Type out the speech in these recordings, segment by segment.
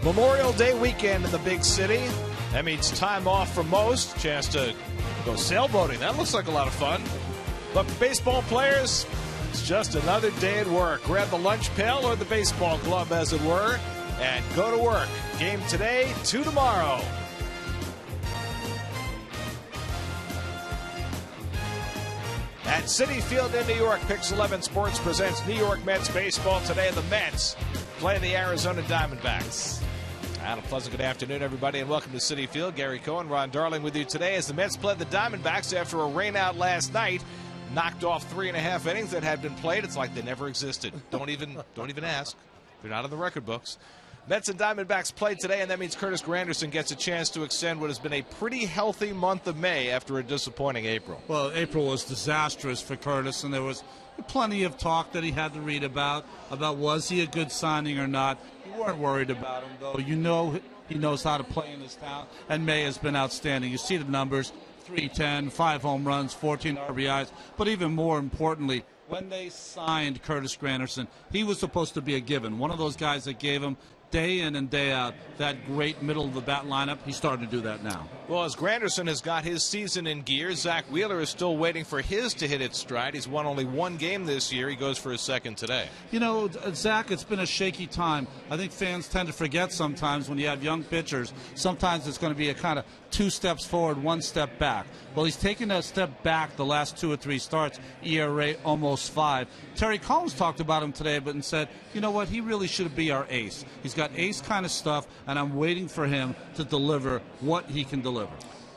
Memorial Day weekend in the big city. That means time off for most. Chance to go sailboating. That looks like a lot of fun. But for baseball players, it's just another day at work. Grab the lunch pail or the baseball glove, as it were, and go to work. Game today, 2 tomorrow. At Citi Field in New York, Pix 11 Sports presents New York Mets baseball today. The Mets play the Arizona Diamondbacks. And a pleasant good afternoon, everybody, and welcome to Citi Field. Gary Cohen, Ron Darling with you today as the Mets play the Diamondbacks after a rainout last night. Knocked off 3.5 innings that had been played. It's like they never existed. Don't even ask. They're not in the record books. Mets and Diamondbacks played today, and that means Curtis Granderson gets a chance to extend what has been a pretty healthy month of May after a disappointing April. Well, April was disastrous for Curtis, and there was plenty of talk that he had to read about was he a good signing or not. You weren't worried about him, though. You know he knows how to play in this town, and May has been outstanding. You see the numbers, 310, 5 home runs, 14 RBIs, but even more importantly, when they signed Curtis Granderson, he was supposed to be a given. One of those guys that gave him day in and day out that great middle of the bat lineup. He's starting to do that now. Well, as Granderson has got his season in gear, Zach Wheeler is still waiting for his to hit its stride. He's won only one game this year. He goes for his second today. You know, Zach, it's been a shaky time. I think fans tend to forget sometimes when you have young pitchers, sometimes it's going to be a kind of 2 steps forward, 1 step back. Well, he's taken a step back the last 2 or 3 starts, ERA almost 5. Terry Collins talked about him today and said, you know what, he really should be our ace. He's got ace kind of stuff, and I'm waiting for him to deliver what he can deliver.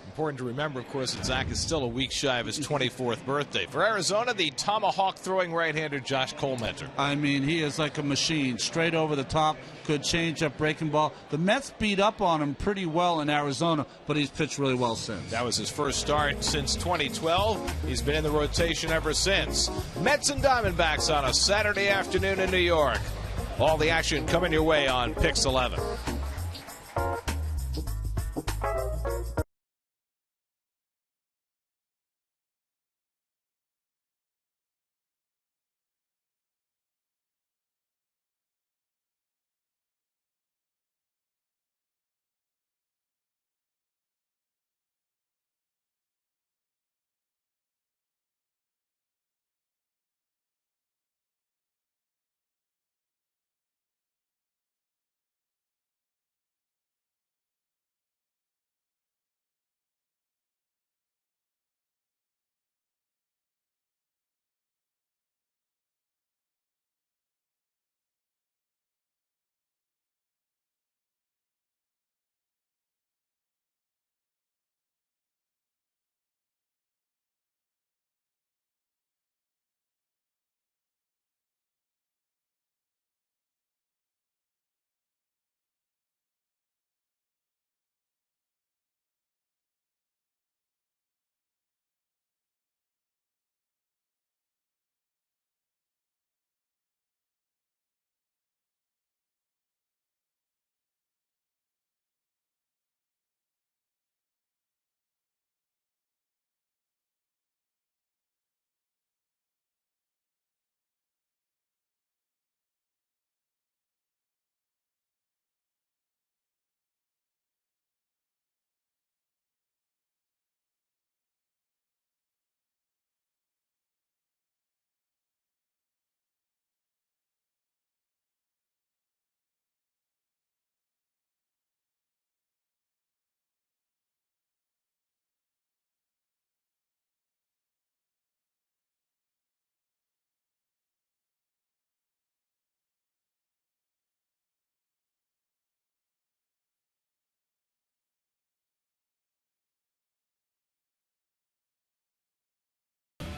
Important to remember, of course, that Zach is still a week shy of his 24th birthday. For Arizona, the tomahawk-throwing right-hander Josh Colmenter. I mean, he is like a machine, straight over the top, good change-up, breaking ball. The Mets beat up on him pretty well in Arizona, but he's pitched really well since. That was his first start since 2012. He's been in the rotation ever since. Mets and Diamondbacks on a Saturday afternoon in New York. All the action coming your way on Pix 11.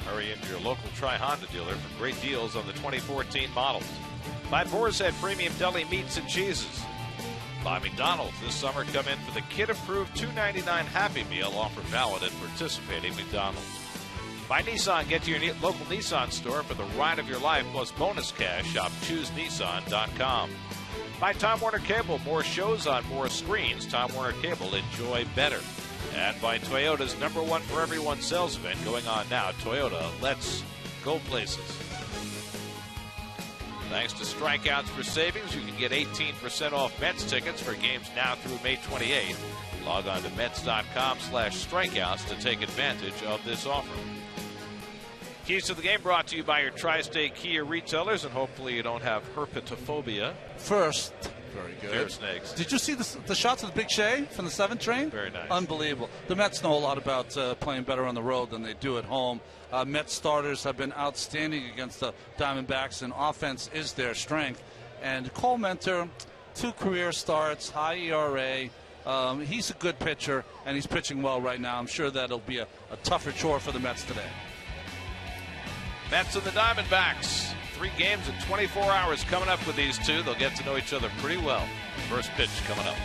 Hurry into your local Tri-Honda dealer for great deals on the 2014 models. By Boar's Head Premium Deli Meats and Cheeses. By McDonald's, this summer come in for the kid-approved $2.99 Happy Meal offer valid at participating McDonald's. By Nissan, get to your local Nissan store for the ride of your life plus bonus cash. Shop ChooseNissan.com. By Time Warner Cable, more shows on more screens. Time Warner Cable, enjoy better. And by Toyota's #1 for everyone sales event going on now. Toyota, let's go places. Thanks to Strikeouts for Savings, you can get 18% off Mets tickets for games now through May 28th. Log on to Mets.com/strikeouts to take advantage of this offer. Keys to the game brought to you by your Tri-State Kia retailers, and hopefully you don't have herpetophobia. First, very good. Fear snakes. Did you see the shots of the Big Shay from the 7th train? Very nice. Unbelievable. The Mets know a lot about playing better on the road than they do at home. Mets starters have been outstanding against the Diamondbacks, and offense is their strength. And Cole Mentor, 2 career starts, high ERA. He's a good pitcher, and he's pitching well right now. I'm sure that'll be a tougher chore for the Mets today. Mets and the Diamondbacks. 3 games in 24 hours coming up with these two. They'll get to know each other pretty well. First pitch coming up.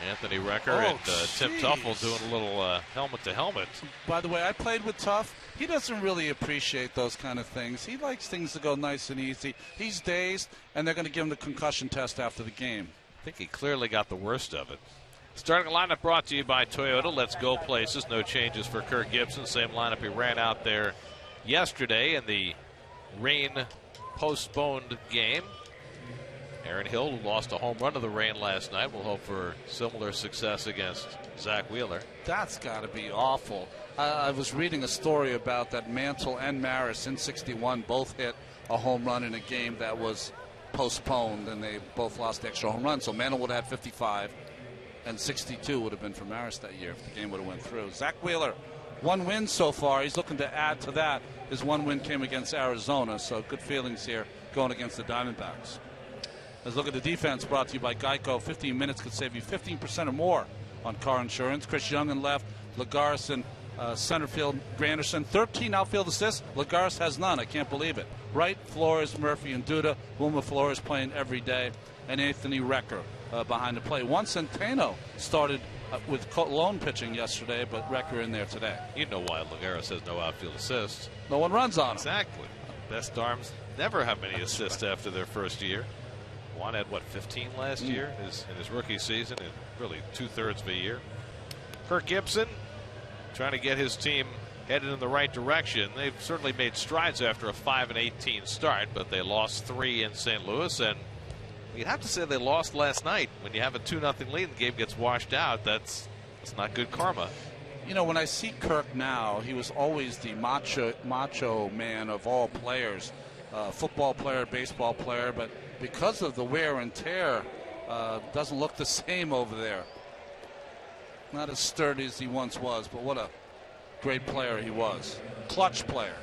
Anthony Recker and Tim Tuffle doing a little helmet-to-helmet. By the way, I played with Tuff. He doesn't really appreciate those kind of things. He likes things to go nice and easy. He's dazed, and they're going to give him the concussion test after the game. I think he clearly got the worst of it. Starting lineup brought to you by Toyota. Let's go places. No changes for Kirk Gibson. Same lineup he ran out there yesterday in the rain-postponed game. Aaron Hill, who lost a home run to the rain last night, will hope for similar success against Zach Wheeler. That's got to be awful. I was reading a story about that Mantle and Maris in '61 both hit a home run in a game that was postponed, and they both lost the extra home run. So Mantle would have had 55, and 62 would have been for Maris that year if the game would have went through. Zach Wheeler, 1 win so far. He's looking to add to that. His 1 win came against Arizona, so good feelings here going against the Diamondbacks. Let's look at the defense brought to you by Geico. 15 minutes could save you 15% or more on car insurance. Chris Young in left, Lagares in center field, Granderson. 13 outfield assists. Lagares has none. I can't believe it. Wright, Flores, Murphy, and Duda. Wilmer Flores playing every day. And Anthony Recker behind the plate. Juan Centeno started with lone pitching yesterday, but Recker in there today. You know why Lagares has no outfield assists. No one runs on him. Exactly. Best arms never have many assists after their first year. Juan had, 15 last year in his rookie season, and really 2/3 of a year. Kirk Gibson trying to get his team headed in the right direction. They've certainly made strides after a 5-18 start, but they lost 3 in St. Louis, and you'd have to say they lost last night. When you have a 2-0 lead and the game gets washed out, that's not good karma. You know, when I see Kirk now, he was always the macho man of all players, football player, baseball player, but because of the wear and tear, doesn't look the same over there. Not as sturdy as he once was, but what a great player he was. Clutch player.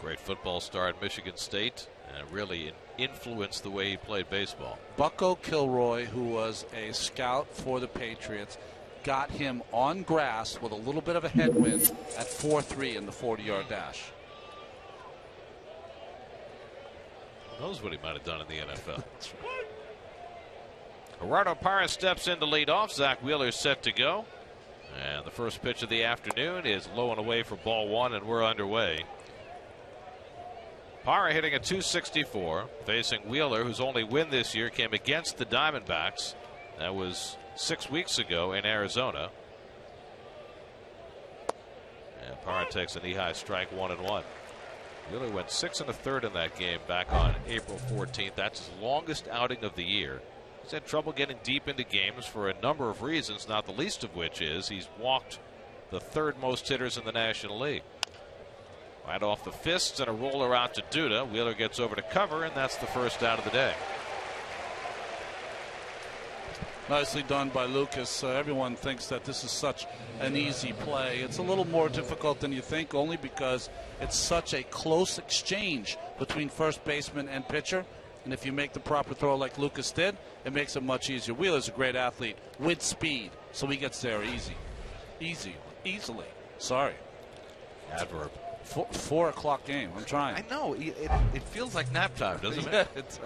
Great football star at Michigan State, and really influenced the way he played baseball. Bucko Kilroy, who was a scout for the Patriots, got him on grass with a little bit of a headwind at 4.3 in the 40-yard dash. Who knows what he might have done in the NFL. Gerardo Parra steps in to lead off. Zach Wheeler set to go. And the first pitch of the afternoon is low and away for ball one, and we're underway. Parra hitting a .264, facing Wheeler, whose only win this year came against the Diamondbacks. That was 6 weeks ago in Arizona. And Parra takes a knee-high strike, 1-1. Wheeler went 6 1/3 in that game back on April 14th. That's his longest outing of the year. He's had trouble getting deep into games for a number of reasons, not the least of which is he's walked the third most hitters in the National League. Right off the fists and a roller out to Duda. Wheeler gets over to cover, and that's the first out of the day. Nicely done by Lucas. Everyone thinks that this is such an easy play. It's a little more difficult than you think, only because it's such a close exchange between first baseman and pitcher. And if you make the proper throw like Lucas did, it makes it much easier. Wheeler's a great athlete with speed, so he gets there easily. Sorry. Adverb. 4 o'clock game. I'm trying. I know. It feels like nap time, doesn't it?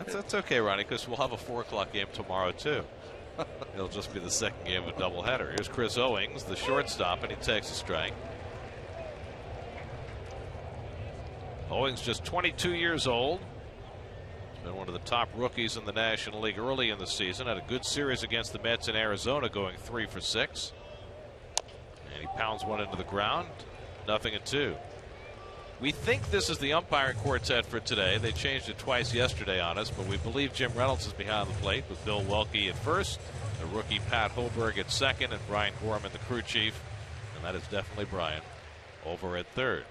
That's okay, Ronnie, because we'll have a 4 o'clock game tomorrow, too. It'll just be the second game of a doubleheader. Here's Chris Owings, the shortstop, and he takes a strike. Owings just 22 years old. He's been one of the top rookies in the National League early in the season. Had a good series against the Mets in Arizona, going 3 for 6. And he pounds one into the ground. 0-2. We think this is the umpiring quartet for today. They changed it twice yesterday on us, but we believe Jim Reynolds is behind the plate with Bill Welke at first, the rookie Pat Hoberg at second, and Brian Gorman, the crew chief, and that is definitely Brian, over at third.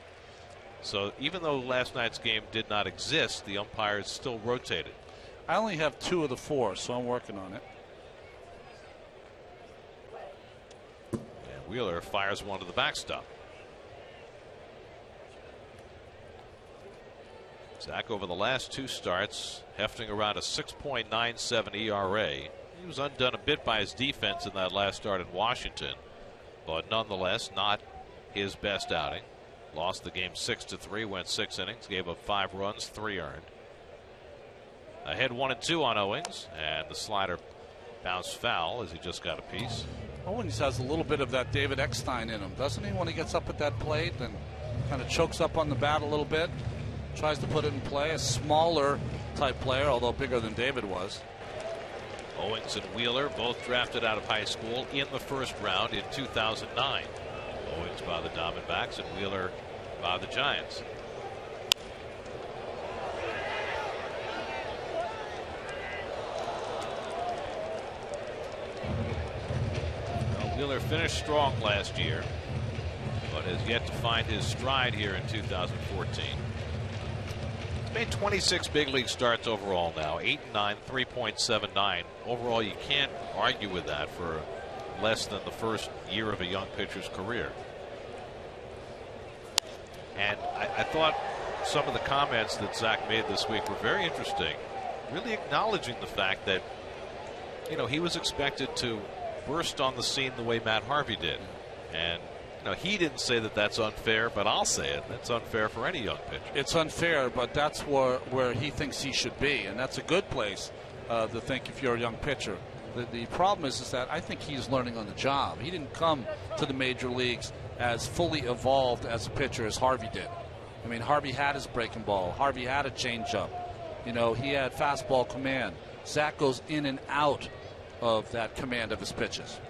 So even though last night's game did not exist, the umpires still rotated. I only have 2 of the 4, so I'm working on it. And Wheeler fires one to the backstop. Zach, over the last 2 starts, hefting around a 6.97 ERA. He was undone a bit by his defense in that last start in Washington, but nonetheless not his best outing. Lost the game 6-3, went 6 innings, gave up 5 runs, 3 earned. Ahead 1-2 on Owings, and the slider bounced foul as he just got a piece. Owings has a little bit of that David Eckstein in him, doesn't he? When he gets up at that plate and kind of chokes up on the bat a little bit, tries to put it in play. A smaller type player, although bigger than David was. Owings and Wheeler both drafted out of high school in the first round in 2009. Owings by the Diamondbacks and Wheeler by the Giants. Well, Wheeler finished strong last year, but has yet to find his stride here in 2014. He's made 26 big league starts overall now, 8-9, 3.79. Overall, you can't argue with that for less than the first year of a young pitcher's career. And I thought some of the comments that Zach made this week were very interesting, really acknowledging the fact that, you know, he was expected to burst on the scene the way Matt Harvey did. And, you know, he didn't say that that's unfair, but I'll say it. That's unfair for any young pitcher. It's unfair, but that's where he thinks he should be, and that's a good place to think if you're a young pitcher. The problem is that I think he's learning on the job. He didn't come to the major leagues as fully evolved as a pitcher as Harvey did. I mean, Harvey had his breaking ball. Harvey had a changeup. You know, he had fastball command. Zach goes in and out of that command of his pitches.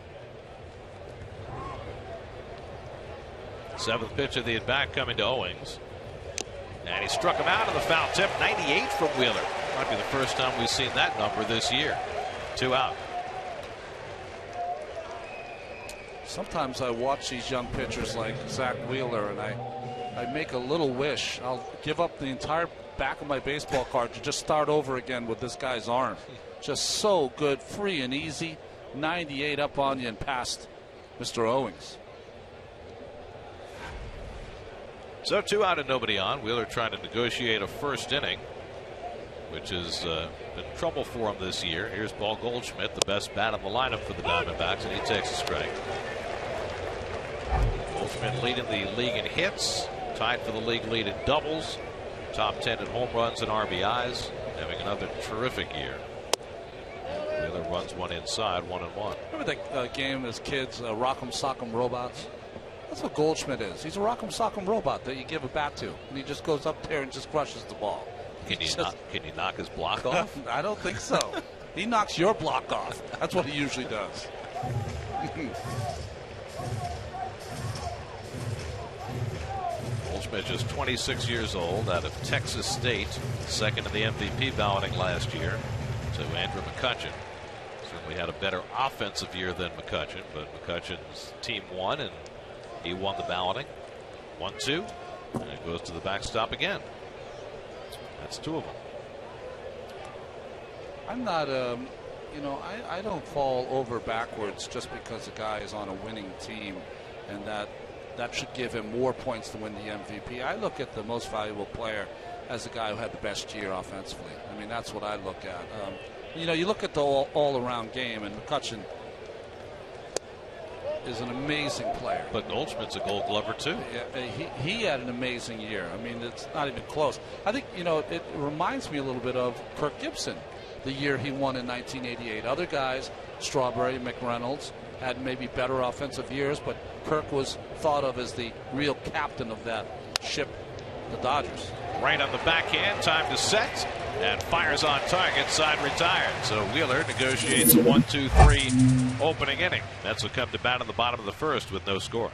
7th pitch of the at-bat coming to Owings. And he struck him out of the foul tip. 98 from Wheeler. Might be the first time we've seen that number this year. 2 out. Sometimes I watch these young pitchers like Zach Wheeler, and I make a little wish. I'll give up the entire back of my baseball card to just start over again with this guy's arm. Just so good, free and easy. 98 up on you and past Mr. Owings. So 2 out and nobody on. Wheeler trying to negotiate a first inning, which has been trouble for him this year. Here's Paul Goldschmidt, the best bat in the lineup for the Diamondbacks, and he takes a strike. Goldschmidt leading the league in hits, tied for the league lead in doubles, top 10 in home runs and RBIs, having another terrific year. Wheeler runs one inside, 1-1. Remember that game as kids, Rock'em Sock'em Robots? That's what Goldschmidt is. He's a Rock'em Sock'em robot that you give a bat to, and he just goes up there and just crushes the ball. Can you knock his block off? I don't think so. He knocks your block off. That's what he usually does. Goldschmidt just 26 years old, out of Texas State, second in the MVP balloting last year to Andrew McCutchen. Certainly had a better offensive year than McCutchen, but McCutchen's team won, and he won the balloting. 1-2, and it goes to the backstop again. That's 2 of them. I'm not, I don't fall over backwards just because a guy is on a winning team, and that should give him more points to win the MVP. I look at the most valuable player as the guy who had the best year offensively. I mean, that's what I look at. You look at the all-around game, and McCutchen is an amazing player. But Goldschmidt's a Gold Glover too. Yeah, he had an amazing year. I mean, it's not even close. I think it reminds me a little bit of Kirk Gibson, the year he won in 1988. Other guys, Strawberry, McReynolds, had maybe better offensive years, but Kirk was thought of as the real captain of that ship, the Dodgers. Right on the backhand, time to set, and fires on target, side retired. So Wheeler negotiates a 1-2-3 opening inning. Mets will come to bat in the bottom of the first with no score.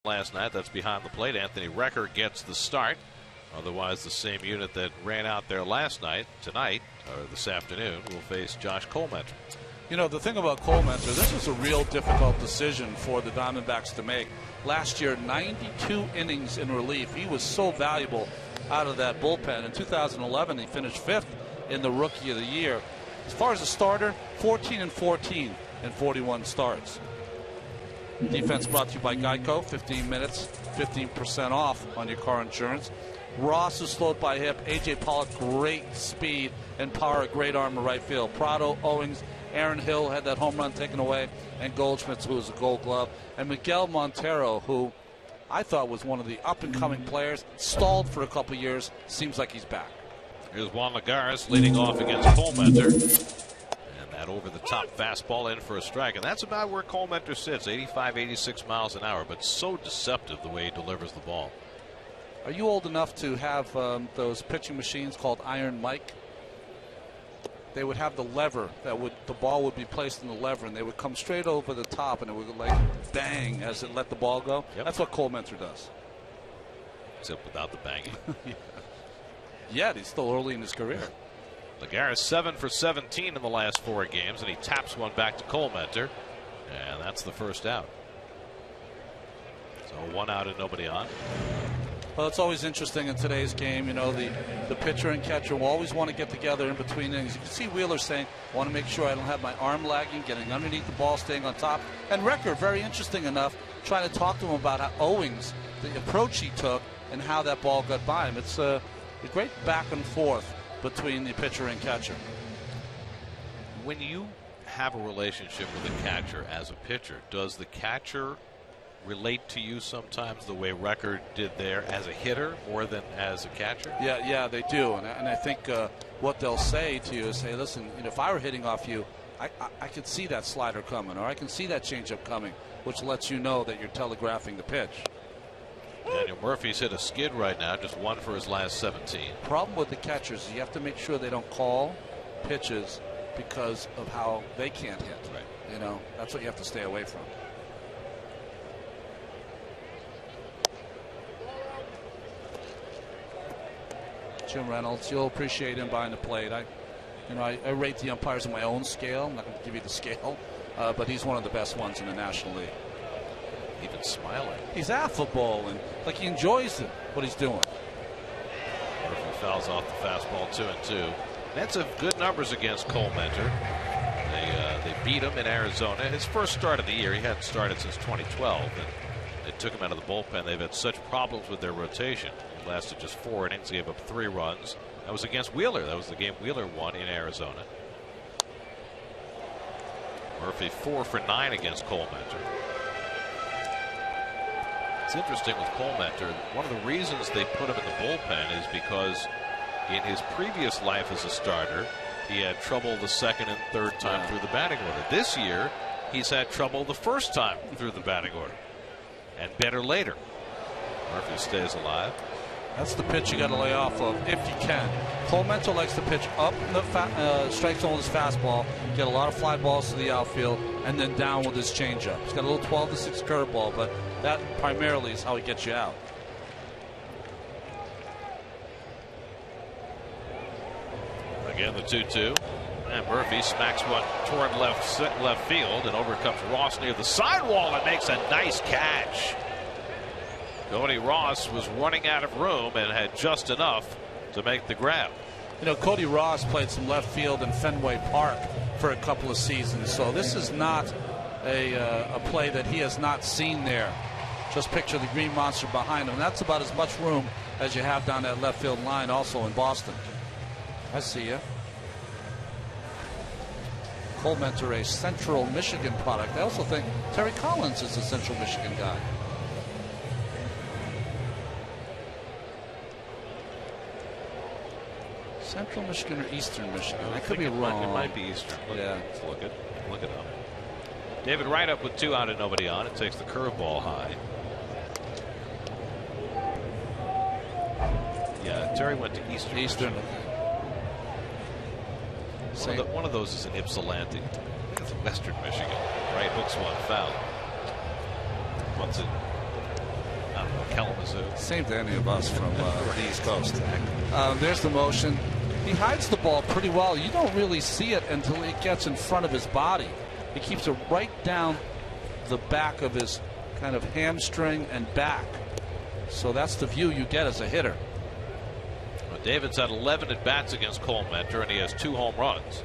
Last night, that's behind the plate. Anthony Recker gets the start. Otherwise, the same unit that ran out there last night, tonight, or this afternoon, will face Josh Coleman. The thing about Coleman, this was a real difficult decision for the Diamondbacks to make. Last year, 92 innings in relief. He was so valuable out of that bullpen. In 2011, he finished 5th in the Rookie of the Year. As far as a starter, 14-14 in 41 starts. Defense brought to you by Geico. 15 minutes, 15% off on your car insurance. Ross is slowed by hip. A.J. Pollock, great speed and power, a great arm in right field. Prado, Owings, Aaron Hill had that home run taken away, and Goldschmidt, who was a Gold Glove, and Miguel Montero, who I thought was one of the up-and-coming players, stalled for a couple years. Seems like he's back. Here's Juan Lagares leading off against Coleman. That over-the-top fastball in for a strike, and that's about where Coleman sits, 85, 86 miles an hour, but so deceptive the way he delivers the ball. Are you old enough to have those pitching machines called Iron Mike? they would have the lever the ball would be placed in the lever, and they would come straight over the top, and it would like bang as it let the ball go. Yep. That's what Cole Mentor does. Except without the banging. Yet he's still early in his career. Lagares 7 for 17 in the last 4 games, and he taps one back to Cole Mentor, and that's the first out. So 1 out and nobody on. Well, it's always interesting in today's game. You know, the pitcher and catcher will always want to get together in between innings. You can see Wheeler saying, I want to make sure I don't have my arm lagging, getting underneath the ball, staying on top. And Record, very interesting enough, trying to talk to him about how Owings, the approach he took, and how that ball got by him. It's a great back and forth between the pitcher and catcher. When you have a relationship with a catcher as a pitcher, does the catcher relate to you sometimes the way Record did there as a hitter more than as a catcher? Yeah, they do. And I think what they'll say to you is, hey, listen, if I were hitting off you, I could see that slider coming, or I can see that changeup coming, which lets you know that you're telegraphing the pitch. Daniel Murphy's hit a skid right now, just 1 for his last 17. Problem with the catchers is you have to make sure they don't call pitches because of how they can't hit. Right. That's what you have to stay away from. Jim Reynolds, you'll appreciate him behind the plate. I rate the umpires on my own scale. I'm not going to give you the scale, but he's one of the best ones in the National League. Even smiling. He's affable and like he enjoys what he's doing. Murphy fouls off the fastball, 2-2. Mets have good numbers against Cole Mentor. They beat him in Arizona. His first start of the year, he hadn't started since 2012, and they took him out of the bullpen. They've had such problems with their rotation. He lasted just 4 innings, gave up 3 runs. That was against Wheeler. That was the game Wheeler won in Arizona. Murphy 4 for 9 against Cole Mentor. It's interesting with Cole Mentor. One of the reasons they put him in the bullpen is because in his previous life as a starter, he had trouble the second and third time through the batting order. This year, he's had trouble the first time through the batting order, and better later. Murphy stays alive. That's the pitch you got to lay off of if you can. Cole Mentor likes to pitch up in the strike zone with his fastball, get a lot of fly balls to the outfield, and then down with his changeup. He's got a little 12-6 curveball, but that primarily is how he gets you out. Again, the 2-2. And Murphy smacks one toward left field, and over comes Ross near the sidewall and makes a nice catch. Cody Ross was running out of room and had just enough to make the grab. Cody Ross played some left field in Fenway Park for a couple of seasons, so this is not a play that he has not seen there. Just picture the green monster behind him. That's about as much room as you have down that left field line also in Boston. I see you. Cole Mentor, a Central Michigan product. I also think Terry Collins is a Central Michigan guy. Central Michigan or Eastern Michigan? I could be wrong. It might be Eastern. Let's look it up. David Wright up with 2 out and nobody on. It takes the curveball high. Yeah, Terry went to Eastern. One of those is in Ypsilanti. I think it's Western Michigan. Wright hooks one foul. One's in, I don't know, Kalamazoo. Same to any of us from the East Coast. There's the motion. He hides the ball pretty well. You don't really see it until it gets in front of his body. He keeps it right down the back of his kind of hamstring and back. So that's the view you get as a hitter. Well, David's had 11 at bats against Cole Mentor, and he has 2 home runs.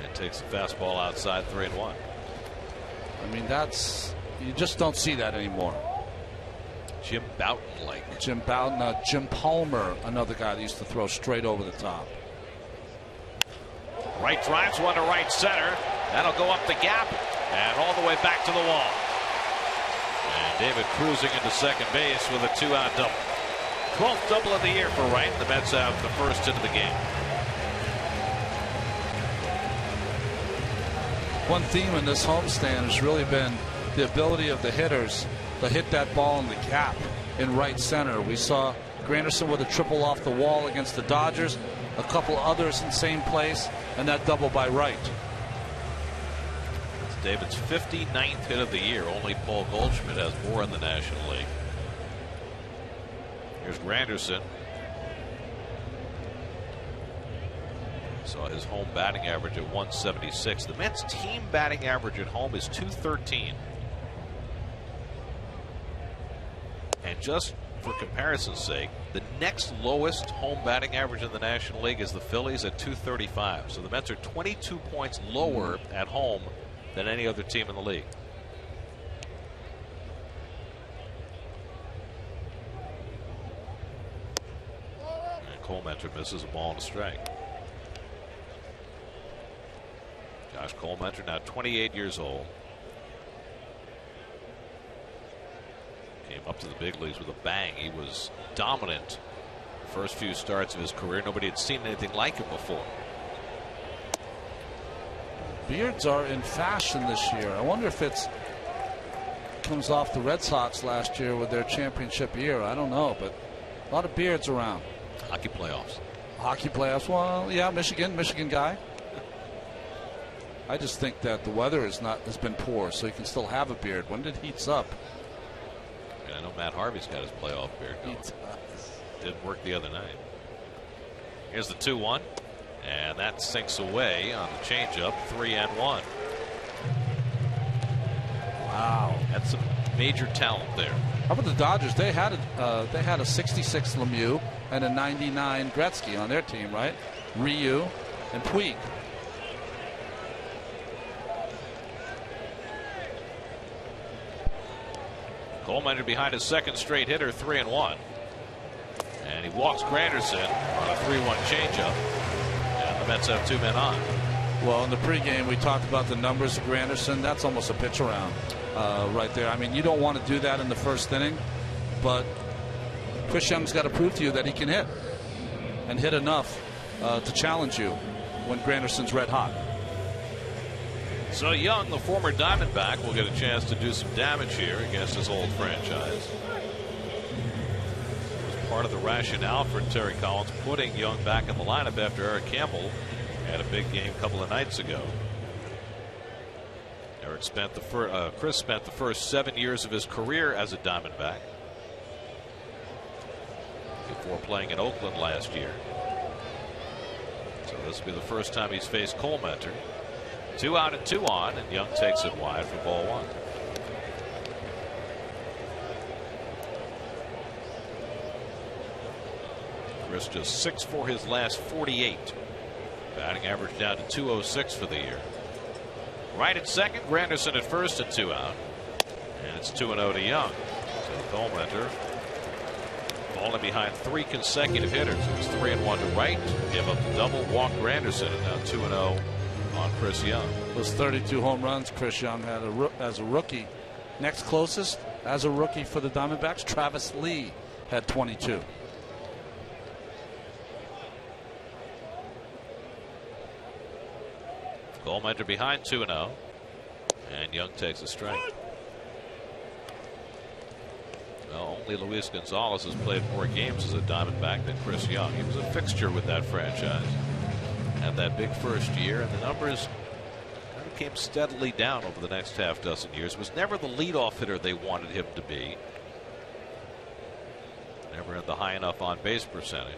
And takes the fastball outside, 3-1. I mean, you just don't see that anymore. Jim Bouton-like. Jim Bouton, Jim Palmer, another guy that used to throw straight over the top. Wright drives one to right center. That'll go up the gap and all the way back to the wall. And David cruising into second base with a 2-out double. 12th double of the year for Wright. The Mets have the first hit of the game. One theme in this homestand has really been the ability of the hitters to hit that ball in the gap in right center. We saw Granderson with a triple off the wall against the Dodgers. A couple others in the same place, and that double by Wright. It's David's 59th hit of the year. Only Paul Goldschmidt has more in the National League. Here's Granderson. Saw his home batting average at 176. The Mets' team batting average at home is 213. And just for comparison's sake, the next lowest home batting average in the National League is the Phillies at 235. So the Mets are 22 points lower at home than any other team in the league. And Colementor misses a ball and a strike. Josh Colementor, now 28 years old. Came up to the big leagues with a bang. He was dominant the first few starts of his career. Nobody had seen anything like him before. Beards are in fashion this year. I wonder if it's comes off the Red Sox last year with their championship year. I don't know, but a lot of beards around. Hockey playoffs. Hockey playoffs. Well, yeah, Michigan guy. I just think that the weather has been poor, so you can still have a beard when it heats up. And I know Matt Harvey's got his playoff beard going. Didn't work the other night. Here's the 2-1, and that sinks away on the changeup. 3-1. Wow, that's some major talent there. How about the Dodgers? They had a 66 Lemieux and a 99 Gretzky on their team, right? Ryu and Puig. Colementor behind his second straight hitter, 3-1. And he walks Granderson on a 3-1 changeup. And the Mets have two men on. Well, in the pregame, we talked about the numbers of Granderson. That's almost a pitch around right there. I mean, you don't want to do that in the first inning, but Chris Young's got to prove to you that he can hit and hit enough to challenge you when Granderson's red hot. So Young, the former Diamondback, will get a chance to do some damage here against his old franchise. It was part of the rationale for Terry Collins putting Young back in the lineup after Eric Campbell had a big game a couple of nights ago. Chris spent the first 7 years of his career as a Diamondback before playing in Oakland last year. So this will be the first time he's faced Colementor. 2 out and 2 on, and Young takes it wide for ball 1. Chris just 6 for his last 48. Batting average down to 206 for the year. Wright at second, Granderson at first, and 2 out. And it's 2-0 to Young. So Colementor falling behind 3 consecutive hitters. It's 3-1 to Wright. Give up the double, walk Granderson, and now 2-0 on Chris Young. Those 32 home runs Chris Young had as a rookie. Next closest as a rookie for the Diamondbacks, Travis Lee had 22. Colementor behind 2-0, and Young takes a strike. Well, only Luis Gonzalez has played more games as a Diamondback than Chris Young. He was a fixture with that franchise. Had that big first year, and the numbers kind of came steadily down over the next half dozen years. Was never the leadoff hitter they wanted him to be. Never had the high enough on base percentage.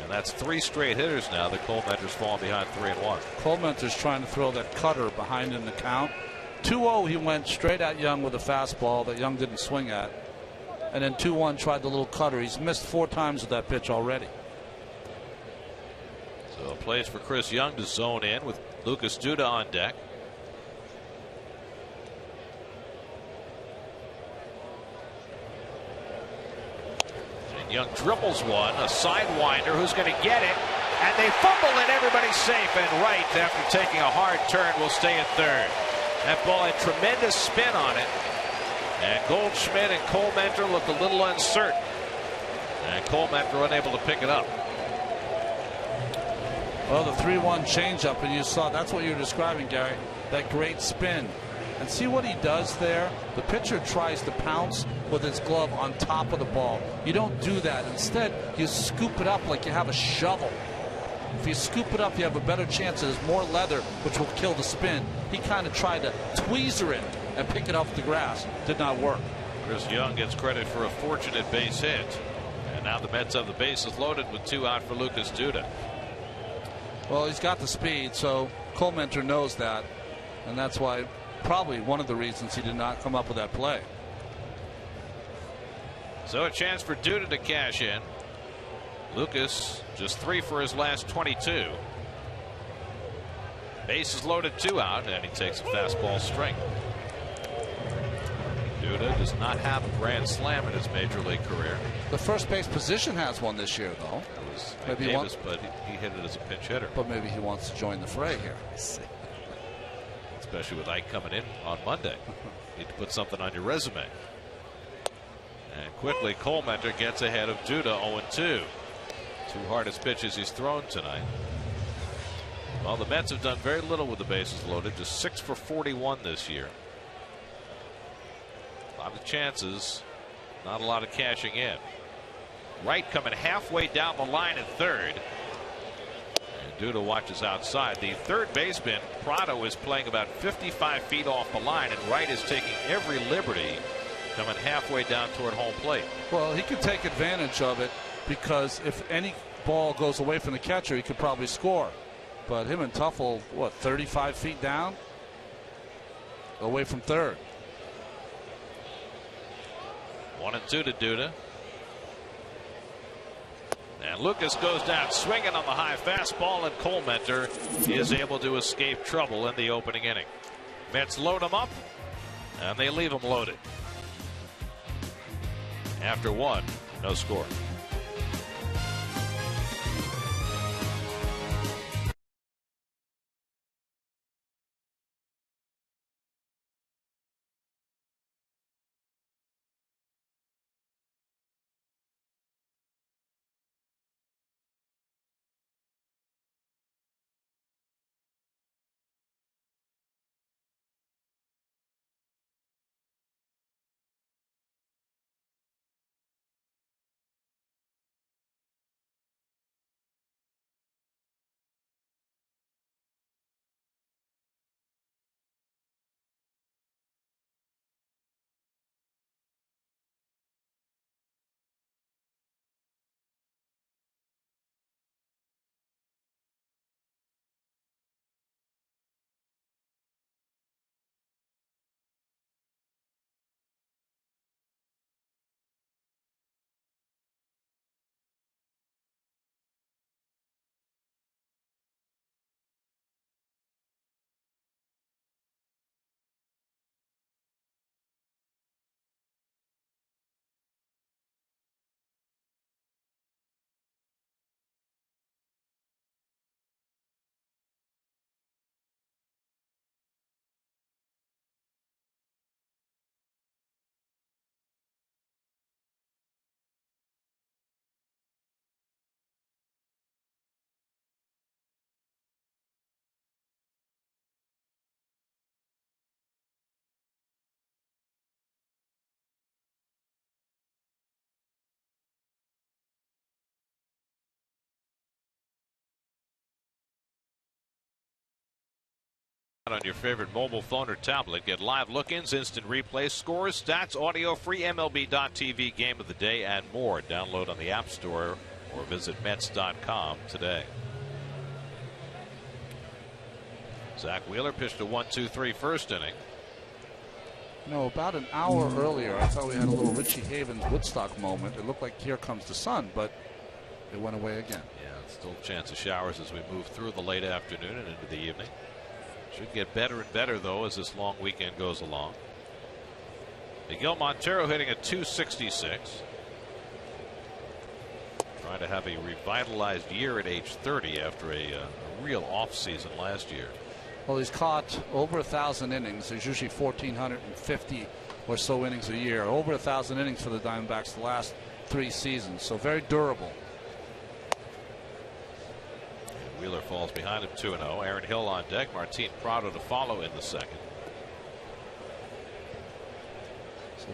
And that's 3 straight hitters now that Colementor's fallen behind 3-1. Colementor's trying to throw that cutter behind in the count. 2-0, he went straight at Young with a fastball that Young didn't swing at. And then 2-1 tried the little cutter. He's missed 4 times with that pitch already. So a place for Chris Young to zone in with Lucas Duda on deck. And Young dribbles one, a sidewinder who's going to get it. And they fumble and everybody's safe. And Wright, after taking a hard turn, will stay at third. That ball had tremendous spin on it. And Goldschmidt and Colementor looked a little uncertain. And Colementor unable to pick it up. Well, the 3-1 changeup, and you saw that's what you were describing, Gary. That great spin. And see what he does there? The pitcher tries to pounce with his glove on top of the ball. You don't do that. Instead, you scoop it up like you have a shovel. If you scoop it up, you have a better chance. There's more leather, which will kill the spin. He kind of tried to tweezer it and pick it off the grass. Did not work. Chris Young gets credit for a fortunate base hit. And now the Mets have the bases loaded with 2 out for Lucas Duda. Well, he's got the speed, so Cole Mentor knows that. And that's why, probably one of the reasons he did not come up with that play. So a chance for Duda to cash in. Lucas just 3 for his last 22. Bases loaded, 2 out, and he takes a fastball straight. Duda does not have a grand slam in his major league career. The first base position has one this year, though. It was maybe Davis, but he hit it as a pinch hitter. But maybe he wants to join the fray here. Especially with Ike coming in on Monday. Need to put something on your resume. And quickly, Cole Mentor gets ahead of Duda, 0-2. 2 hardest pitches he's thrown tonight. Well, the Mets have done very little with the bases loaded, just 6 for 41 this year. A lot of chances, not a lot of cashing in. Wright coming halfway down the line at third. And Duda watches outside. The third baseman, Prado, is playing about 55 feet off the line, and Wright is taking every liberty coming halfway down toward home plate. Well, he could take advantage of it because if any ball goes away from the catcher, he could probably score. But him and Tuffle, what, 35 feet down? Away from third. 1-2 to Duda. And Lucas goes down swinging on the high fastball, and Cole Mentor is able to escape trouble in the opening inning. Mets load him up, and they leave him loaded. After 1, no score. On your favorite mobile phone or tablet, get live look-ins, instant replays, scores, stats, audio, free MLB.tv game of the day, and more. Download on the App Store or visit Mets.com today. Zach Wheeler pitched a 1-2-3 first inning. You know, about an hour earlier, I thought we had a little Richie Havens Woodstock moment. It looked like here comes the sun, but it went away again. Yeah, still a chance of showers as we move through the late afternoon and into the evening. Should get better and better, though, as this long weekend goes along. Miguel Montero hitting a 266. Trying to have a revitalized year at age 30 after a real off-season last year. Well, he's caught over 1,000 innings. There's usually 1,450 or so innings a year. Over 1,000 innings for the Diamondbacks the last 3 seasons. So very durable. Wheeler falls behind him 2-0. Aaron Hill on deck. Martin Prado to follow in the second.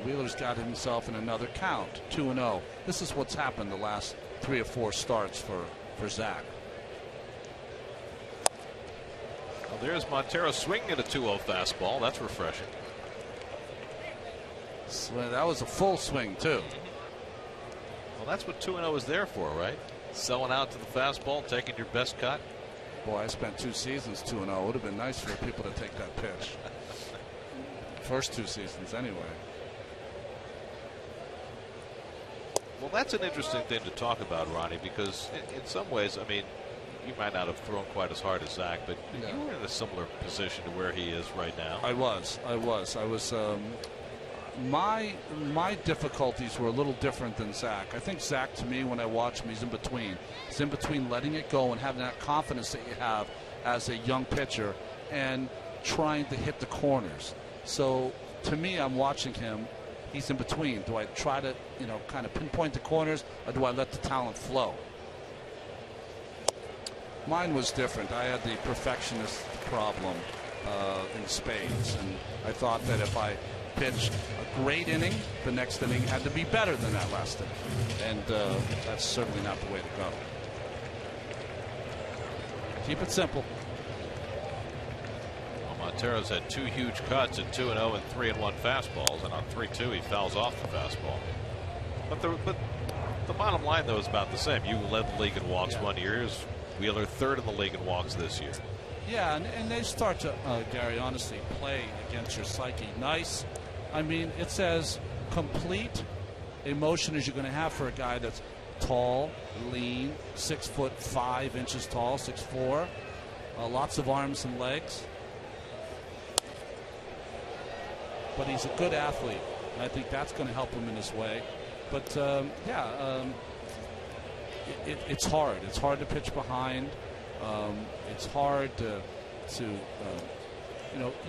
Wheeler's got himself in another count, 2-0. This is what's happened the last 3 or 4 starts for Zach. Well, there's Montero swinging at a 2-0 fastball. That's refreshing. So that was a full swing, too. Well, that's what 2-0 is there for, right? Selling out to the fastball, taking your best cut. Boy, I spent 2 seasons 2-0. It would have been nice for people to take that pitch. First 2 seasons, anyway. Well, that's an interesting thing to talk about, Ronnie, because in some ways, I mean, you might not have thrown quite as hard as Zach, but yeah. You were in a similar position to where he is right now. I was. My difficulties were a little different than Zach. I think Zach, to me, when I watch him, he's in between. He's in between letting it go and having that confidence that you have as a young pitcher and trying to hit the corners. So, to me, I'm watching him. He's in between. Do I try to, kind of pinpoint the corners, or do I let the talent flow? Mine was different. I had the perfectionist problem in spades, and I thought that if I pitched a great inning, the next inning had to be better than that last inning, and that's certainly not the way to go. Keep it simple. Well, Montero's had 2 huge cuts at 2-0 and 3-1 fastballs, and on 3-2 he fouls off the fastball. But the bottom line, though, is about the same. You led the league in walks one year. Wheeler 3rd in the league in walks this year. Yeah, and they start to, Gary, honestly, play against your psyche. Nice. I mean, it's as complete emotion as you're going to have for a guy that's tall, lean, 6'5" tall, 6'4", lots of arms and legs. But he's a good athlete, and I think that's going to help him in his way. But it's hard. It's hard to pitch behind. It's hard to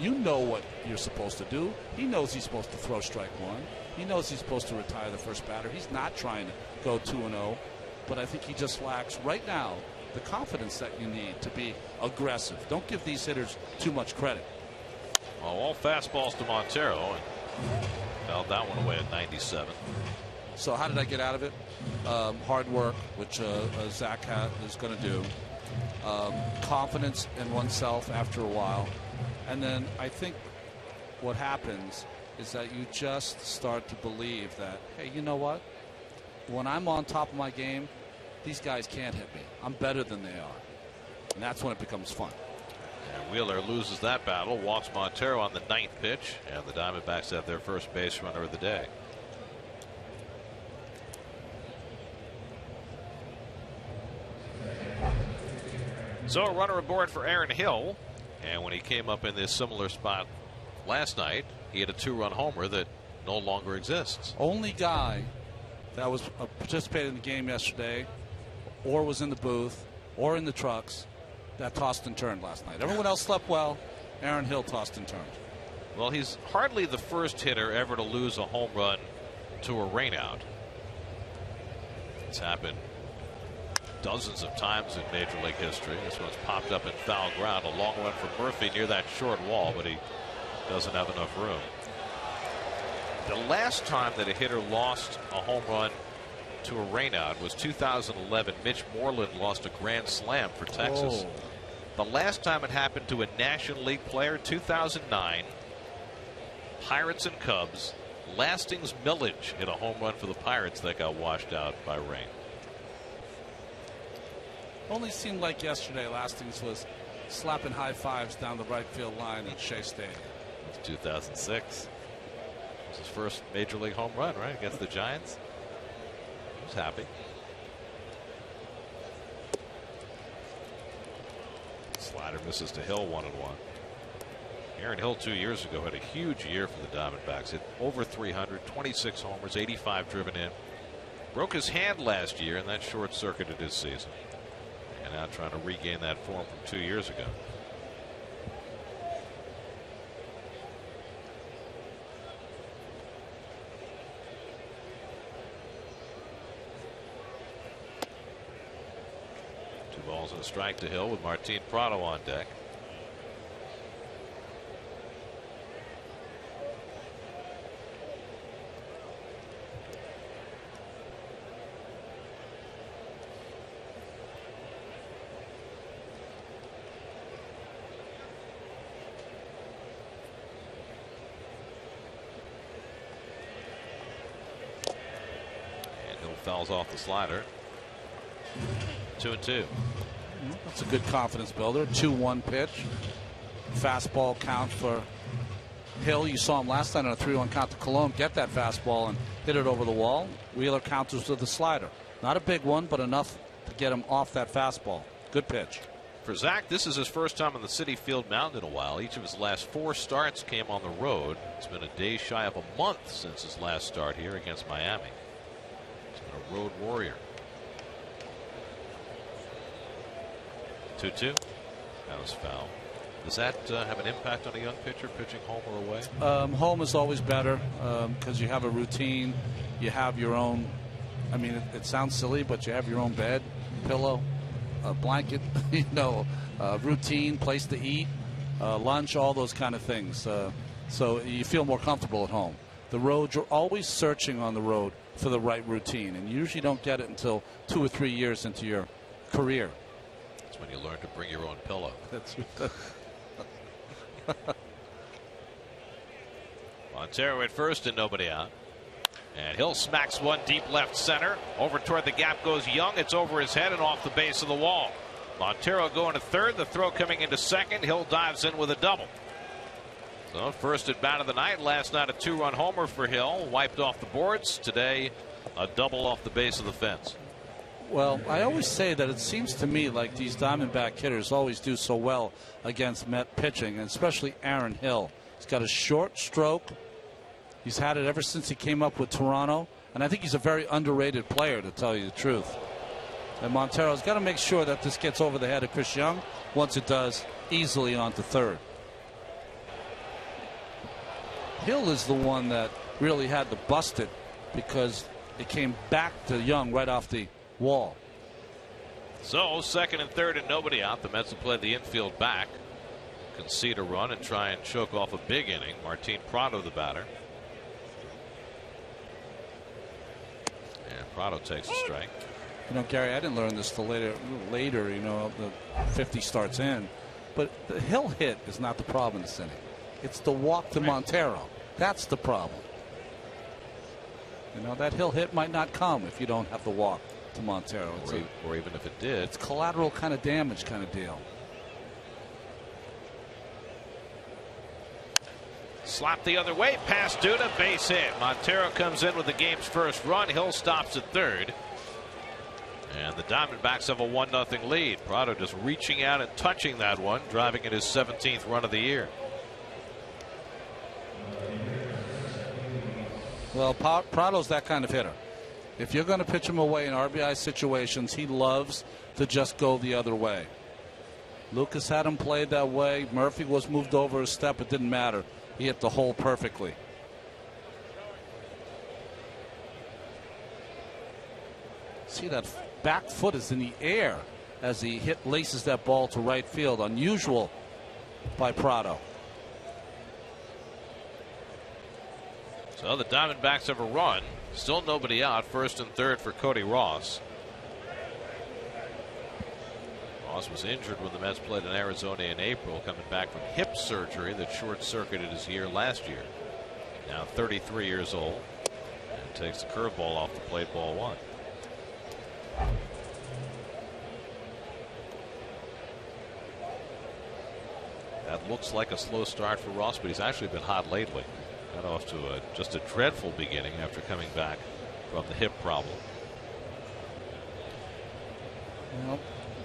you know what you're supposed to do. He knows he's supposed to throw strike 1. He knows he's supposed to retire the first batter. He's not trying to go 2-0, but I think he just lacks right now the confidence that you need to be aggressive. Don't give these hitters too much credit. Well, all fastballs to Montero, and fouled that one away at 97. So how did I get out of it? Hard work, which Zach is going to do. Confidence in oneself after a while. And then I think what happens is that you just start to believe that, hey, you know what? When I'm on top of my game, these guys can't hit me. I'm better than they are. And that's when it becomes fun. And Wheeler loses that battle, walks Montero on the 9th pitch, and the Diamondbacks have their first base runner of the day. So a runner aboard for Aaron Hill, and when he came up in this similar spot last night, he had a 2-run homer that no longer exists. Only guy that was participated in the game yesterday, or was in the booth, or in the trucks, that tossed and turned last night. Everyone else slept well. Aaron Hill tossed and turned. Well, he's hardly the first hitter ever to lose a home run to a rainout. It's happened dozens of times in Major League history. This one's popped up in foul ground. A long run from Murphy near that short wall, but he doesn't have enough room. The last time that a hitter lost a home run to a rainout was 2011. Mitch Moreland lost a grand slam for Texas. Oh. The last time it happened to a National League player, 2009, Pirates and Cubs. Lastings Millage hit a home run for the Pirates that got washed out by rain. Only seemed like yesterday Lastings was slapping high fives down the right field line at Shea Stadium. It was 2006. It was his first Major League home run, right, against the Giants. He was happy. Slider misses to Hill, 1-1. Aaron Hill 2 years ago had a huge year for the Diamondbacks. Hit over 300, 26 homers, 85 driven in. Broke his hand last year, and that short-circuited his season. And now trying to regain that form from 2 years ago. Two balls and a strike to Hill with Martin Prado on deck. fouls off the slider. 2-2. That's a good confidence builder. 2-1 pitch. Fastball count for Hill. You saw him last night on a 3-1 count to Colon get that fastball and hit it over the wall. Wheeler counters with the slider. Not a big one, but enough to get him off that fastball. Good pitch. For Zach, this is his first time on the Citi Field mound in a while. Each of his last 4 starts came on the road. It's been a day shy of a month since his last start here against Miami. He's been a road warrior. 2-2. That was foul. Does that have an impact on a young pitcher pitching home or away? Home is always better because you have a routine. You have your own. I mean, it sounds silly, but you have your own bed, pillow, a blanket, routine, place to eat, lunch, all those kind of things. So you feel more comfortable at home. The road, you're always searching on the road for the right routine, and you usually don't get it until 2 or 3 years into your career. That's when you learn to bring your own pillow. That's Montero at first and nobody out. And Hill smacks one deep left center. Over toward the gap goes Young. It's over his head and off the base of the wall. Montero going to third. The throw coming into second. Hill dives in with a double. So first at bat of the night. Last night a 2-run homer for Hill. Wiped off the boards. Today a double off the base of the fence. Well, I always say that it seems to me like these Diamondback hitters always do so well against Met pitching, and especially Aaron Hill. He's got a short stroke. He's had it ever since he came up with Toronto, and I think he's a very underrated player, to tell you the truth. And Montero's got to make sure that this gets over the head of Chris Young. Once it does, easily on to third. Hill is the one that really had to bust it because it came back to Young right off the wall. So second and third and nobody out. The Mets will play the infield back, concede a run and try and choke off a big inning. Martin Prado the batter. And Prado takes a strike. Gary, I didn't learn this till later, the 50 starts in. But the Hill hit is not the problem in this inning. It's the walk to Montero. That's the problem. That Hill hit might not come if you don't have the walk to Montero. Or even if it did. It's collateral kind of damage kind of deal. Slap the other way, past Duda, base hit. Montero comes in with the game's first run. Hill stops at third. And the Diamondbacks have a 1-0 lead. Prado just reaching out and touching that one, driving in his 17th run of the year. Well, Prado's that kind of hitter. If you're going to pitch him away in RBI situations, he loves to just go the other way. Lucas had him played that way. Murphy was moved over a step. It didn't matter. He hit the hole perfectly. See, that back foot is in the air as he laces that ball to right field. Unusual by Prado. So the Diamondbacks have a run. Still nobody out. First and third for Cody Ross. Ross was injured when the Mets played in Arizona in April, coming back from hip surgery that short-circuited his year last year. Now 33 years old, and takes the curveball off the plate, ball one. That looks like a slow start for Ross, but he's actually been hot lately. Got off to just a dreadful beginning after coming back from the hip problem. Well,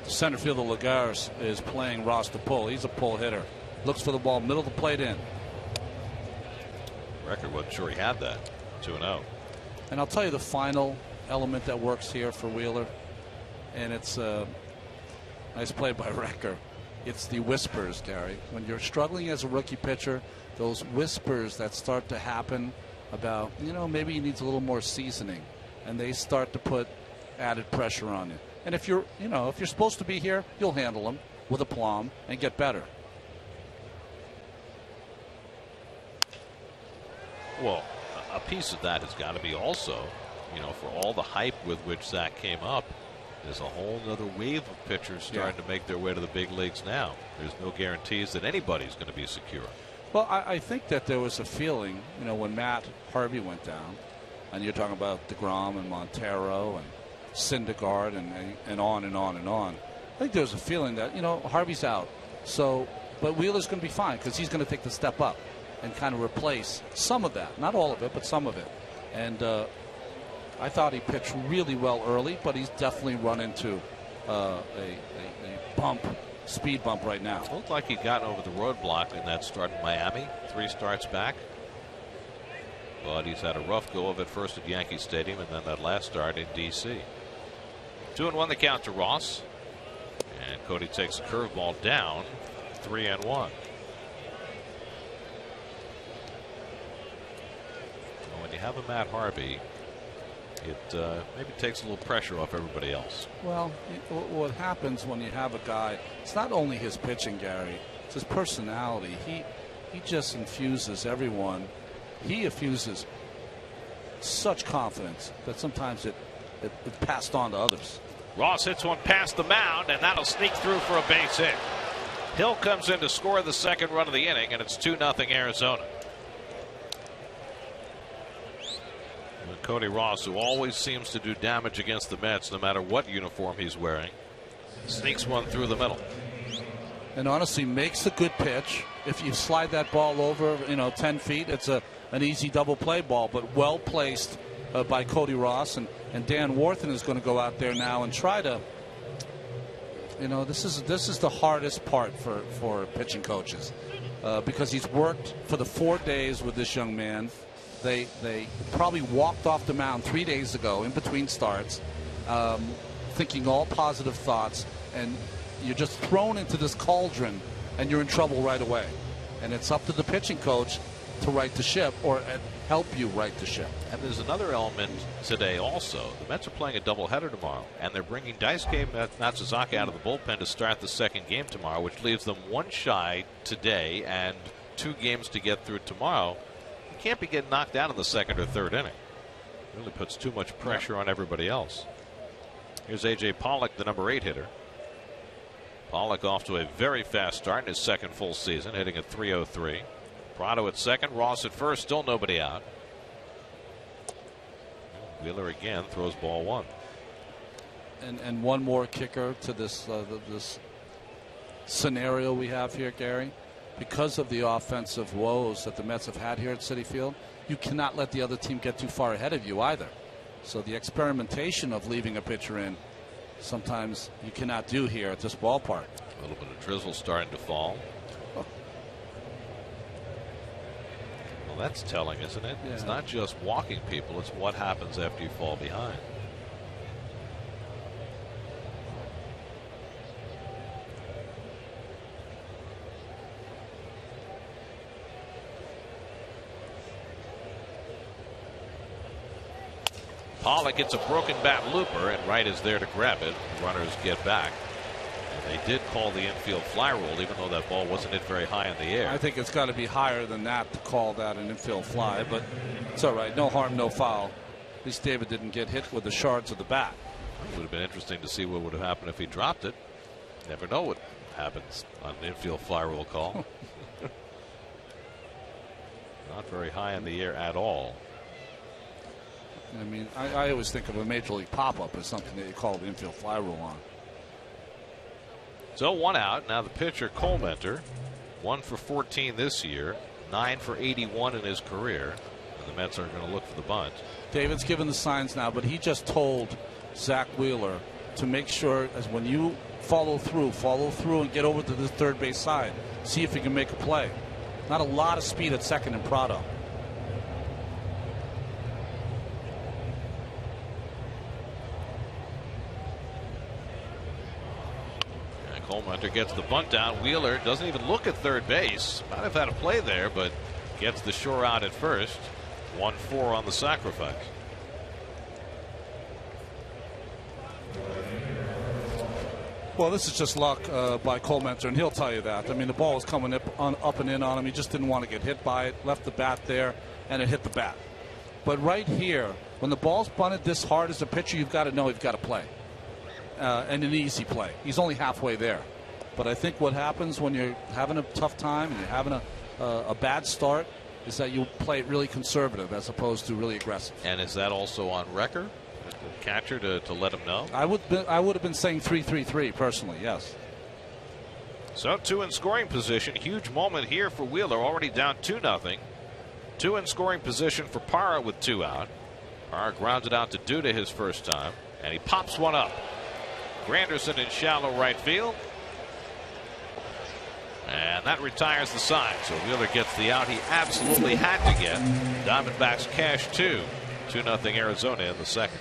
the center fielder Lagares is playing Ross to pull. He's a pull hitter. Looks for the ball, middle of the plate in. Record wasn't sure he had that. 2-0. And I'll tell you the final element that works here for Wheeler, and it's nice play by Recker. It's the whispers, Gary. When you're struggling as a rookie pitcher, those whispers that start to happen about, maybe he needs a little more seasoning, and they start to put added pressure on you. And if you're supposed to be here, you'll handle them with aplomb and get better. Well, a piece of that has got to be also, for all the hype with which Zach came up, there's a whole other wave of pitchers starting to make their way to the big leagues now. There's no guarantees that anybody's going to be secure. Well, I think that there was a feeling, when Matt Harvey went down, And you're talking about DeGrom and Montero and Syndergaard and on and on and on. I think there's a feeling that, Harvey's out. So, but Wheeler's going to be fine because he's going to take the step up and kind of replace some of that. Not all of it, but some of it. And I thought he pitched really well early, but he's definitely run into a speed bump right now. It looked like he'd gotten over the roadblock in that start in Miami, 3 starts back. But he's had a rough go of it, first at Yankee Stadium and then that last start in D.C. 2-1 the count to Ross. And Cody takes a curveball down, 3-1. When you have a Matt Harvey, it maybe takes a little pressure off everybody else. Well, what happens when you have a guy, it's not only his pitching, Gary, it's his personality. He just infuses everyone. He infuses such confidence that sometimes it passed on to others. Ross hits one past the mound, and that'll sneak through for a base hit. Hill comes in to score the second run of the inning, and it's 2-0 Arizona. And Cody Ross, who always seems to do damage against the Mets no matter what uniform he's wearing, sneaks one through the middle. And honestly makes a good pitch. If you slide that ball over 10 feet, it's an easy double play ball, but well placed by Cody Ross. And Dan Warthen is going to go out there now and try to, this is the hardest part for pitching coaches because he's worked for the 4 days with this young man. They probably walked off the mound 3 days ago in between starts, thinking all positive thoughts, and you're just thrown into this cauldron and you're in trouble right away. And it's up to the pitching coach to right the ship or help you right the ship. And there's another element today also. The Mets are playing a doubleheader tomorrow, and they're bringing Daisuke Matsuzaki out of the bullpen to start the second game tomorrow, which leaves them 1 shy today and 2 games to get through tomorrow. You can't be getting knocked out in the second or third inning. It really puts too much pressure on everybody else. Here's A.J. Pollock, the number 8 hitter. Pollock off to a very fast start in his second full season, hitting at .303. Prado at second, Ross at first, still nobody out. Wheeler again throws ball 1. And one more kicker to this scenario we have here, Gary. Because of the offensive woes that the Mets have had here at Citi Field, you cannot let the other team get too far ahead of you either. So the experimentation of leaving a pitcher in, sometimes you cannot do here at this ballpark. A little bit of drizzle starting to fall. Well, that's telling, isn't it? Yeah. It's not just walking people, it's what happens after you fall behind. Pollock gets a broken bat looper, and Wright is there to grab it. Runners get back. And they did call the infield fly rule, even though that ball wasn't hit very high in the air. I think it's got to be higher than that to call that an infield fly, but it's all right. No harm, no foul. At least David didn't get hit with the shards of the bat. It would have been interesting to see what would have happened if he dropped it. Never know what happens on an infield fly rule call. Not very high in the air at all. I mean, I always think of a major league pop-up as something that you call the infield fly rule on. So 1 out. Now the pitcher, Colmenter, 1 for 14 this year, 9 for 81 in his career. And the Mets are going to look for the bunt. David's given the signs now, but he just told Zach Wheeler to make sure as when you follow through and get over to the third base side, see if you can make a play. Not a lot of speed at second in Prado. Colmenter gets the bunt down. Wheeler doesn't even look at third base. Might have had a play there, but gets the shore out at first. 1-4 on the sacrifice. Well, this is just luck by Colmenter, and he'll tell you that. I mean, the ball was coming up and in on him. He just didn't want to get hit by it. Left the bat there, and it hit the bat. But right here, when the ball's bunted this hard as a pitcher, you've got to know you've got to play. And an easy play. He's only halfway there. But I think what happens when you're having a tough time and you're having a bad start, is that you play it really conservative as opposed to really aggressive. And is that also on record? The catcher to let him know? I would have been saying 3-3-3 personally, yes. So 2 in scoring position. Huge moment here for Wheeler. Already down 2-0. 2 in scoring position for Parra with 2 out. Parra grounds it out to Duda his first time, and he pops one up. Granderson in shallow right field. And that retires the side. So Wheeler gets the out he absolutely had to get. Diamondbacks cash 2. 2-0 Arizona in the second.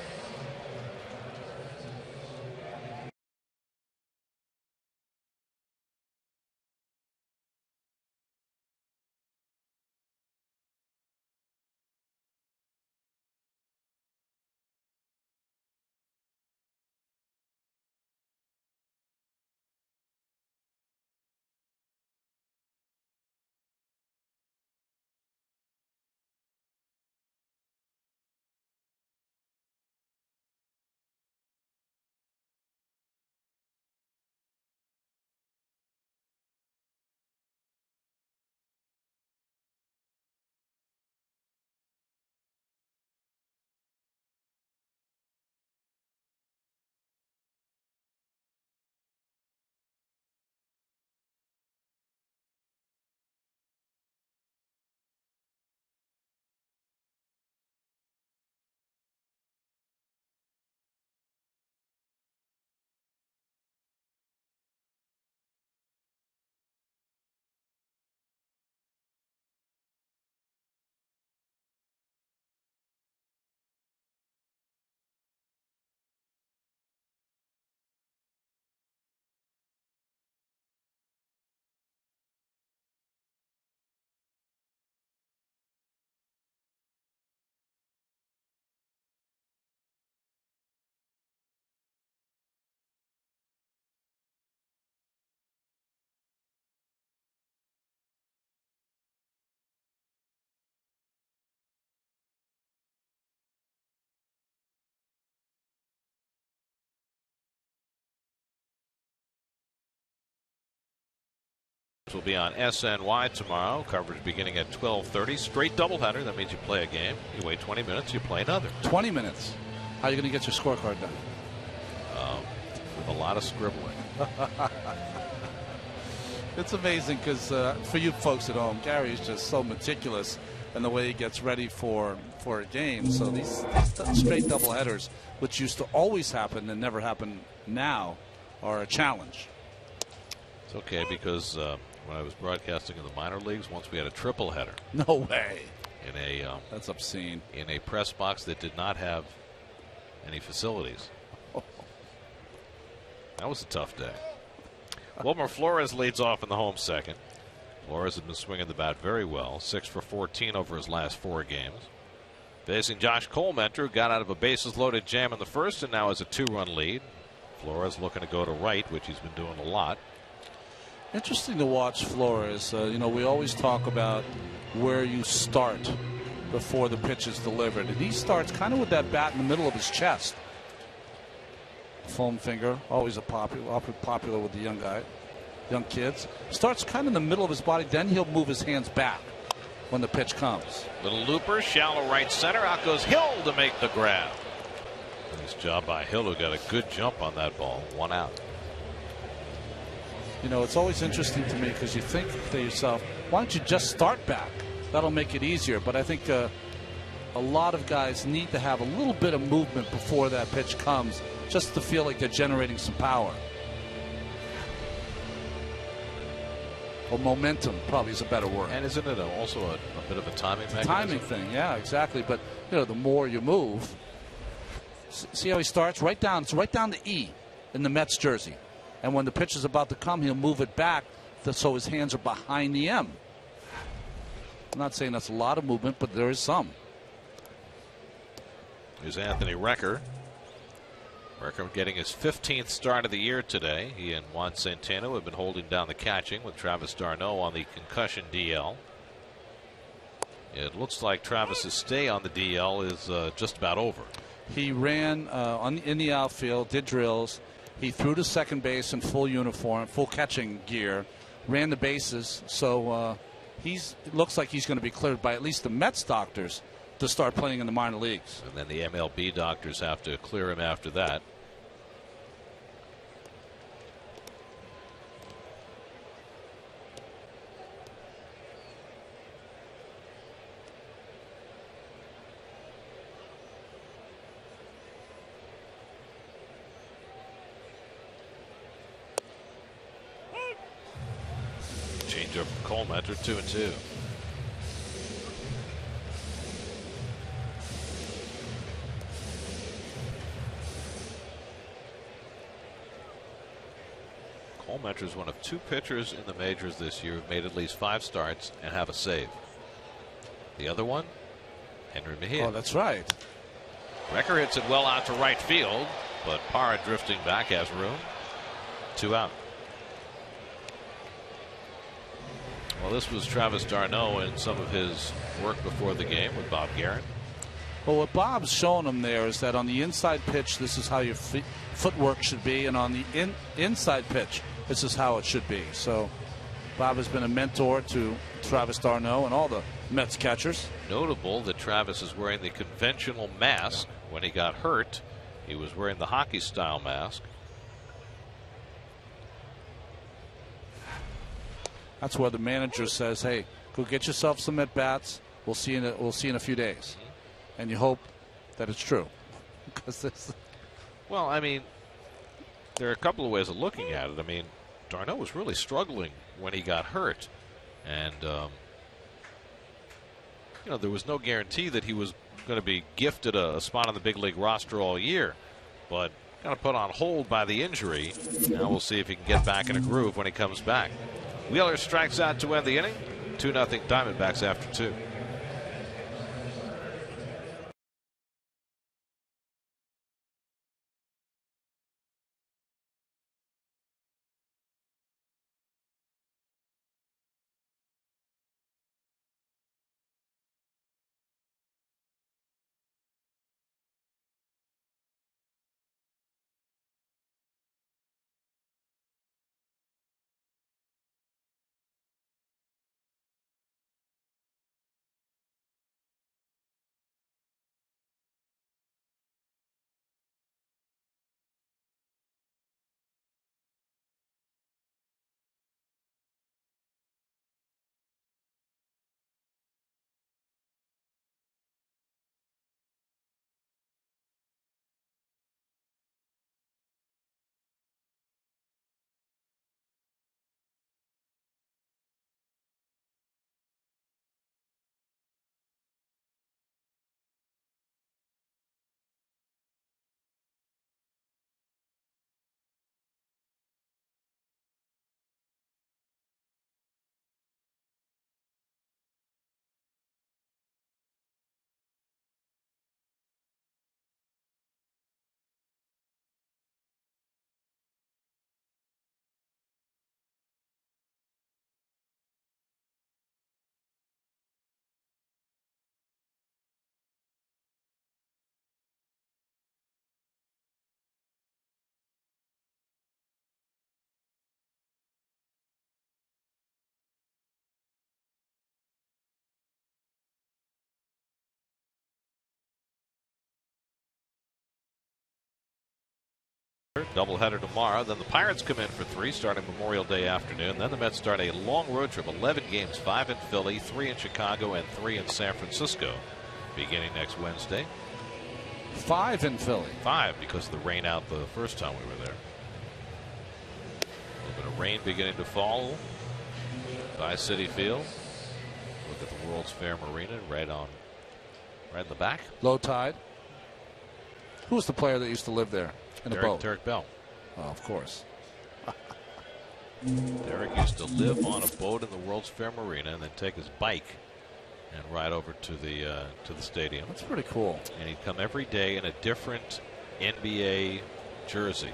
Will be on SNY tomorrow. Coverage beginning at 12:30. Straight doubleheader. That means you play a game. You wait 20 minutes. You play another. 20 minutes. How are you going to get your scorecard done? With a lot of scribbling. It's amazing because for you folks at home, Gary is just so meticulous in the way he gets ready for a game. So these straight doubleheaders, which used to always happen and never happen now, are a challenge. It's okay because when I was broadcasting in the minor leagues, once we had a triple header. No way. In a that's obscene. In a press box that did not have any facilities. That was a tough day. Wilmer Flores leads off in the home second. Flores has been swinging the bat very well. 6 for 14 over his last 4 games. Facing Josh Colementor, who got out of a bases-loaded jam in the first and now has a 2-run lead. Flores looking to go to right, which he's been doing a lot. Interesting to watch Flores. We always talk about where you start before the pitch is delivered. And he starts kind of with that bat in the middle of his chest. Foam finger, always popular with the young kids. Starts kind of in the middle of his body, then he'll move his hands back when the pitch comes. Little looper, shallow right center. Out goes Hill to make the grab. Nice job by Hill, who got a good jump on that ball. 1 out. It's always interesting to me because you think to yourself, why don't you just start back? That'll make it easier. But I think a lot of guys need to have a little bit of movement before that pitch comes just to feel like they're generating some power. Or momentum probably is a better word. And isn't it also a bit of a timing mechanism? Timing thing, yeah, exactly. But, the more you move, see how he starts? It's right down the E in the Mets jersey. And when the pitch is about to come, he'll move it back so his hands are behind the M. I'm not saying that's a lot of movement, but there is some. Here's Anthony Recker. Recker getting his 15th start of the year today. He and Juan Santana have been holding down the catching with Travis d'Arnaud on the concussion DL. It looks like Travis's stay on the DL is just about over. He ran in the outfield, did drills. He threw to second base in full uniform, full catching gear, ran the bases. So it looks like he's going to be cleared by at least the Mets doctors to start playing in the minor leagues. And then the MLB doctors have to clear him after that. Change up from Colemeter, 2-2. Colemeter is one of 2 pitchers in the majors this year who've made at least 5 starts and have a save. The other one, Henry Mejia. Oh, that's right. Recker hits it well out to right field, but Parra drifting back has room. 2 out. Well, this was Travis d'Arnaud in some of his work before the game with Bob Guerin. Well, what Bob's showing him there is that on the inside pitch, this is how your footwork should be, and on the inside pitch, this is how it should be. So Bob has been a mentor to Travis d'Arnaud and all the Mets catchers. Notable that Travis is wearing the conventional mask. When he got hurt, he was wearing the hockey-style mask. That's where the manager says, "Hey, go get yourself some at bats. We'll see in a few days," and you hope that it's true. Because this. Well, I mean, there are a couple of ways of looking at it. I mean, d'Arnaud was really struggling when he got hurt, and you know, there was no guarantee that he was going to be gifted a spot on the big league roster all year, but kind of put on hold by the injury. Now we'll see if he can get back in a groove when he comes back. Wheeler strikes out to end the inning. 2-0 Diamondbacks after 2. Doubleheader tomorrow. Then the Pirates come in for 3 starting Memorial Day afternoon. Then the Mets start a long road trip, 11 games, 5 in Philly, 3 in Chicago, and 3 in San Francisco, beginning next Wednesday. 5 in Philly. 5 because of the rain out the first time we were there. A little bit of rain beginning to fall by Citi Field. Look at the World's Fair Marina right in the back. Low tide. Who was the player that used to live there in a boat? Derek Bell. Oh, of course. Derek used to live on a boat in the World's Fair Marina and then take his bike and ride over to the stadium. That's pretty cool. And he'd come every day in a different NBA jersey.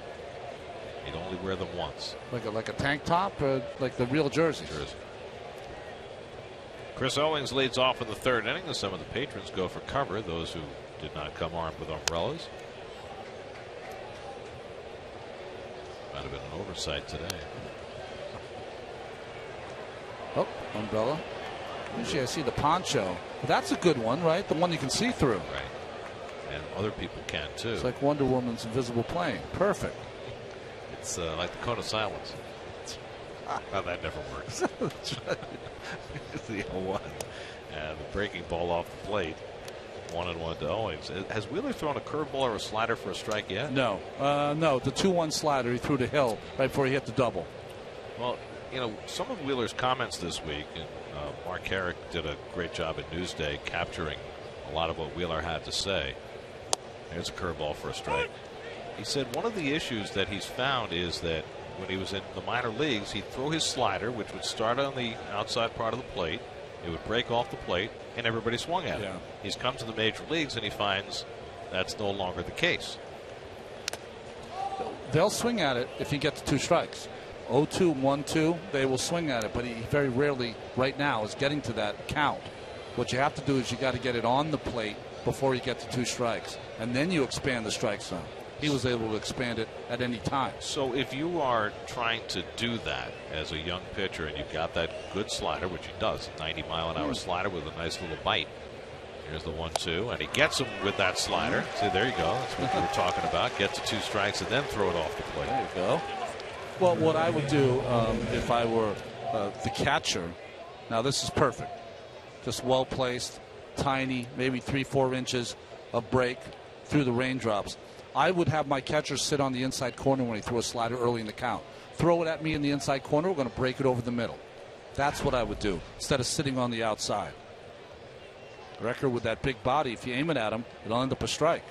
He'd only wear them once. Like a tank top, or like the real jerseys? Chris Owings leads off in the 3rd inning as some of the patrons go for cover, those who did not come armed with umbrellas. Might have been an oversight today. Oh, umbrella. Usually I see the poncho. But that's a good one, right? The one you can see through. Right. And other people can, too. It's like Wonder Woman's invisible plane. Perfect. It's like the cone of silence. Well, that never works. That's right. The 0-1. And the breaking ball off the plate. 1-1 to Owings. Has Wheeler thrown a curveball or a slider for a strike yet? No. No, the 2-1 slider he threw to Hill right before he hit the double. Well, you know, some of Wheeler's comments this week, and Mark Carrick did a great job at Newsday capturing a lot of what Wheeler had to say. There's a curveball for a strike. He said one of the issues that he's found is that when he was in the minor leagues, he'd throw his slider, which would start on the outside part of the plate. It would break off the plate, and everybody swung at it. He's come to the major leagues, and he finds that's no longer the case. They'll swing at it if he gets 2 strikes. 0-2, 1-2, they will swing at it, but he very rarely right now is getting to that count. What you have to do is you got to get it on the plate before you get to 2 strikes, and then you expand the strike zone. He was able to expand it at any time. So if you are trying to do that as a young pitcher and you've got that good slider, which he does, 90-mile-an-hour slider with a nice little bite. Here's the 1-2, and he gets him with that slider. See, there you go. That's what we were talking about. Get to 2 strikes and then throw it off the plate. There you go. Well, what I would do if I were the catcher, now this is perfect. Just well placed, tiny, maybe 3-4 inches of break through the raindrops. I would have my catcher sit on the inside corner when he throws a slider early in the count. Throw it at me in the inside corner, we're going to break it over the middle. That's what I would do instead of sitting on the outside. Record with that big body, if you aim it at him, it'll end up a strike.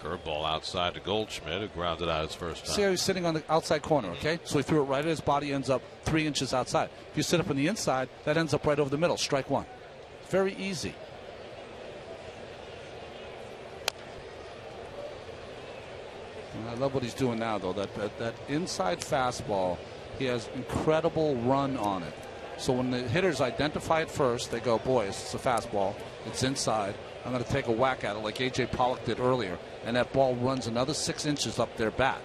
Curveball outside to Goldschmidt, who grounded out his first time. See how he's sitting on the outside corner, okay? So he threw it right at his body, ends up 3 inches outside. If you sit up on the inside, that ends up right over the middle, strike 1. Very easy. I love what he's doing now, though. That inside fastball, he has incredible run on it. So when the hitters identify it first, they go, boy, it's a fastball. It's inside. I'm going to take a whack at it like A.J. Pollock did earlier. And that ball runs another 6 inches up their bat.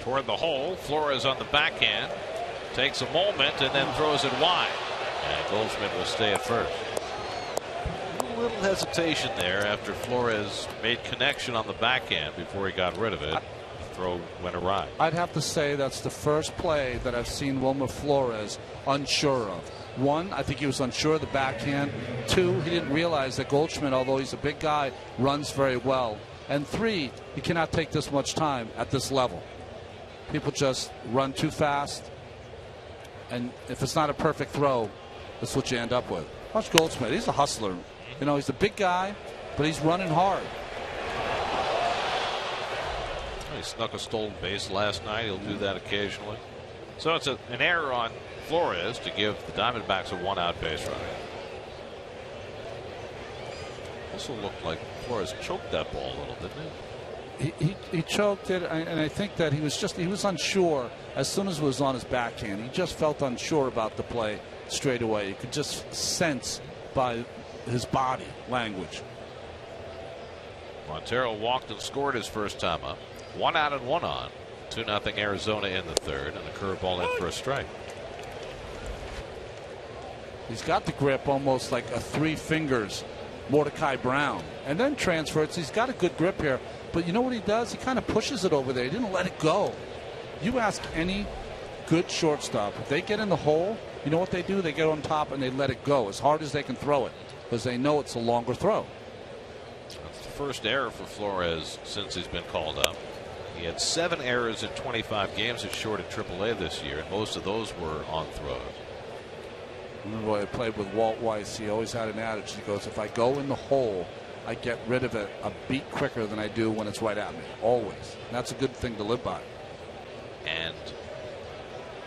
Toward the hole, Flores on the backhand. Takes a moment and then throws it wide. And Goldschmidt will stay at first. A little hesitation there after Flores made connection on the backhand before he got rid of it. The throw went awry. I'd have to say that's the first play that I've seen Wilmer Flores unsure of. 1, I think he was unsure of the backhand. 2, he didn't realize that Goldschmidt, although he's a big guy, runs very well. And 3, he cannot take this much time at this level. People just run too fast. And if it's not a perfect throw, that's what you end up with. Watch Goldschmidt. He's a hustler. You know, he's a big guy, but he's running hard. He snuck a stolen base last night. He'll do that occasionally. So it's an error on Flores to give the Diamondbacks a 1-out base runner. Also looked like Flores choked that ball a little, didn't he? He choked it, and I think that he was unsure as soon as it was on his backhand. He just felt unsure about the play straight away. You could just sense by his body language. Montero walked and scored his first time up. 1 out and 1 on. 2-0 Arizona in the third, and a curveball in for a strike. He's got the grip almost like a 3 fingers Mordecai Brown, and then transfers. He's got a good grip here, but you know what he does? He kind of pushes it over there. He didn't let it go. You ask any good shortstop, if they get in the hole, you know what they do? They get on top and they let it go as hard as they can throw it because they know it's a longer throw. That's the first error for Flores since he's been called up. He had 7 errors in 25 games at short at AAA this year, and most of those were on throws. Remember when I played with Walt Weiss, he always had an attitude. He goes, if I go in the hole, I get rid of it a beat quicker than I do when it's right at me. Always. And that's a good thing to live by. And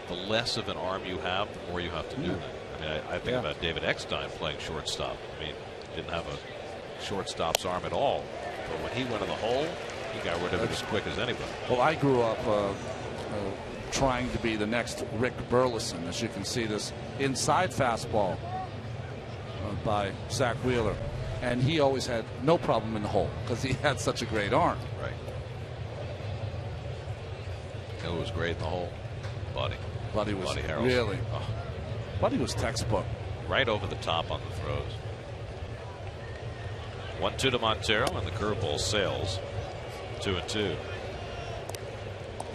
the less of an arm you have, the more you have to do that. I mean, I think about David Eckstein playing shortstop. I mean, he didn't have a shortstop's arm at all. But when he went in the hole, he got rid of it as quick as anybody. Well, I grew up trying to be the next Rick Burleson. As you can see, this inside fastball by Zach Wheeler. And he always had no problem in the hole because he had such a great arm. Right. know who was great in the hole? Buddy. Buddy was Harrelson. really. Oh. Buddy was textbook. Right over the top on the throws. 1-2 to Montero, and the curveball sails. 2-2.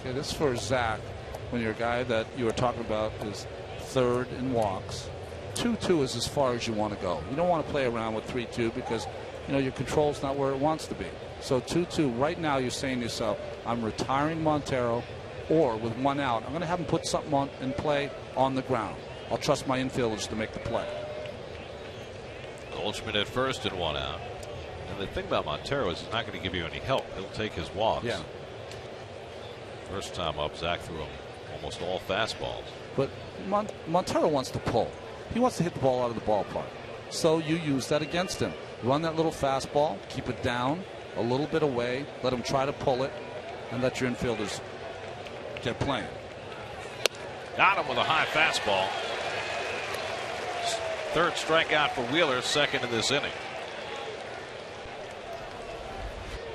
Okay, this for Zach. When you're a guy that you were talking about is third in walks, 2-2 is as far as you want to go. You don't want to play around with 3-2 because your control's not where it wants to be. So 2-2. Right now, you're saying to yourself, I'm retiring Montero, or with 1 out, I'm going to have him put something on in play on the ground. I'll trust my infielders to make the play. Goldschmidt at first and 1 out. And the thing about Montero is he's not going to give you any help. He'll take his walks. Yeah. First time up, Zach threw him almost all fastballs. But Montero wants to pull. He wants to hit the ball out of the ballpark. So you use that against him. Run that little fastball, keep it down, a little bit away, let him try to pull it, and let your infielders get playing. Got him with a high fastball. Third strikeout for Wheeler, second in this inning.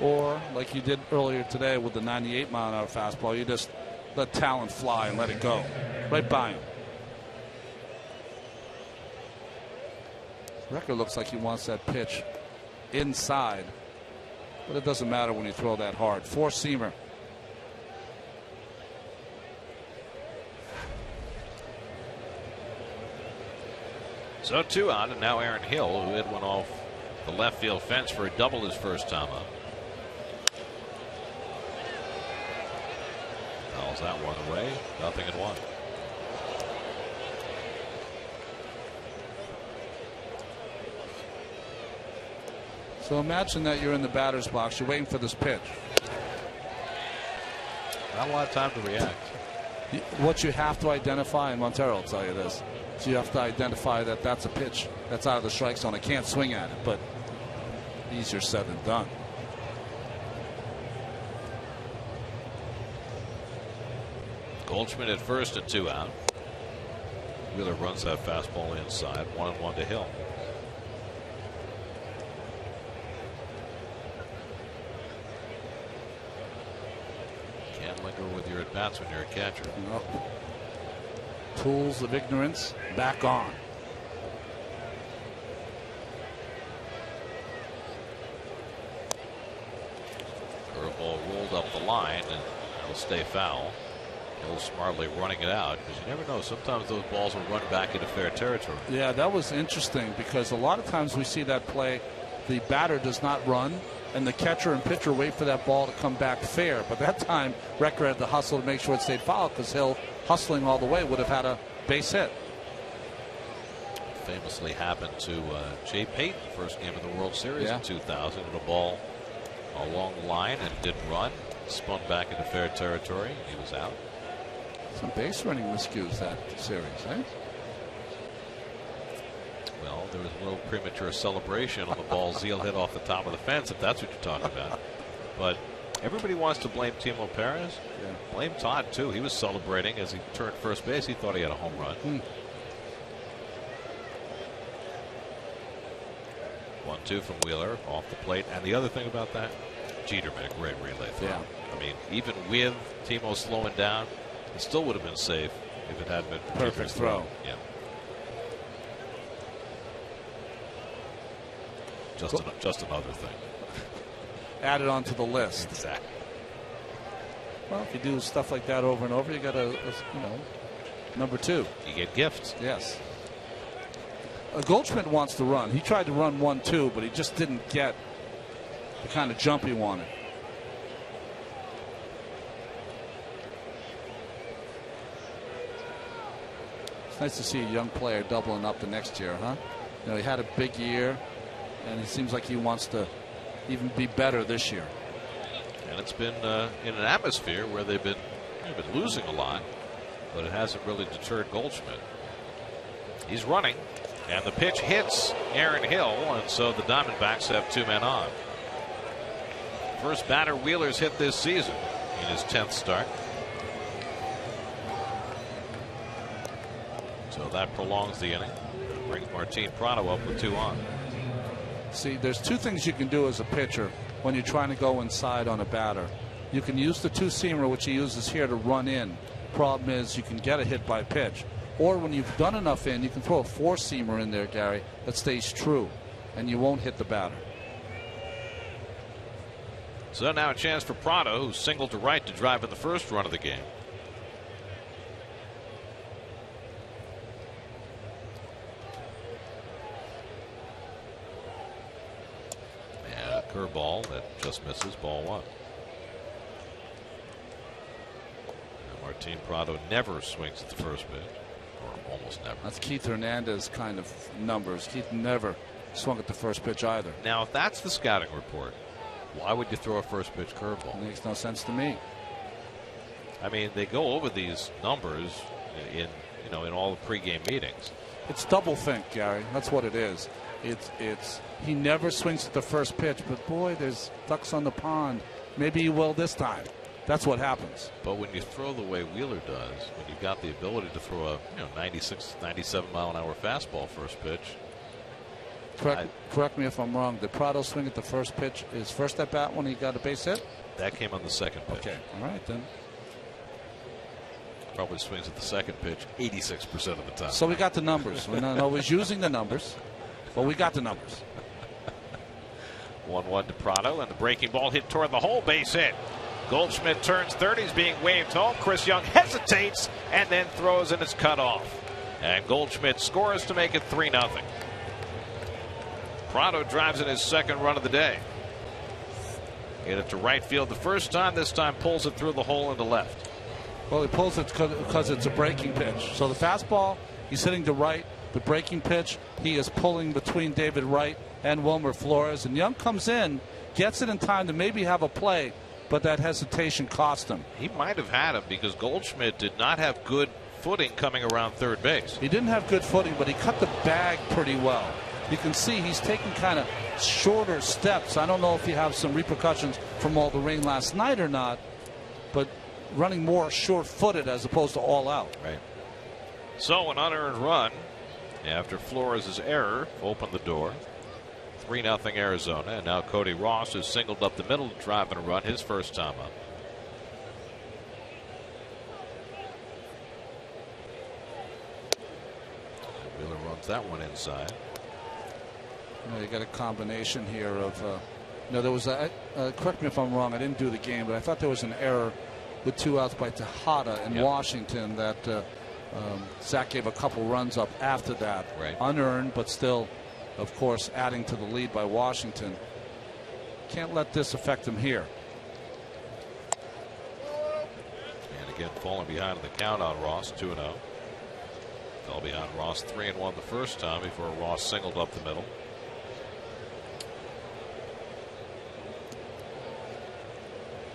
Or, like you did earlier today with the 98-mile-an-hour fastball, you just let talent fly and let it go. Right by him. Record looks like he wants that pitch inside. But it doesn't matter when you throw that hard. Four-seamer. So 2 out, and now Aaron Hill, who hit one off the left field fence for a double his first time up. Fouls that one away. 0-1. So imagine that you're in the batter's box. You're waiting for this pitch. Not a lot of time to react. What you have to identify, and Montero will tell you this, so you have to identify that that's a pitch that's out of the strike zone. I can't swing at it, but easier said than done. Goldschmidt at first and 2 out. Wheeler runs that fastball inside. 1-1 to Hill. Can't linger with your at-bats when you're a catcher. Nope. Tools of ignorance back on. Curveball rolled up the line and it'll stay foul. Hill smartly running it out because you never know. Sometimes those balls will run back into fair territory. Yeah, that was interesting because a lot of times we see that play, the batter does not run, and the catcher and pitcher wait for that ball to come back fair. But that time, Recker had to hustle to make sure it stayed foul because Hill, hustling all the way, would have had a base hit. Famously happened to Jay Payton, first game of the World Series in 2000. And a ball along the line and didn't run. Spun back into fair territory. He was out. Some base running miscues that series, eh? Well, there was a little premature celebration on the ball Zeal hit off the top of the fence, if that's what you're talking about. But everybody wants to blame Timo Perez. Yeah. Blame Todd, too. He was celebrating as he turned first base. He thought he had a home run. 1-2 from Wheeler off the plate. And the other thing about that, Jeter made a great relay throw. Yeah. I mean, even with Timo slowing down, it still would have been safe if it hadn't been perfect throw. Yeah. Just another thing. Added onto the list. Exactly. Well, if you do stuff like that over and over, you got a number 2. You get gifts. Yes. Goldschmidt wants to run. He tried to run 1-2, but he just didn't get the kind of jump he wanted. It's nice to see a young player doubling up the next year, huh? He had a big year, and it seems like he wants to even be better this year. And it's been in an atmosphere where they've been losing a lot, but it hasn't really deterred Goldschmidt. He's running, and the pitch hits Aaron Hill, and so the Diamondbacks have 2 men on. First batter Wheeler's hit this season in his 10th start. So that prolongs the inning. Brings Martin Prado up with 2 on. See, there's 2 things you can do as a pitcher when you're trying to go inside on a batter. You can use the two-seamer, which he uses here, to run in. Problem is, you can get a hit by pitch. Or when you've done enough in, you can throw a four-seamer in there, Gary, that stays true, and you won't hit the batter. So now a chance for Prado, who singled to right to drive in the first run of the game. And a curveball that just misses, ball one. And Martin Prado never swings at the first pitch, or almost never. That's Keith Hernandez kind of numbers. Keith never swung at the first pitch either. Now, if that's the scouting report, why would you throw a first pitch curveball? It makes no sense to me. I mean, they go over these numbers in all the pregame meetings. It's double think, Gary. That's what it is. It's he never swings at the first pitch, but boy, there's ducks on the pond. Maybe he will this time. That's what happens. But when you throw the way Wheeler does, when you've got the ability to throw a 96, 97 mile an hour fastball first pitch. Correct me if I'm wrong. Did Prado swing at the first pitch, his first at bat, when he got a base hit? That came on the second pitch. Okay, all right then. Probably swings at the second pitch 86% of the time. So we got the numbers. We're not always using the numbers, but we got the numbers. 1-1 to Prado, and the breaking ball hit toward the hole, base hit. Goldschmidt turns third. He's being waved home. Chris Young hesitates and then throws, and it's cut off. And Goldschmidt scores to make it 3-0. Prado drives in his second run of the day. Hit it to right field the first time. This time pulls it through the hole into left. Well, he pulls it because it's a breaking pitch. So the fastball, he's hitting to right. The breaking pitch, he is pulling between David Wright and Wilmer Flores. And Young comes in, gets it in time to maybe have a play, but that hesitation cost him. He might have had him because Goldschmidt did not have good footing coming around third base. He didn't have good footing, but he cut the bag pretty well. You can see he's taking kind of shorter steps. I don't know if you have some repercussions from all the rain last night or not, but running more short-footed as opposed to all out. Right. So an unearned run after Flores' error opened the door. 3-0 Arizona, and now Cody Ross has singled up the middle to drive in a run, his first time up. Wheeler runs that one inside. You got a combination here of there was correct me if I'm wrong, I didn't do the game, but I thought there was an error with 2 outs by Tejada in Washington that Zach gave a couple runs up after that. Right. Unearned, but still, of course, adding to the lead by Washington. Can't let this affect him here. And again, falling behind in the count on Ross, 2-0. Fell behind Ross 3-1 the first time before Ross singled up the middle.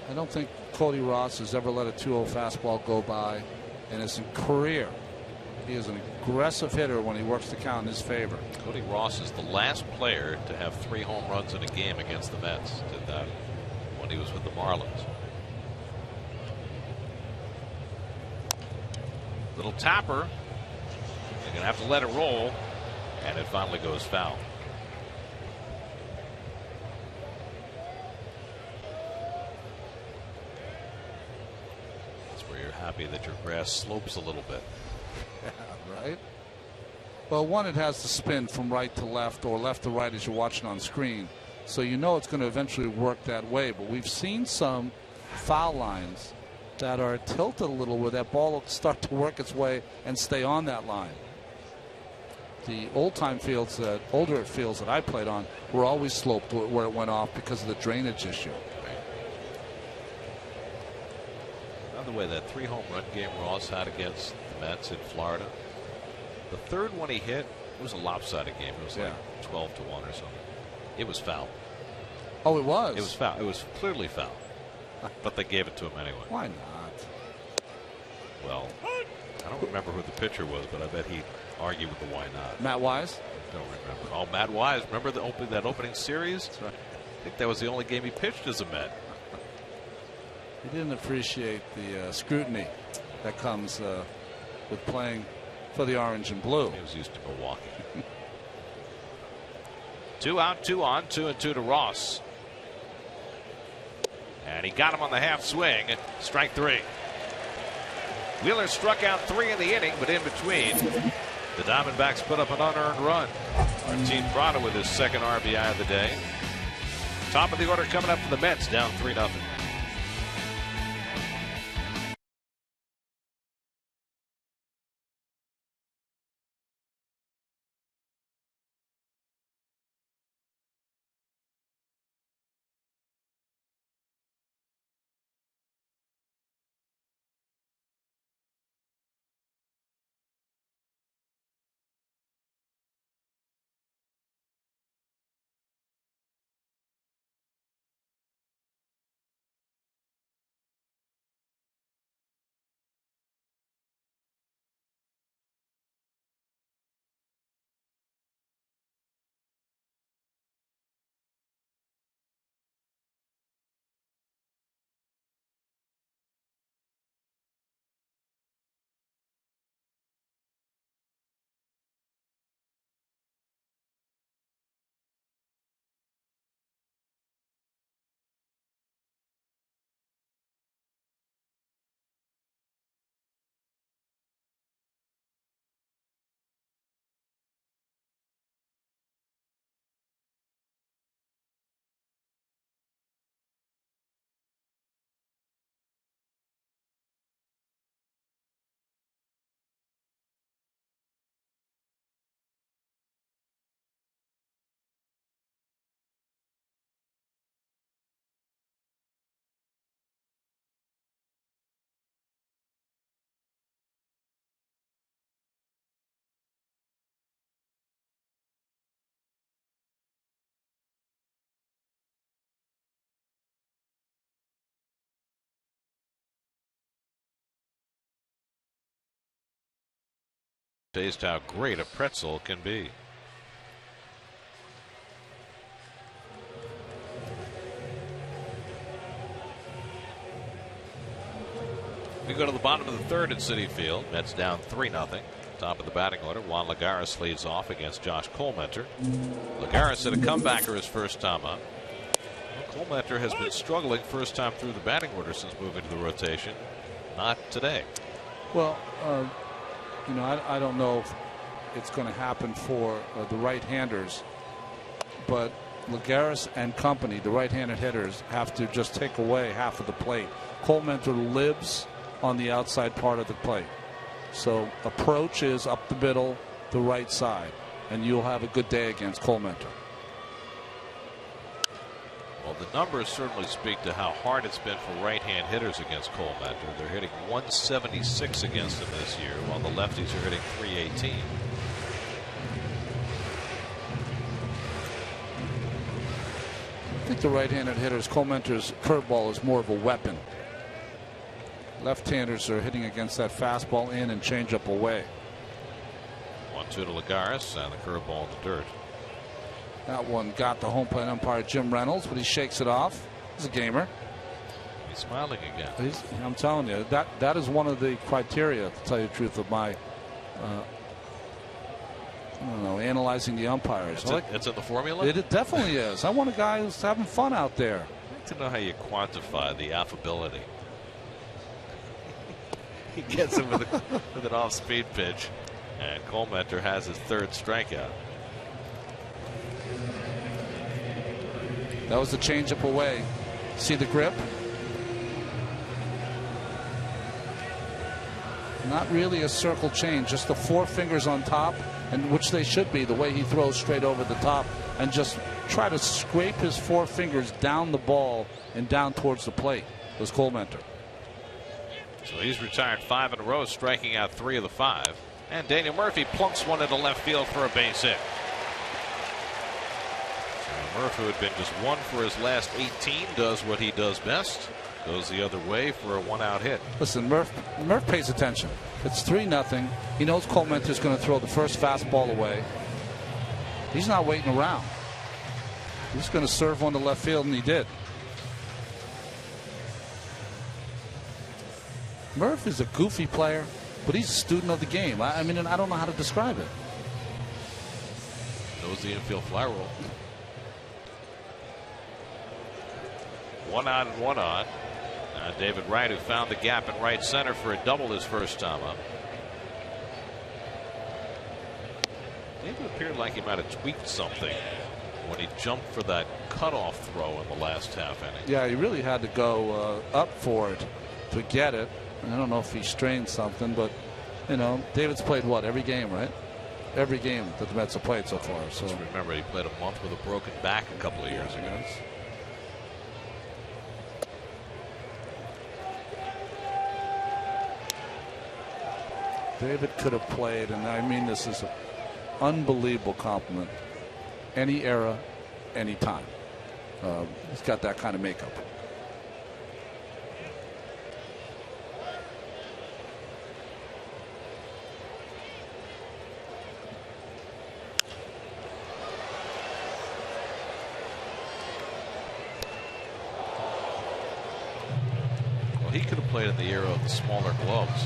I don't think Cody Ross has ever let a 2-0 fastball go by in his career. He is an aggressive hitter when he works the count in his favor. Cody Ross is the last player to have 3 home runs in a game against the Mets. Did that when he was with the Marlins. Little tapper. They're going to have to let it roll, and it finally goes foul. Happy that your grass slopes a little bit. Yeah, right. Well, one, it has to spin from right to left or left to right as you're watching on screen, so you know it's going to eventually work that way. But we've seen some foul lines that are tilted a little where that ball will start to work its way and stay on that line. The older fields that I played on were always sloped where it went off because of the drainage issue. The way that 3 home run game Ross had against the Mets in Florida, the third one he hit, it was a lopsided game. It was like 12-1 or something. It was foul. Oh, it was? It was foul. It was clearly foul. But they gave it to him anyway. Why not? Well, I don't remember who the pitcher was, but I bet he'd argue with the why not. Matt Wise? I don't remember. Oh, Matt Wise. Remember that opening series? That's right. I think that was the only game he pitched as a Met. He didn't appreciate the scrutiny that comes with playing for the orange and blue. He was used to Milwaukee. 2 out, 2 on, 2-2 to Ross. And he got him on the half swing. Strike 3. Wheeler struck out 3 in the inning, but in between, the Diamondbacks put up an unearned run. Martin Prado with his second RBI of the day. Top of the order coming up for the Mets, down 3-0. Taste how great a pretzel can be. We go to the bottom of the third at Citi Field. Mets down 3-0. Top of the batting order, Juan Lagares leads off against Josh Colmenter. Lagares had a comebacker his first time up. Well, Colmenter has been struggling first time through the batting order since moving to the rotation. Not today. Well, you know, I don't know if it's going to happen for the right-handers, but Lagares and company, the right-handed hitters, have to just take away half of the plate. Colmenter lives on the outside part of the plate. So approach is up the middle, the right side, and you'll have a good day against Colmenter. Well, the numbers certainly speak to how hard it's been for right-hand hitters against Colmenter. They're hitting 176 against him this year, while the lefties are hitting 318. I think the right-handed hitters, Colmenter's curveball is more of a weapon. Left-handers are hitting against that fastball in and changeup away. 1-2 to Lagares and the curveball in the dirt. That one got the home plate umpire Jim Reynolds, but he shakes it off. He's a gamer. He's smiling again. I'm telling you, that is one of the criteria, to tell you the truth, of my I don't know, analyzing the umpires. It's in the formula? It definitely is. I want a guy who's having fun out there. I'd like to know how you quantify the affability. He gets him with an off-speed pitch, and Colmenter has his third strikeout. That was the changeup away. See the grip? Not really a circle change, just the four fingers on top, and which they should be, the way he throws straight over the top, and just try to scrape his four fingers down the ball and down towards the plate. Was Colmenter. So he's retired 5 in a row, striking out 3 of the 5. And Daniel Murphy plunks one into left field for a base hit. So Murphy, who had been just 1 for his last 18, does what he does best. Goes the other way for a 1-out hit. Listen, Murph pays attention. It's 3-0. He knows Colmenter's going to throw the first fastball away. He's not waiting around. He's going to serve one to left field, and he did. Murph is a goofy player, but he's a student of the game. I mean, I don't know how to describe it. Knows the infield fly roll. 1 out and 1 on. David Wright, who found the gap in right center for a double his first time up. David appeared like he might have tweaked something when he jumped for that cutoff throw in the last half inning. Yeah, he really had to go up for it to get it. And I don't know if he strained something, but you know, David's played what, every game, right? Every game that the Mets have played so far. So just remember, he played a month with a broken back a couple of years ago. David could have played, and I mean this is an unbelievable compliment, any era, any time. He's got that kind of makeup. Well, he could have played in the era of the smaller gloves.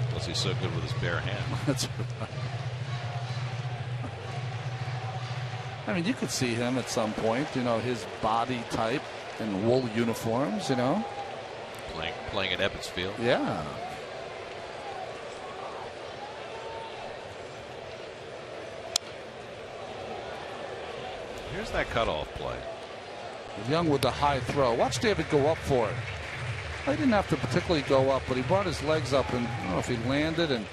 Unless he's so good with his bare hand. That's right. I mean, you could see him at some point, you know, his body type and wool uniforms, you know. Playing at Ebbets Field. Yeah. Here's that cutoff play. Young with the high throw. Watch David go up for it. He didn't have to particularly go up, but he brought his legs up, and I don't know if he landed and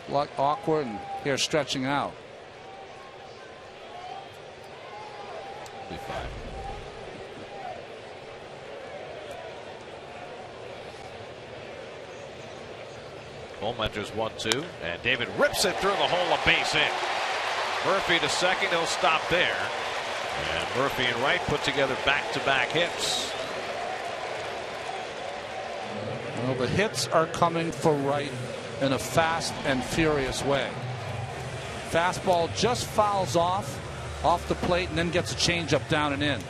looked awkward and here stretching out. Be fine. Cole enters 1-2, and David rips it through the hole, a base hit. Murphy to second, he'll stop there. And Murphy and Wright put together back-to-back hits. Well, the hits are coming for Wright in a fast and furious way. Fastball just fouls off the plate and then gets a changeup down and in.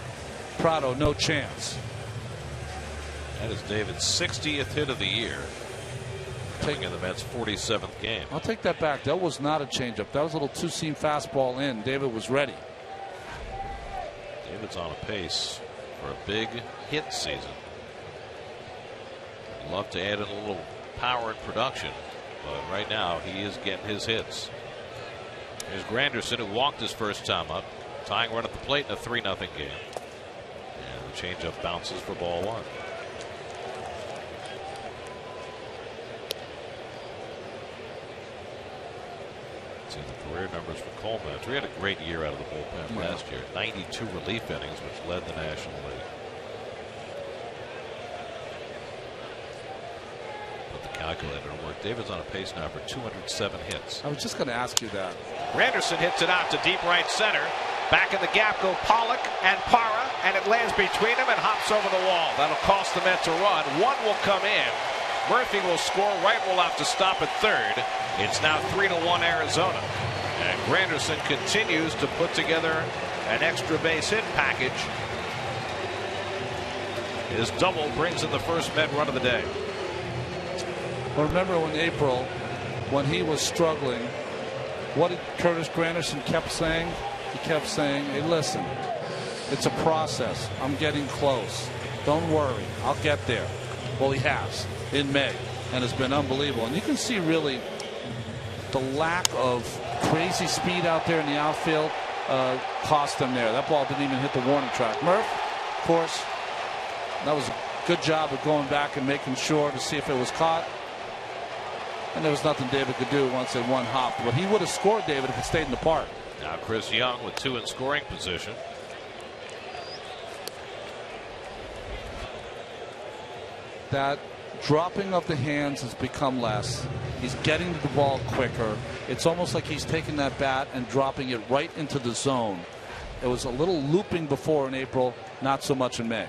Prado, no chance. That is David's 60th hit of the year. Coming in the Mets' 47th game. I'll take that back. That was not a changeup. That was a little two-seam fastball in. David was ready. David's on a pace for a big hit season. He'd love to add in a little power and production, but right now he is getting his hits. Here's Granderson, who walked his first time up, tying run at the plate in a 3-0 game. And the changeup bounces for ball one. See the career numbers for Coleman. He had a great year out of the bullpen last year. 92 relief innings, which led the National League. Put the calculator to work. David's on a pace now for 207 hits. I was just going to ask you that. Granderson hits it out to deep right center. Back in the gap go Pollock and Parra, and it lands between them and hops over the wall. That'll cost the Mets a run. One will come in. Murphy will score. Wright will have to stop at third. It's now 3-1 Arizona. And Granderson continues to put together an extra base hit package. His double brings in the first Met run of the day. Well, remember when April, when he was struggling, what did Curtis Granderson kept saying? He kept saying, hey, listen, it's a process. I'm getting close. Don't worry. I'll get there. Well, he has in May, and it's been unbelievable. And you can see really the lack of crazy speed out there in the outfield cost them there. That ball didn't even hit the warning track. Murph, of course, that was a good job of going back and making sure to see if it was caught. And there was nothing David could do once it one hopped. But he would have scored, David, if it stayed in the park. Now Chris Young with 2 in scoring position. That dropping of the hands has become less. He's getting to the ball quicker. It's almost like he's taking that bat and dropping it right into the zone. It was a little looping before in April, not so much in May.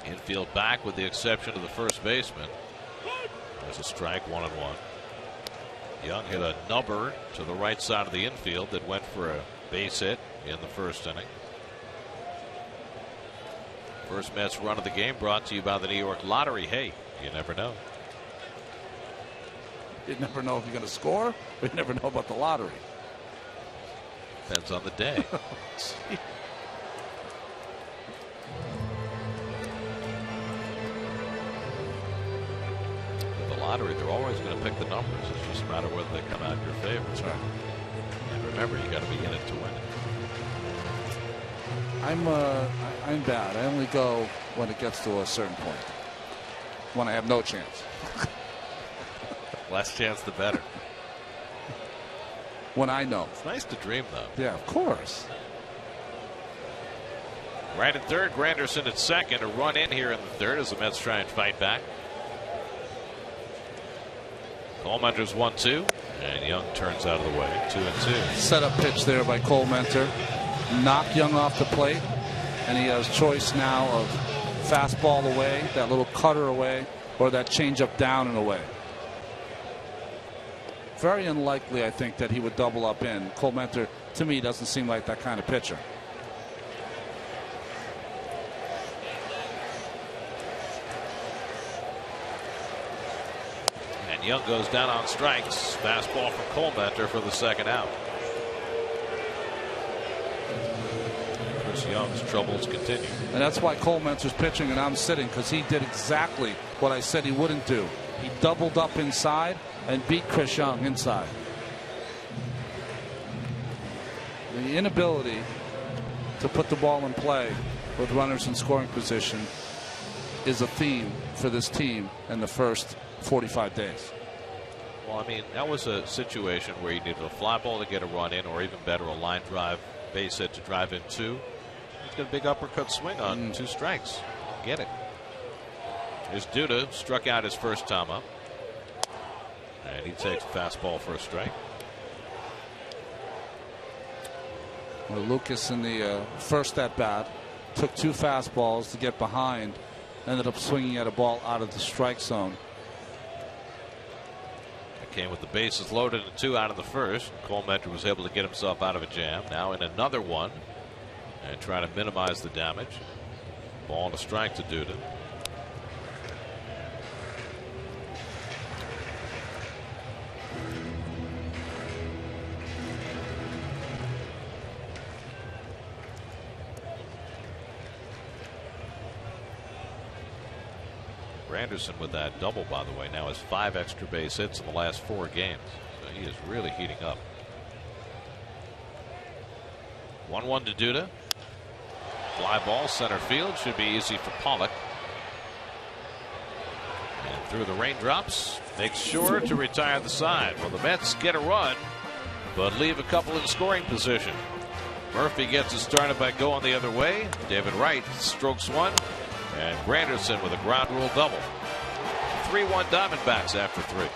Infield back with the exception of the first baseman. There's a strike, 1-1. Young hit a number to the right side of the infield that went for a base hit in the first inning. First Mets run of the game brought to you by the New York Lottery. Hey, you never know. You never know if you're going to score, or you never know about the lottery. Depends on the day. always going to pick the numbers. It's just a matter of whether they come out in your favor. That's right. And remember, you got to be in it to win it. I'm bad. I only go when it gets to a certain point. When I have no chance. Less chance, the better. When I know. It's nice to dream, though. Yeah, of course. Right at third, Granderson at second. A run in here in the third as the Mets try and fight back. Colementer's 1-2, and Young turns out of the way. 2-2. Setup pitch there by Cole Mentor. Knock Young off the plate, and he has choice now of fastball away, that little cutter away, or that changeup down and away. Very unlikely, I think, that he would double up in. Cole Mentor, to me, doesn't seem like that kind of pitcher. And Young goes down on strikes. Fastball from Cole Mentor for the second out. Chris Young's troubles continue. And that's why Cole Mentor's pitching and I'm sitting, because he did exactly what I said he wouldn't do. He doubled up inside and beat Chris Young inside. The inability to put the ball in play with runners in scoring position is a theme for this team in the first 45 days. Well, I mean, that was a situation where you needed a fly ball to get a run in, or even better, a line drive base hit to drive in two. He's got a big uppercut swing on 2 strikes. Get it. Here's Duda, struck out his first time up. And he takes a fastball for a strike. Well, Lucas in the first at bat took 2 fastballs to get behind, ended up swinging at a ball out of the strike zone. It came with the bases loaded and 2 out of the first. Cole Mentor was able to get himself out of a jam. Now in another one and trying to minimize the damage. Ball and a strike to Duda. Anderson with that double, by the way, now has 5 extra base hits in the last 4 games. So he is really heating up. 1-1 to Duda. Fly ball center field, should be easy for Pollock. And through the raindrops, makes sure to retire the side. Well, the Mets get a run, but leave a couple in scoring position. Murphy gets it started by going the other way. David Wright strokes one. And Granderson with a ground rule double. 3-1 Diamondbacks after 3.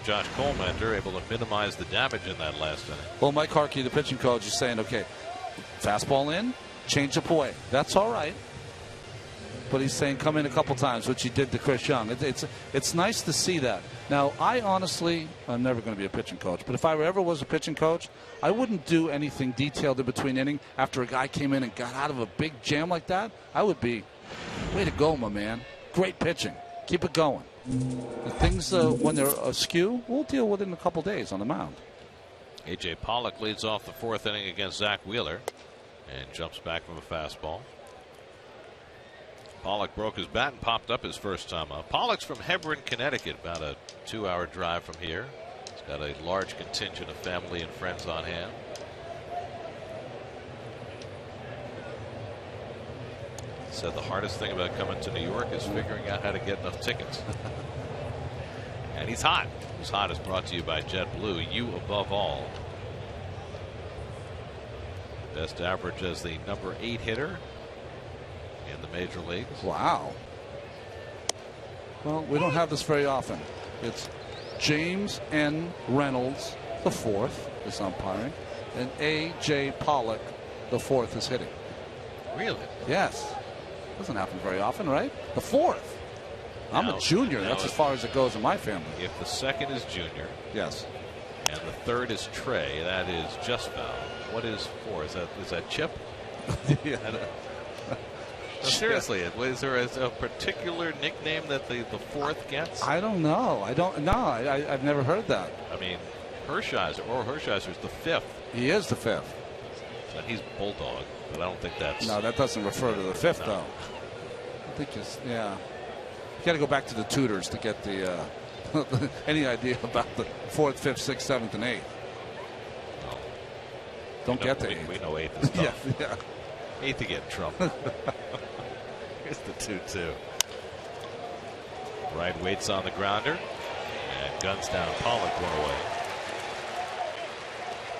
Josh Coleman able to minimize the damage in that last inning. Well, Mike Harkey, the pitching coach, is saying, okay, fastball in, change up away. That's all right. But he's saying come in a couple times, which he did to Chris Young. It's nice to see that. Now, I'm never going to be a pitching coach, but if I ever was a pitching coach, I wouldn't do anything detailed in between inning after a guy came in and got out of a big jam like that. I would be, way to go, my man. Great pitching. Keep it going. The things, when they're askew, we'll deal with it in a couple days on the mound. A.J. Pollock leads off the 4th inning against Zach Wheeler and jumps back from a fastball. Pollock broke his bat and popped up his first time up. Pollock's from Hebron, Connecticut, about a 2-hour drive from here. He's got a large contingent of family and friends on hand. Said the hardest thing about coming to New York is figuring out how to get enough tickets. And he's hot. Who's Hot is brought to you by JetBlue. You above all. Best average as the number 8 hitter in the major leagues. Wow. Well, we don't have this very often. It's James N. Reynolds, the 4th, is umpiring, and A.J. Pollock, the 4th, is hitting. Really? Yes. Doesn't happen very often, right? The 4th. I'm a junior. That's as far as it goes in my family. If the 2nd is Junior. Yes. And the 3rd is Trey. That is just foul. What is 4? Is that Chip? Yeah. No, seriously, is there a particular nickname that the 4th gets? I don't know. I've never heard that. I mean, Hershiser's the 5th. He is the 5th. So he's Bulldog, but I don't think that's. No, that doesn't refer to the 5th, though. I think yeah. You got to go back to the tutors to get the any idea about the 4th, 5th, 6th, 7th, and 8th. No. Don't get the 8th. We know 8th is tough. Yeah. 8th to get in trouble. Here's the 2-2. Wright waits on the grounder and guns down Pollock one away.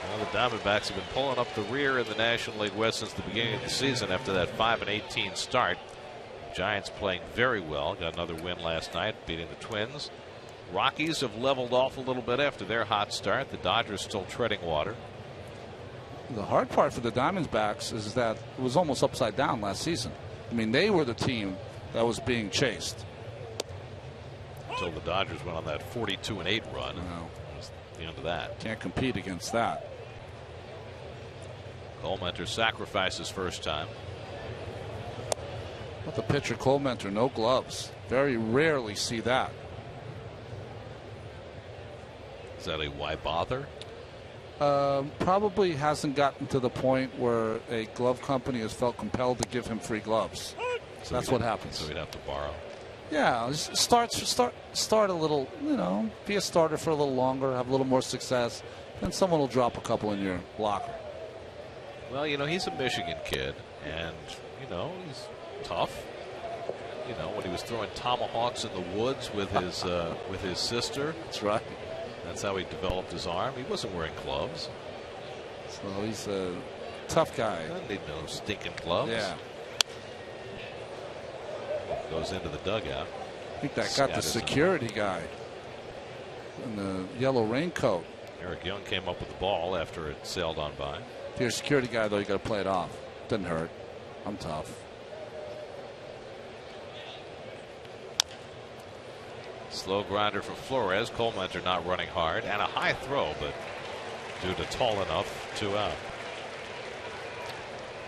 Well, the Diamondbacks have been pulling up the rear in the National League West since the beginning of the season after that 5-18 start. Giants playing very well. Got another win last night, beating the Twins. Rockies have leveled off a little bit after their hot start. The Dodgers still treading water. The hard part for the Diamondbacks is that it was almost upside down last season. I mean, they were the team that was being chased. Until the Dodgers went on that 42-8 run. No. That was the end of that. Can't compete against that. Colementor sacrifices first time. What the pitcher, Colementor, no gloves. Very rarely see that. Is that a why bother? Probably hasn't gotten to the point where a glove company has felt compelled to give him free gloves. So that's what happens. So he'd have to borrow. Yeah, start a little, be a starter for a little longer, have a little more success, then someone will drop a couple in your locker. Well, he's a Michigan kid, and, he's tough. When he was throwing tomahawks in the woods with his sister. That's right. That's how he developed his arm. He wasn't wearing gloves. So he's a tough guy. Doesn't need no stinking gloves. Yeah. Goes into the dugout. I think that got the security guy in the yellow raincoat. Eric Young came up with the ball after it sailed on by. If you're a security guy, though, you got to play it off. Doesn't hurt. I'm tough. Slow grinder for Flores. Colementor not running hard. And a high throw, but due to tall enough, 2 out.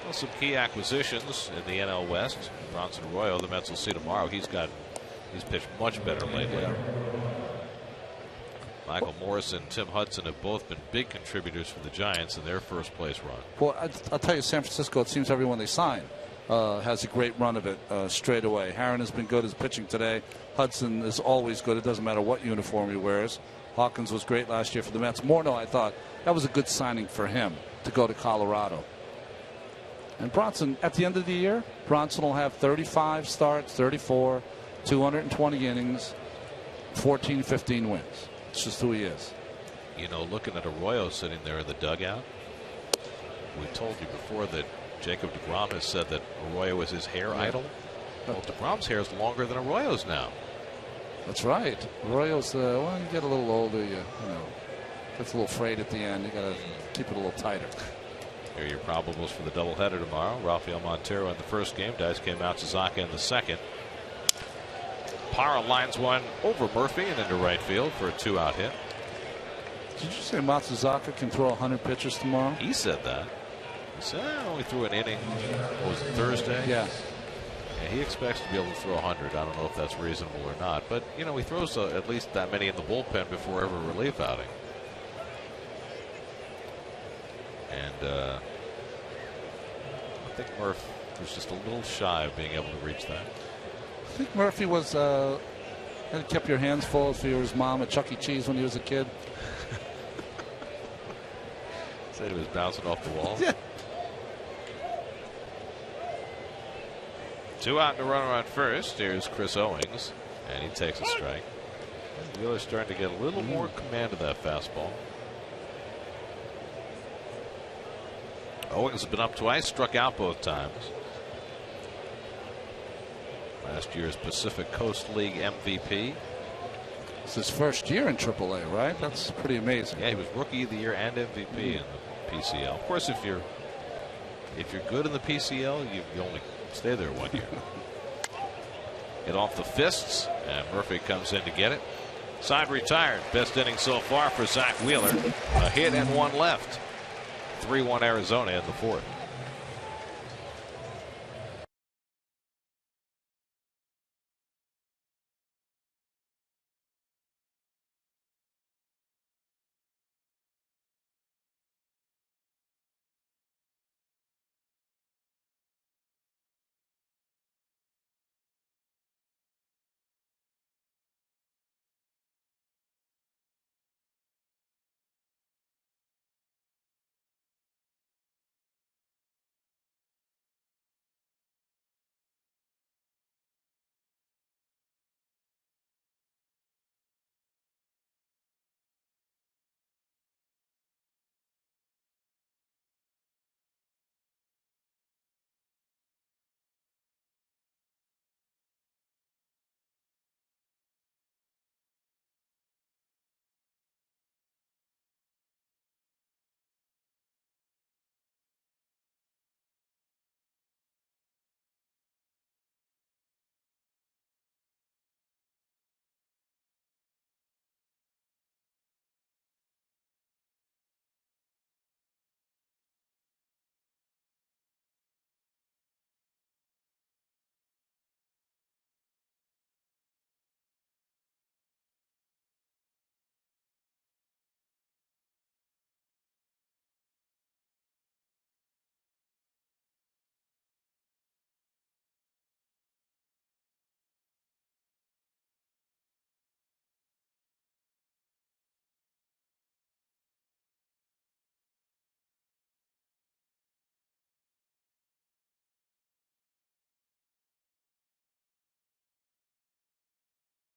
Well, some key acquisitions in the NL West. Bronson Arroyo, the Mets will see tomorrow. He's pitched much better lately. Yeah. Michael Morris and Tim Hudson have both been big contributors for the Giants in their first place run. Well, I'll tell you, San Francisco, it seems everyone they sign has a great run of it straight away. Herron has been good as pitching today. Hudson is always good. It doesn't matter what uniform he wears. Hawkins was great last year for the Mets. Morneau, I thought that was a good signing for him to go to Colorado. And Bronson, at the end of the year, Bronson will have 35 starts, 34, 220 innings, 14, 15 wins. It's just who he is. Looking at Arroyo sitting there in the dugout, we told you before that Jacob deGrom has said that Arroyo is his hair idol. Well, deGrom's hair is longer than Arroyo's now. That's right. Arroyo's, you get a little older, gets a little frayed at the end. You got to keep it a little tighter. Here are your probables for the doubleheader tomorrow. Rafael Montero in the first game. Daisuke Matsuzaka in the second. Parra lines one over Murphy and into right field for a 2-out hit. Did you say Matsuzaka can throw 100 pitches tomorrow? He said that. He said, I only threw an inning. What was it, Thursday? Yeah. Yeah, he expects to be able to throw 100. I don't know if that's reasonable or not. But, you know, he throws at least that many in the bullpen before every relief outing. And I think Murph was just a little shy of being able to reach that. I think Murphy was had kept your hands full for his mom at Chuck E. Cheese when he was a kid. Said he was bouncing off the wall. Yeah. 2 out and a runner on first. Here's Chris Owings, and he takes a strike. Wheeler's starting to get a little more command of that fastball. Owings has been up twice, struck out both times. Last year's Pacific Coast League MVP. It's his first year in AAA, right? That's pretty amazing. Yeah, he was Rookie of the Year and MVP in the PCL. Of course, if you're good in the PCL, you only stay there 1 year. Get off the fists, and Murphy comes in to get it. Side retired. Best inning so far for Zach Wheeler. A hit and one left. 3-1 Arizona in the fourth.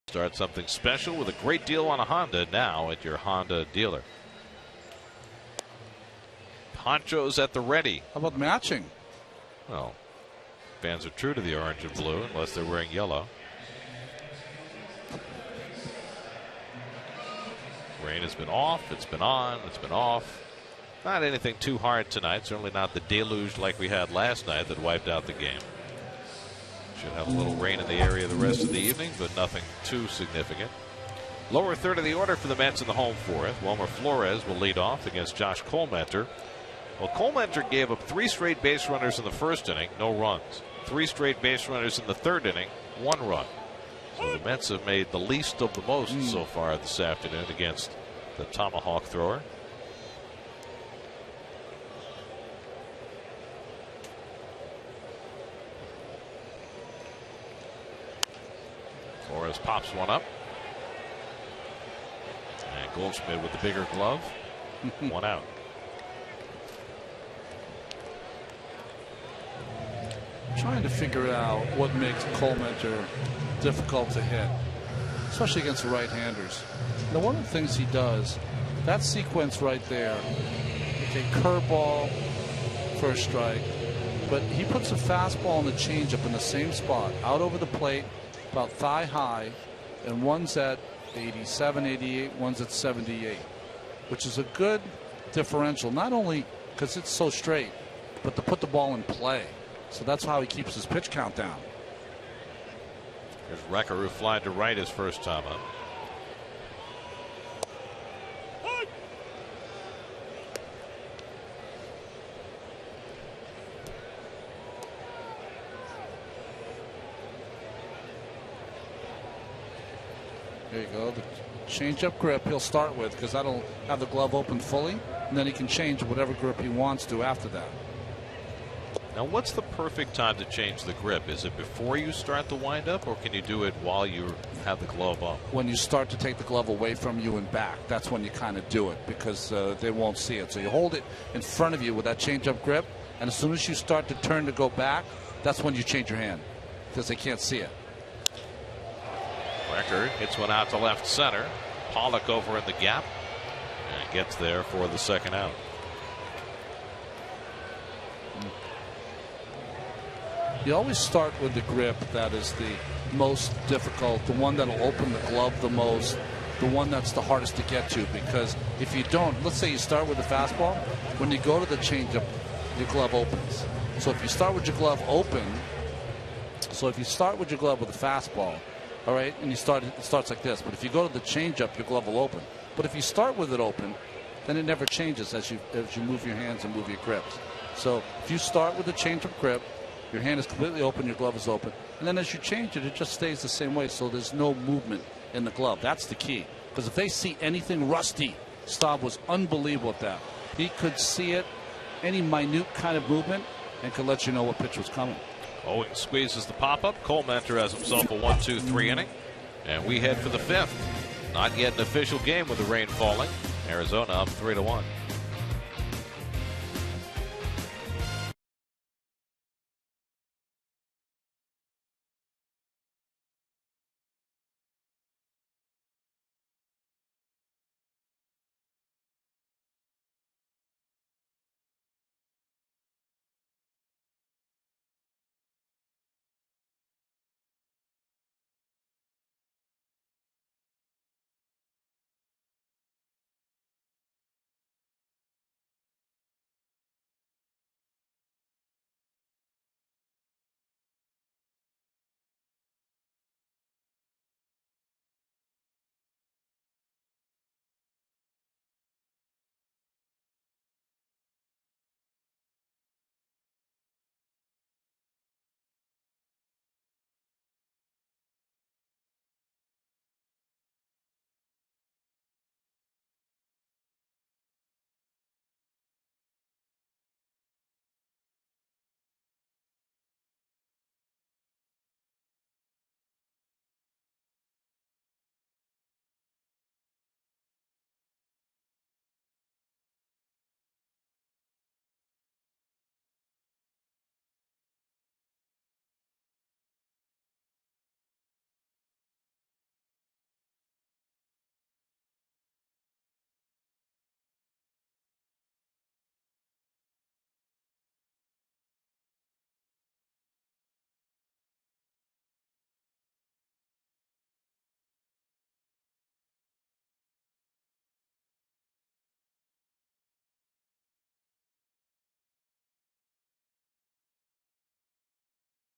Start something special with a great deal on a Honda now at your Honda dealer. Ponchos at the ready. How about matching? Well, fans are true to the orange and blue unless they're wearing yellow. Rain has been off, it's been on, it's been off. Not anything too hard tonight, certainly not the deluge like we had last night that wiped out the game. Should have a little rain in the area the rest of the evening, but nothing too significant. Lower third of the order for the Mets in the home fourth. Wilmer Flores will lead off against Josh Colmenter. Well, Colmenter gave up 3 straight base runners in the first inning, no runs. 3 straight base runners in the third inning, 1 run. So the Mets have made the least of the most so far this afternoon against the tomahawk thrower. Flores pops one up. And Goldschmidt with the bigger glove. 1 out. Trying to figure out what makes Colmenter difficult to hit, especially against the right-handers. Now, one of the things he does, that sequence right there, okay, curveball, first strike, but he puts a fastball and a changeup in the same spot, out over the plate, about thigh high, and one's at 87, 88, one's at 78, which is a good differential. Not only because it's so straight, but to put the ball in play. So that's how he keeps his pitch count down. Here's Wrecker, who flied to right his first time up. There you go. The change-up grip he'll start with, because that'll have the glove open fully, and then he can change whatever grip he wants to after that. Now, what's the perfect time to change the grip? Is it before you start the windup, or can you do it while you have the glove up? When you start to take the glove away from you and back, that's when you kind of do it, because they won't see it. So you hold it in front of you with that change-up grip, and as soon as you start to turn to go back, that's when you change your hand, because they can't see it. Wrecker hits one out to left center. Pollock over in the gap and gets there for the second out. You always start with the grip that is the most difficult, the one that'll open the glove the most, the one that's the hardest to get to, because if you don't, let's say you start with the fastball, when you go to the changeup, your glove opens. So if you start with your glove open, with the fastball, all right, and it starts like this, but if you go to the changeup, your glove will open. But if you start with it open, then it never changes as you move your hands and move your grips. So if you start with the changeup grip, your hand is completely open, your glove is open, and then as you change it, it just stays the same way, so there's no movement in the glove. That's the key, because if they see anything rusty, Staub was unbelievable at that. He could see it, any minute kind of movement, and could let you know what pitch was coming. Owings squeezes the pop-up. Cole Mentor has himself a 1-2-3 inning, and we head for the fifth. Not yet an official game with the rain falling. Arizona up 3-1.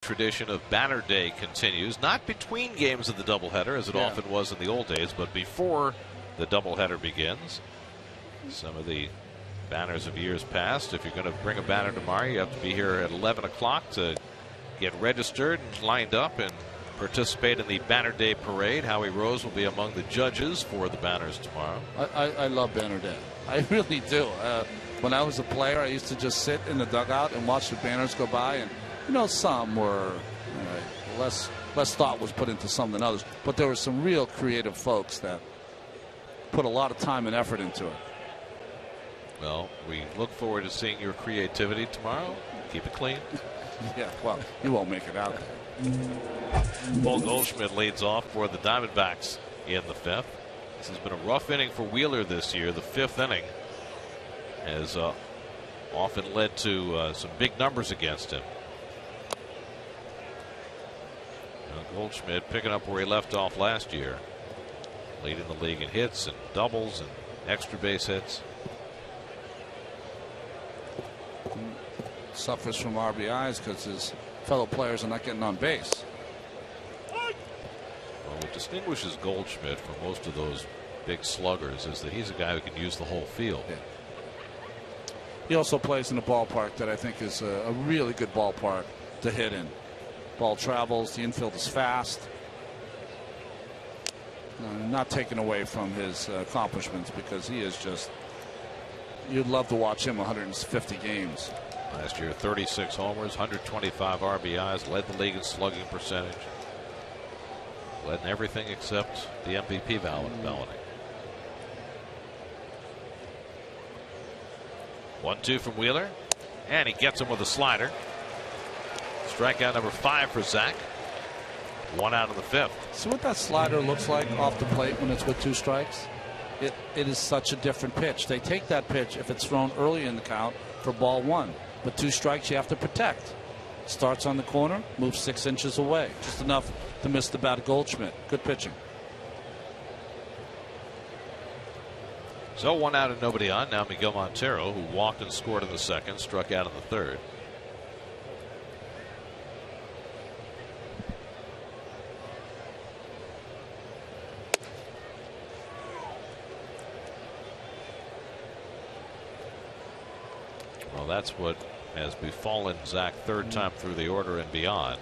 Tradition of Banner Day continues, not between games of the doubleheader as it often was in the old days, but before the doubleheader begins. Some of the banners of years past, if you're going to bring a banner tomorrow, you have to be here at 11 o'clock to get registered and lined up and participate in the Banner Day parade. Howie Rose will be among the judges for the banners tomorrow. I love Banner Day. I really do. When I was a player, I used to just sit in the dugout and watch the banners go by, and some were less thought was put into some than others, but there were some real creative folks that put a lot of time and effort into it. Well, we look forward to seeing your creativity tomorrow. Keep it clean. Yeah, well, you won't make it out. Paul Goldschmidt leads off for the Diamondbacks in the fifth. This has been a rough inning for Wheeler this year. The fifth inning has often led to some big numbers against him. Goldschmidt picking up where he left off last year, leading the league in hits and doubles and extra base hits. suffers from RBIs because his fellow players are not getting on base. Well, what distinguishes Goldschmidt from most of those big sluggers is that he's a guy who can use the whole field. Yeah. He also plays in a ballpark that I think is a really good ballpark to hit in. Ball travels, the infield is fast. Not taken away from his accomplishments, because he is just, you'd love to watch him 150 games. Last year, 36 homers, 125 RBIs, led the league in slugging percentage. Led in everything except the MVP balloting. 1-2 from Wheeler, and he gets him with a slider. Strikeout number 5 for Zach. 1 out of the 5th. See what that slider looks like off the plate when it's with 2 strikes? It is such a different pitch. They take that pitch if it's thrown early in the count for ball 1. But 2 strikes you have to protect. Starts on the corner, moves 6 inches away. Just enough to miss the bat of Goldschmidt. Good pitching. So 1 out and nobody on. Now Miguel Montero, who walked and scored in the 2nd, struck out in the 3rd. Well, that's what has befallen Zach 3rd time through the order and beyond.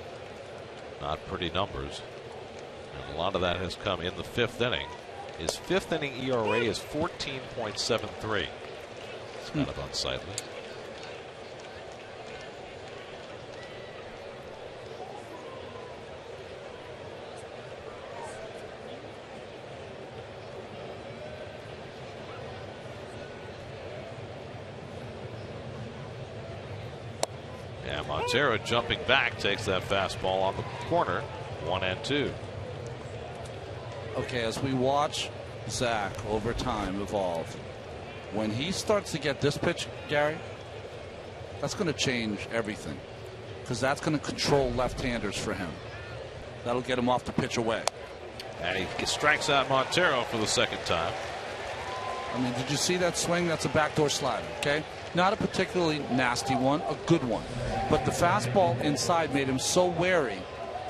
Not pretty numbers. And a lot of that has come in the 5th inning. His 5th inning ERA is 14.73. It's kind of unsightly. Yeah, Montero jumping back takes that fastball on the corner. 1-2. Okay, as we watch Zach over time evolve, when he starts to get this pitch, Gary, that's going to change everything, because that's going to control left-handers for him. That'll get him off the pitch away. And he strikes out Montero for the 2nd time. I mean, did you see that swing? That's a backdoor slider, okay? Not a particularly nasty one, a good one. But the fastball inside made him so wary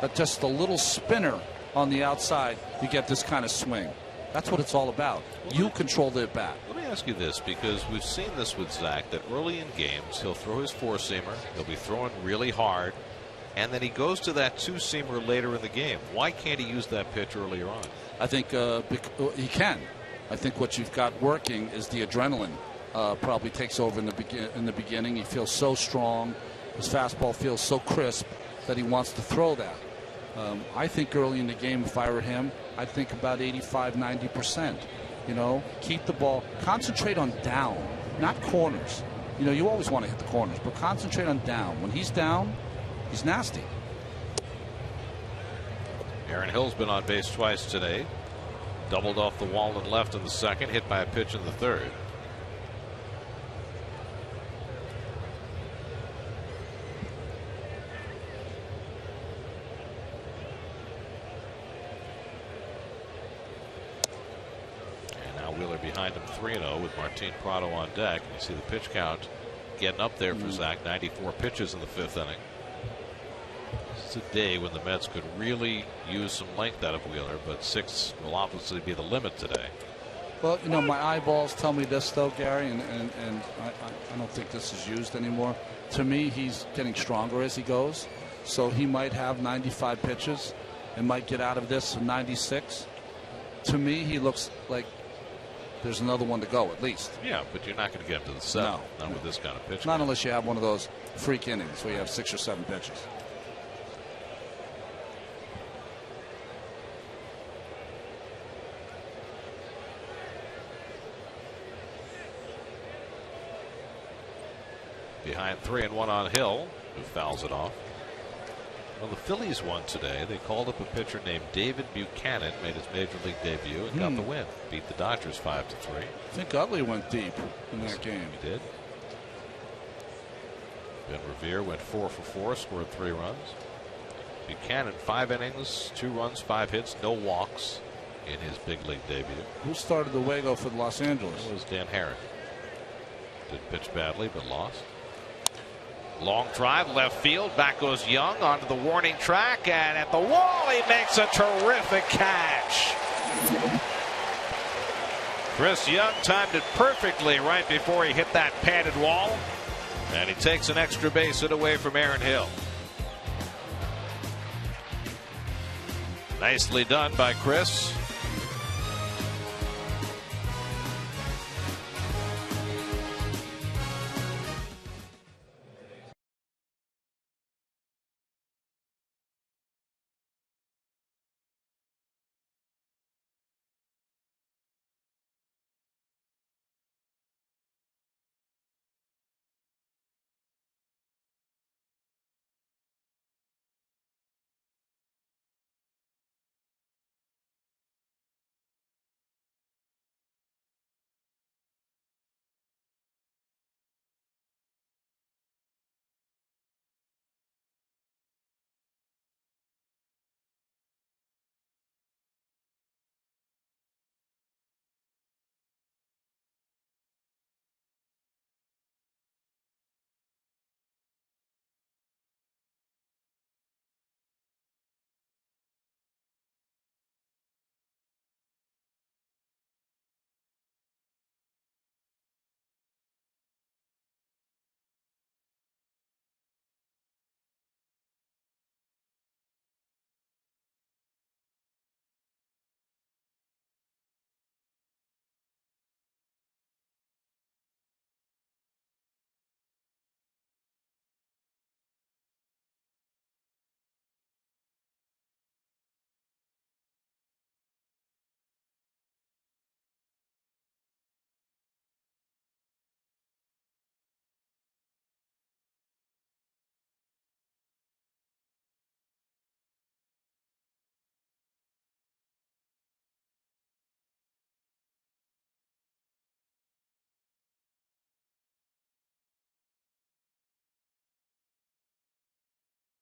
that just a little spinner on the outside, you get this kind of swing. That's what it's all about. You control the bat. Let me ask you this, because we've seen this with Zach, that early in games he'll throw his 4-seamer, he'll be throwing really hard, and then he goes to that 2-seamer later in the game. Why can't he use that pitch earlier on? I think he can. I think what you've got working is the adrenaline. Probably takes over in the beginning. He feels so strong. His fastball feels so crisp that he wants to throw that. I think early in the game, if I were him, I'd think about 85-90%. You know, keep the ball, concentrate on down, not corners. You know, you always want to hit the corners, but concentrate on down. When he's down, he's nasty. Aaron Hill's been on base twice today. Doubled off the wall and left in the 2nd, hit by a pitch in the 3rd. Behind him 3-0 with Martin Prado on deck. You see the pitch count getting up there for Zach. 94 pitches in the 5th inning. It's a day when the Mets could really use some length out of Wheeler, but 6 will obviously be the limit today. Well, you know, my eyeballs tell me this, though, Gary, and I don't think this is used anymore. To me, he's getting stronger as he goes, so he might have 95 pitches and might get out of this 96. To me, he looks like there's another one to go at least. Yeah, but you're not going to get him to the 7th. No, not with this kind of pitch. Not unless you have one of those freak innings where you have 6 or 7 pitches. Behind 3-1 on Hill, who fouls it off. Well, the Phillies won today. They called up a pitcher named David Buchanan, made his major league debut, and got the win. Beat the Dodgers 5-3. I think Utley went deep in that game. He did. Ben Revere went 4 for 4, scored 3 runs. Buchanan, 5 innings, 2 runs, 5 hits, no walks in his big league debut. Who started the Wago for Los Angeles? It was Dan Herrick. Did pitch badly, but lost. Long drive, left field. Back goes Young onto the warning track, and at the wall, he makes a terrific catch. Chris Young timed it perfectly right before he hit that padded wall, and he takes an extra base hit away from Aaron Hill. Nicely done by Chris.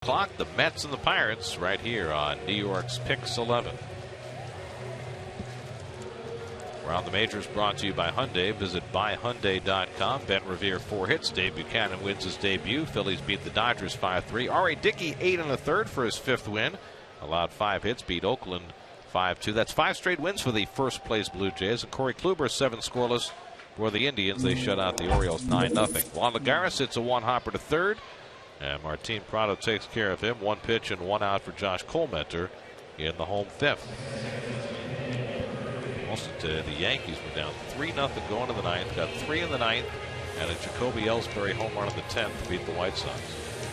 Clock, the Mets and the Pirates right here on New York's Picks 11. Around the Majors brought to you by Hyundai. Visit buyhyundai.com. Ben Revere 4 hits. Dave Buchanan wins his debut. Phillies beat the Dodgers 5-3. R.A. Dickey 8 1/3 for his 5th win. Allowed 5 hits. Beat Oakland 5-2. That's 5 straight wins for the first place Blue Jays. And Corey Kluber 7 scoreless for the Indians. They shut out the Orioles 9-0. Juan Lagares hits a 1-hopper to third. And Martin Prado takes care of him. 1 pitch and 1 out for Josh Colmenter in the home 5th. Also, the Yankees were down 3-0 going to the 9th. Got 3 in the 9th. And a Jacoby Ellsbury home run in the 10th to beat the White Sox.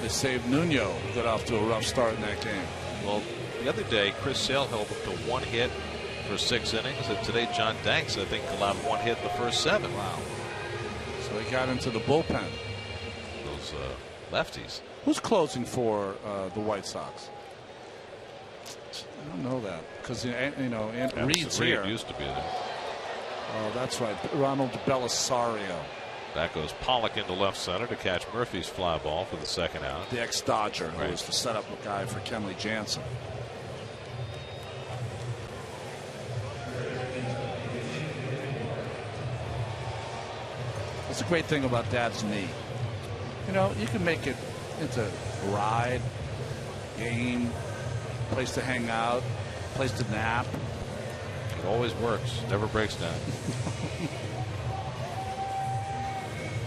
They saved Nuno, who got off to a rough start in that game. Well, the other day, Chris Sale held them to 1 hit for 6 innings. And today, John Danks, I think, allowed 1 hit in the first 7. Wow. So he got into the bullpen. Those lefties. Who's closing for the White Sox? I don't know that because Reed's here. Reed used to be there. Oh, that's right, Ronald Belisario. That goes Pollock into left center to catch Murphy's fly ball for the 2nd out. The ex-Dodger, right, who was the setup guy for Kenley Jansen. That's the great thing about Dad's knee. You know, you can make it into a ride, game, place to hang out, place to nap. It always works. Never breaks down.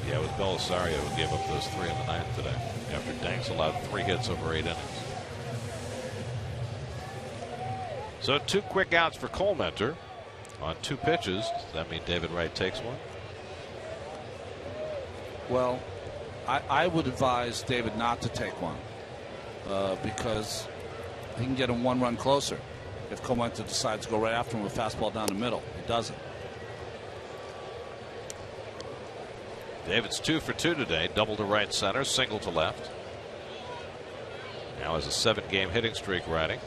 Yeah, it was Belisario who gave up those 3 in the 9th today after Danks allowed 3 hits over 8 innings. So 2 quick outs for Colmenter on 2 pitches. Does that mean David Wright takes one? Well, I would advise David not to take one because he can get him 1 run closer if Colmenter decides to go right after him with a fastball down the middle. He doesn't. David's 2 for 2 today. Double to right center, single to left. Now has a 7-game hitting streak riding.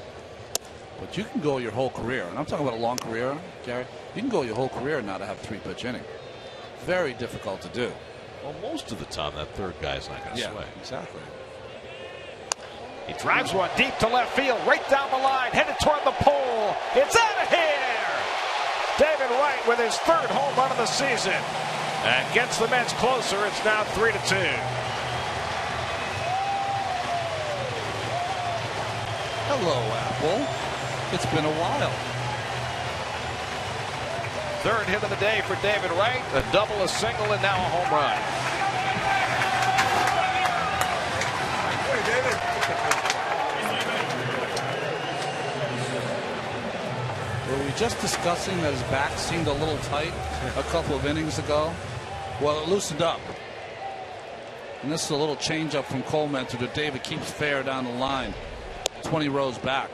But you can go your whole career, and I'm talking about a long career, Gary. You can go your whole career and not have 3-pitch inning. Very difficult to do. Well, most of the time that third guy's not going to swing. Exactly. He drives one deep to left field, right down the line, headed toward the pole. It's out of here. David Wright with his 3rd home run of the season and gets the Mets closer. It's now 3-2. Hello, Apple. It's been a while. Third hit of the day for David Wright. A double, a single, and now a home run. Hey, David. Were we just discussing that his back seemed a little tight a couple of innings ago? Well, it loosened up. And this is a little changeup from Coleman to David keeps fair down the line. 20 rows back.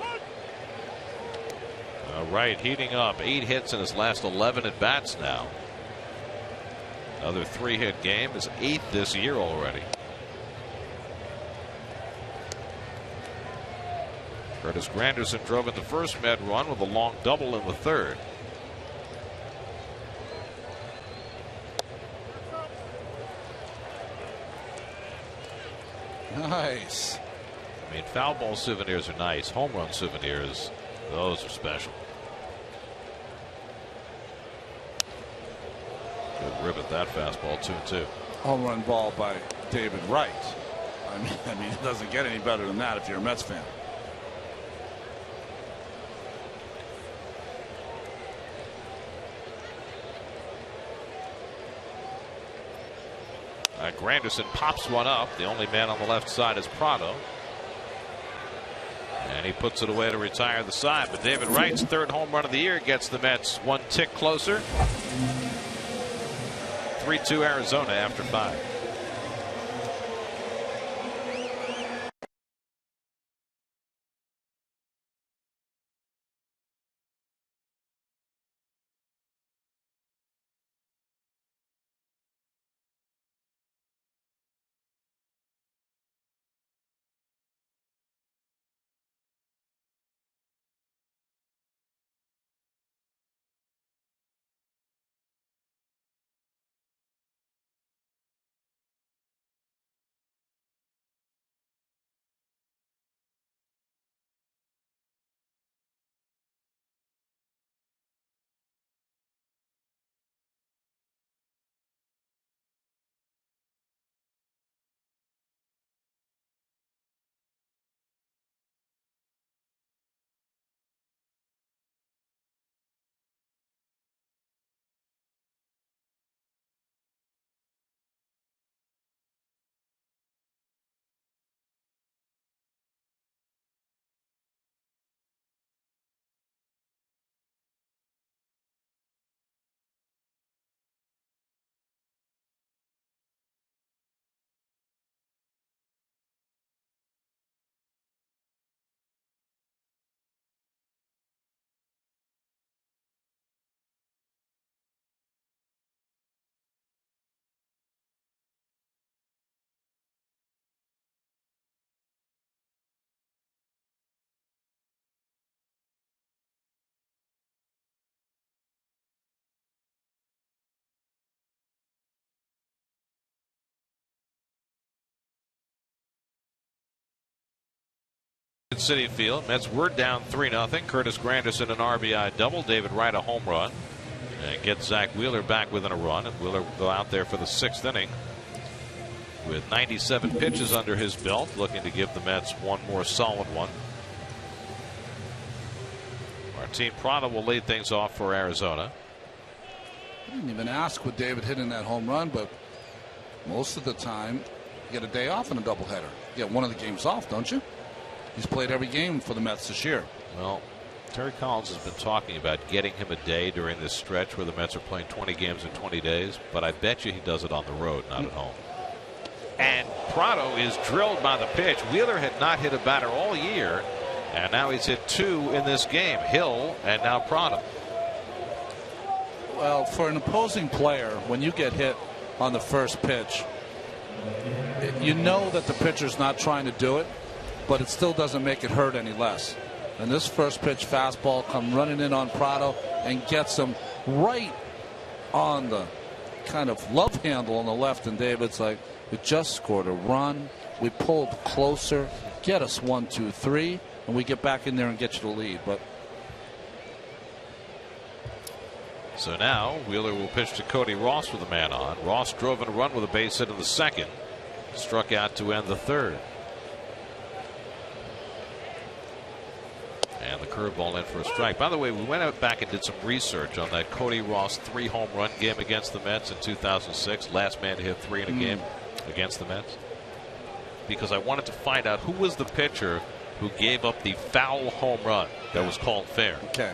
Wright heating up. 8 hits in his last 11 at bats now. Another 3-hit game. His 8th this year already. Curtis Granderson drove in the first Met run with a long double in the third. Nice. I mean, foul ball souvenirs are nice. Home run souvenirs, those are special. Good ribbit, that fastball, 2-2. Home run ball by David Wright. I mean, it doesn't get any better than that if you're a Mets fan. Granderson pops one up. The only man on the left side is Prado. And he puts it away to retire the side. But David Wright's third home run of the year gets the Mets one tick closer. 3-2 Arizona after 5. City Field. Mets were down 3-0. Curtis Granderson an RBI double. David Wright a home run. And get Zach Wheeler back within a run. And Wheeler will go out there for the 6th inning with 97 pitches under his belt, looking to give the Mets one more solid one. Martin Prado will lead things off for Arizona. I didn't even ask what David hit in that home run, but most of the time you get a day off in a doubleheader. You get one of the games off, don't you? He's played every game for the Mets this year. Well, Terry Collins has been talking about getting him a day during this stretch where the Mets are playing 20 games in 20 days, but I bet you he does it on the road, not at home. And Prado is drilled by the pitch. Wheeler had not hit a batter all year, and now he's hit 2 in this game. Hill and now Prado. Well, for an opposing player, when you get hit on the first pitch, you know that the pitcher's not trying to do it, but it still doesn't make it hurt any less. And this first pitch fastball come running in on Prado and gets him right on the kind of love handle on the left. And David's like, we just scored a run. We pulled closer. Get us 1, 2, 3. And we get back in there and get you the lead. But so now Wheeler will pitch to Cody Ross with a man on. Ross drove in a run with a base hit in the second. Struck out to end the third. And the curveball in for a strike. By the way, we went out back and did some research on that Cody Ross 3-home run game against the Mets in 2006. Last man to hit 3 in a game against the Mets. Because I wanted to find out who was the pitcher who gave up the foul home run that was called fair. Okay.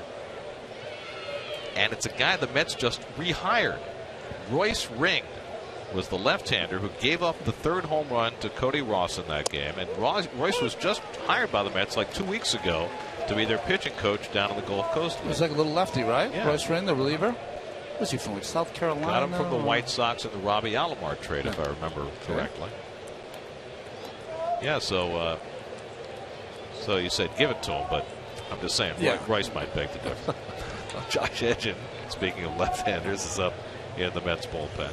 And it's a guy the Mets just rehired. Royce Ring was the left-hander who gave up the 3rd home run to Cody Ross in that game. And Royce was just hired by the Mets like 2 weeks ago to be their pitching coach down on the Gulf Coast. He was like a little lefty, right? Yeah. Royce Ring, the reliever. Was he from like South Carolina? Got him from the White Sox in the Robbie Alomar trade, if I remember correctly. Yeah, so you said give it to him, but I'm just saying Royce might beg to differ. Josh Edgen, speaking of left-handers, is up in the Mets bullpen.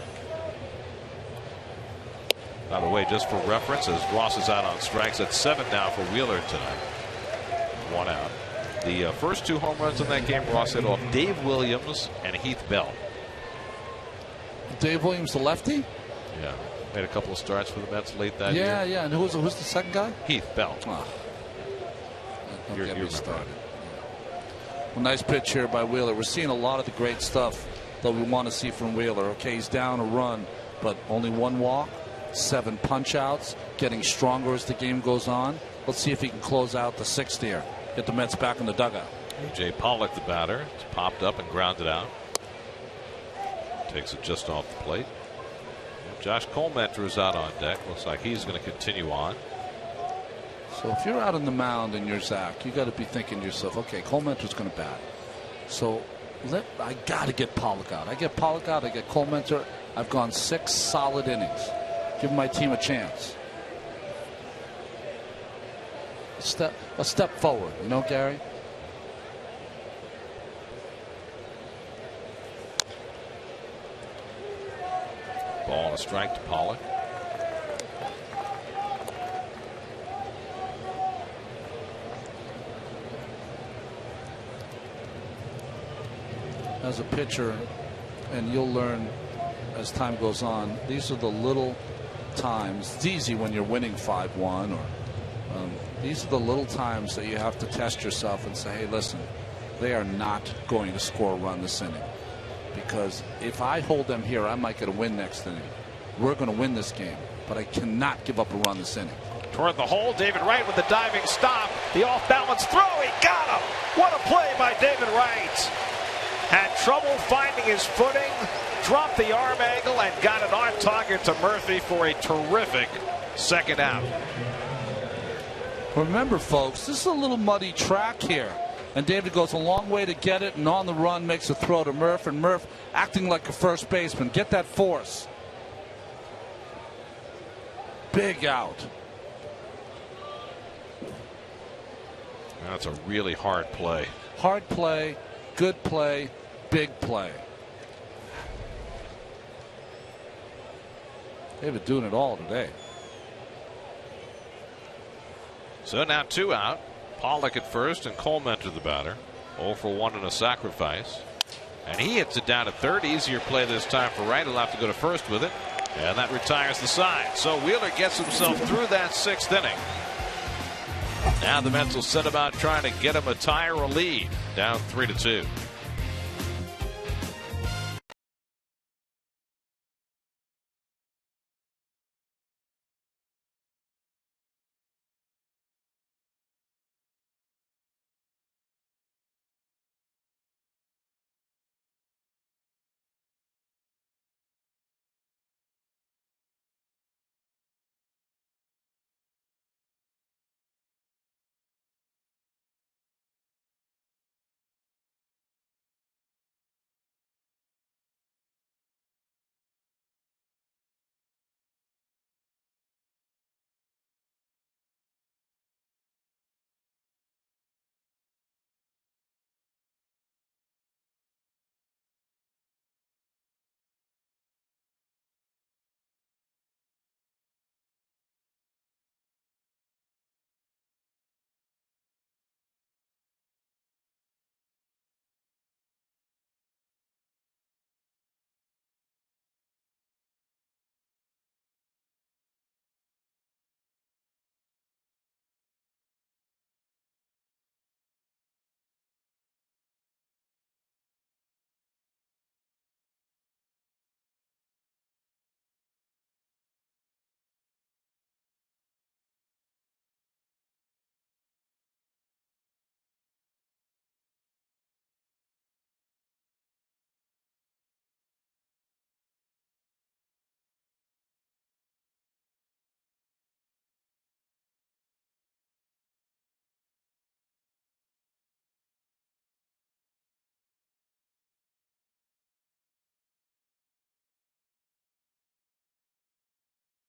By the way, just for reference, as Ross is out on strikes, at 7 now for Wheeler tonight. 1 out. The first 2 home runs in that game, Ross hit off Dave Williams and Heath Bell. Dave Williams, the lefty? Yeah. Made a couple of starts for the Mets late that year. Yeah. And who's the second guy? Heath Bell. Oh. Don't get me started. Well, nice pitch here by Wheeler. We're seeing a lot of the great stuff that we want to see from Wheeler. Okay, he's down a run, but only 1 walk, 7 punch-outs, getting stronger as the game goes on. Let's see if he can close out the 6th here. Get the Mets back in the dugout. A.J. Pollock, the batter. It's popped up and grounded out. Takes it just off the plate. Josh Colmenter is out on deck. Looks like he's going to continue on. So if you're out on the mound and you're Zach, you got to be thinking to yourself, okay, Colmenter's going to bat. So I got to get Pollock out. I get Pollock out. I get Colmenter. I've gone 6 solid innings. Give my team a chance. A step forward, you know, Gary. Ball and a strike to Pollock. As a pitcher, and you'll learn as time goes on, these are the little times. It's easy when you're winning 5-1 or these are the little times that you have to test yourself and say, hey, listen, they are not going to score a run this inning. Because if I hold them here, I might get a win next inning. We're going to win this game, but I cannot give up a run this inning. Toward the hole, David Wright with the diving stop. The off-balance throw, he got him. What a play by David Wright. Had trouble finding his footing, dropped the arm angle, and got it on target to Murphy for a terrific 2nd out. Remember, folks, this is a little muddy track here. And David goes a long way to get it, and on the run makes a throw to Murph, and Murph acting like a first baseman. Get that force. Big out. That's a really hard play. Hard play, good play, big play. David doing it all today. So now 2 out. Pollock at first and Colmenter the batter. 0 for 1 in a sacrifice. And he hits it down to 3rd. Easier play this time for Wright. He'll have to go to 1st with it. And that retires the side. So Wheeler gets himself through that 6th inning. Now the Mets will set about trying to get him a tie or a lead. Down 3-2.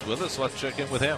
with us. Let's check in with him.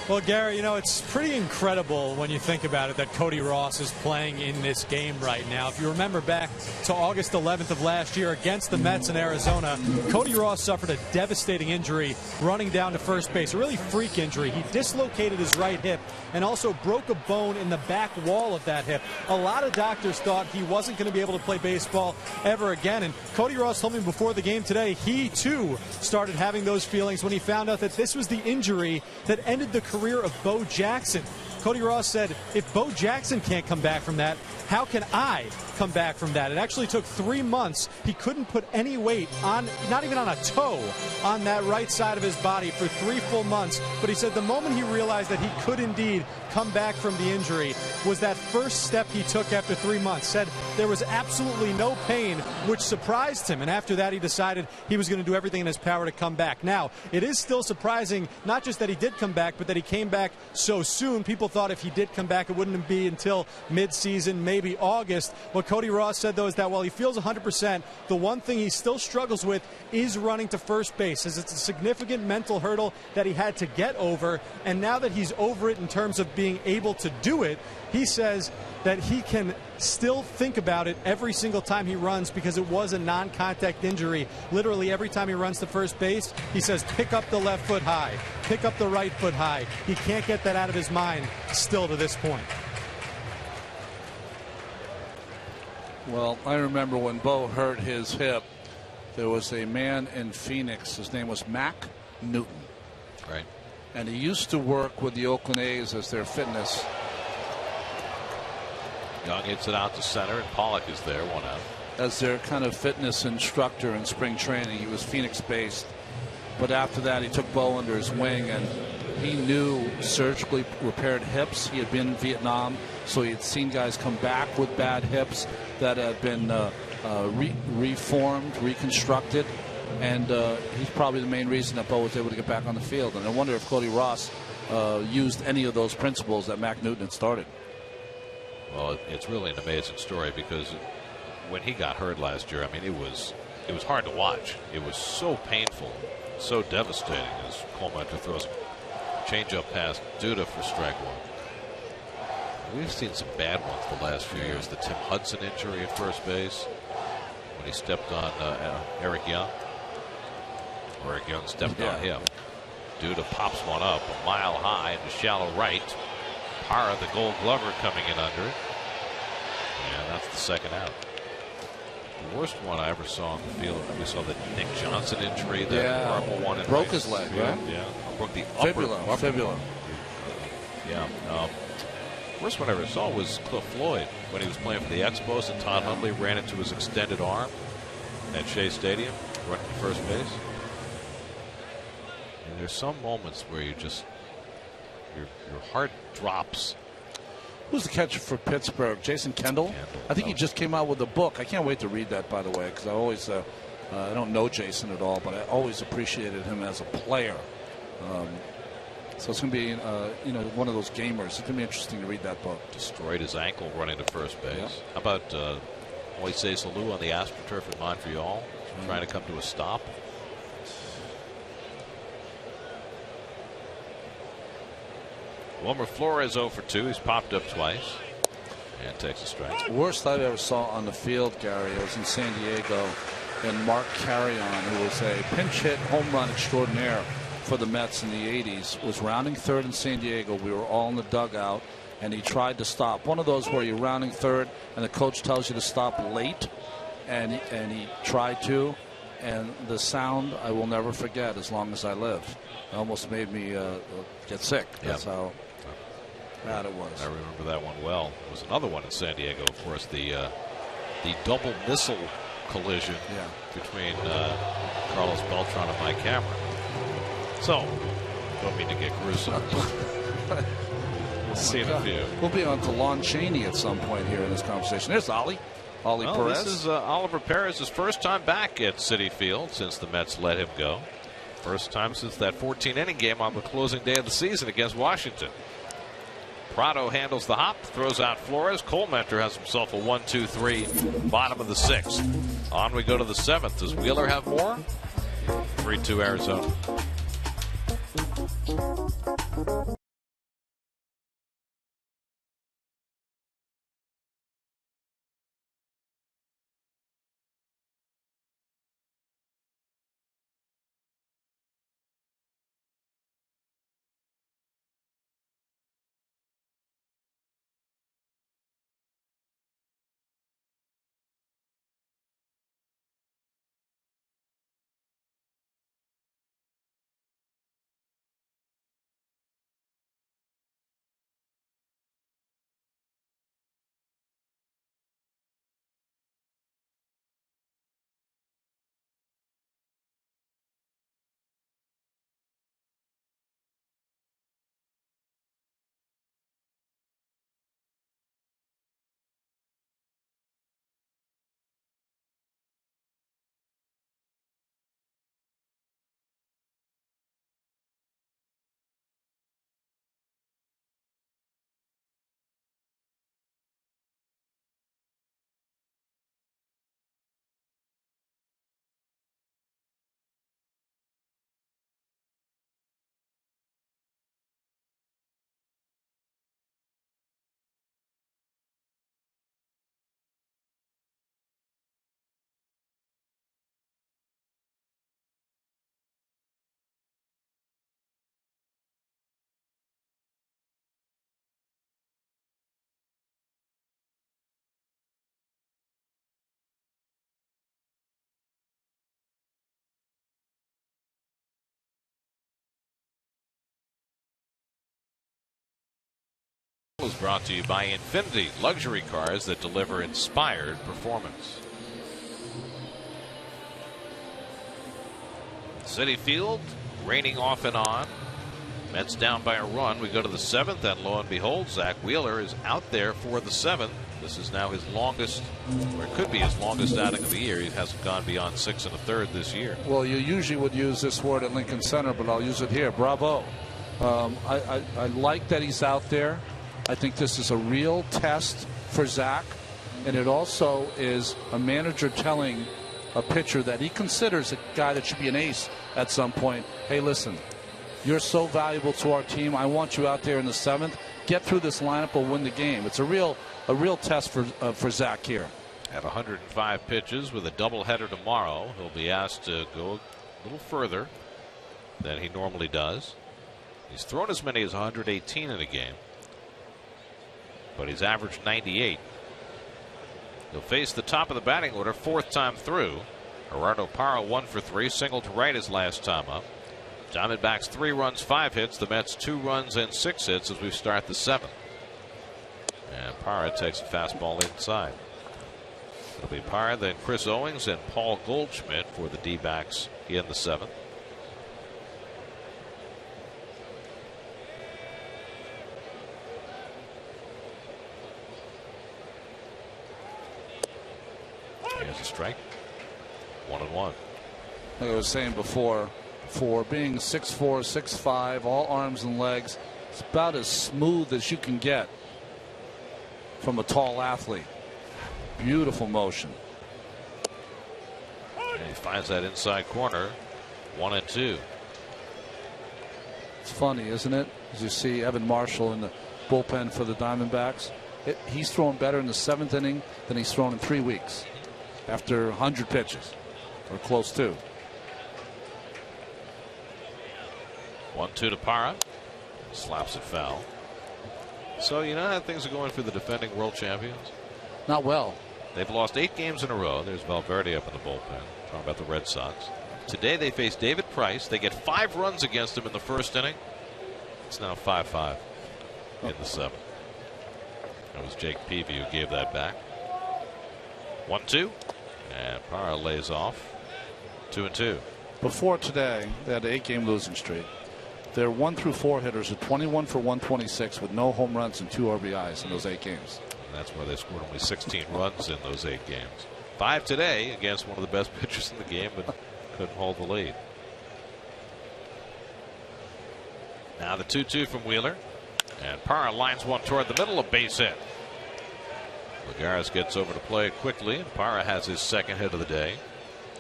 Well, Gary, it's pretty incredible when you think about it that Cody Ross is playing in this game right now. If you remember back to August 11th of last year against the Mets in Arizona, Cody Ross suffered a devastating injury running down to first base, a really freak injury. He dislocated his right hip and also broke a bone in the back wall of that hip. A lot of doctors thought he wasn't going to be able to play baseball ever again, and Cody Ross told me before the game today he, too, started having those feelings when he found out that this was the injury that ended the career of Bo Jackson. Cody Ross said, if Bo Jackson can't come back from that, how can I come back from that? It actually took 3 months. He couldn't put any weight on, not even on a toe, on that right side of his body for 3 full months. But he said the moment he realized that he could indeed come back from the injury was that first step he took after 3 months. Said there was absolutely no pain, which surprised him. And after that, he decided he was going to do everything in his power to come back. Now, it is still surprising, not just that he did come back, but that he came back so soon. People thought if he did come back, it wouldn't be until mid-season, maybe August. What Cody Ross said, though, is that while he feels 100%, the one thing he still struggles with is running to first base, as it's a significant mental hurdle that he had to get over. And now that he's over it in terms of being able to do it, he says that he can still think about it every single time he runs because it was a non-contact injury. Literally every time he runs to first base, he says, pick up the left foot high, pick up the right foot high. He can't get that out of his mind still to this point. Well, I remember when Bo hurt his hip, there was a man in Phoenix. His name was Mac Newton. Right. And he used to work with the Oakland A's as their fitness. Young hits it out to center, and Pollock is there, 1 out. As their kind of fitness instructor in spring training. He was Phoenix-based. But after that, he took Bo under his wing, and he knew surgically repaired hips. He had been in Vietnam, so he had seen guys come back with bad hips that had been reformed, reconstructed. And he's probably the main reason that Bo was able to get back on the field. And I wonder if Cody Ross used any of those principles that Mac Newton had started. Well, it's really an amazing story because when he got hurt last year, I mean, it was hard to watch. It was so painful, so devastating as Coleman throws a changeup past Duda for strike one. We've seen some bad ones the last few years. The Tim Hudson injury at first base when he stepped on Eric Young. Eric Young stepped on him. Duda pops one up a mile high into shallow right. Parra, the Gold Glover, coming in under it. And that's the second out. The worst one I ever saw on the field, we saw the Nick Johnson injury, that horrible one. Broke his leg, right? Yeah. Broke the upper fibula. Yeah. Worst one I ever saw was Cliff Floyd when he was playing for the Expos, and Todd Hundley ran into his extended arm at Shea Stadium, running to first base. And there's some moments where you just your heart drops. Who's the catcher for Pittsburgh? Jason Kendall? I think he just came out with a book. I can't wait to read that, by the way, because I always I don't know Jason at all, but I always appreciated him as a player. So it's going to be one of those gamers. It's going to be interesting to read that book. Destroyed his ankle running to first base. Yep. How about Moises Alou on the AstroTurf in Montreal, trying to come to a stop? Wilmer Flores 0 for 2. He's popped up twice and takes a strike. Worst I ever saw on the field, Gary, I was in San Diego, and Mark Carrion, who was a pinch hit home run extraordinaire for the Mets in the 80s, was rounding third in San Diego. We were all in the dugout, and he tried to stop. One of those where you're rounding third and the coach tells you to stop late, and he tried to, and the sound I will never forget as long as I live. It almost made me get sick. That's how bad it was. I remember that one well. There was another one in San Diego, of course, the double missile collision between Carlos Beltran and Mike Cameron. So, don't mean to get gruesome. We'll see in a few. We'll be on to Lon Chaney at some point here in this conversation. There's Ollie Perez. This is Oliver Perez's first time back at Citi Field since the Mets let him go. First time since that 14-inning game on the closing day of the season against Washington. Prado handles the hop, throws out Flores. Colementor has himself a 1-2-3, bottom of the 6th. On we go to the 7th. Does Wheeler have more? 3-2 Arizona. Was brought to you by Infinity, luxury cars that deliver inspired performance. Citi Field, raining off and on. Mets down by a run. We go to the 7th, and lo and behold, Zach Wheeler is out there for the 7th. This is now his longest, or it could be his longest outing of the year. He hasn't gone beyond 6 1/3 this year. Well, you usually would use this word at Lincoln Center, but I'll use it here. Bravo. I like that he's out there. I think this is a real test for Zach, and it also is a manager telling a pitcher that he considers a guy that should be an ace at some point. Hey, listen, you're so valuable to our team. I want you out there in the 7th. Get through this lineup, will win the game. It's a real test for Zach here. At 105 pitches with a doubleheader tomorrow, he'll be asked to go a little further than he normally does. He's thrown as many as 118 in a game, but he's averaged 98. He'll face the top of the batting order 4th time through. Gerardo Parra 1 for 3, single to right his last time up. Diamondbacks 3 runs, 5 hits. The Mets 2 runs and 6 hits as we start the 7th. And Parra takes a fastball inside. It'll be Parra, then Chris Owings and Paul Goldschmidt for the D-backs in the 7th. Here's a strike. 1-1. Like I was saying before, for being 6'4", 6'5", all arms and legs, it's about as smooth as you can get from a tall athlete. Beautiful motion. And he finds that inside corner. 1-2. It's funny, isn't it? As you see Evan Marshall in the bullpen for the Diamondbacks. He's thrown better in the 7th inning than he's thrown in 3 weeks after 100 pitches, or close to. 1-2 to Parra. Slaps it foul. So you know how things are going for the defending world champions? Not well. They've lost 8 games in a row. There's Valverde up in the bullpen. Talking about the Red Sox. Today they face David Price. They get 5 runs against him in the 1st inning. It's now 5-5 in the 7th. That was Jake Peavy who gave that back. 1-2. And Parra lays off. 2-2. Before today, they had an 8-game losing streak. Their 1 through 4 hitters are 21 for 126 with no home runs and 2 RBIs in those 8 games. And that's why they scored only 16 runs in those 8 games. 5 today against one of the best pitchers in the game, but couldn't hold the lead. Now the 2-2 from Wheeler. And Parra lines one toward the middle, a base hit. Lagares gets over to play quickly, and Parra has his 2nd hit of the day.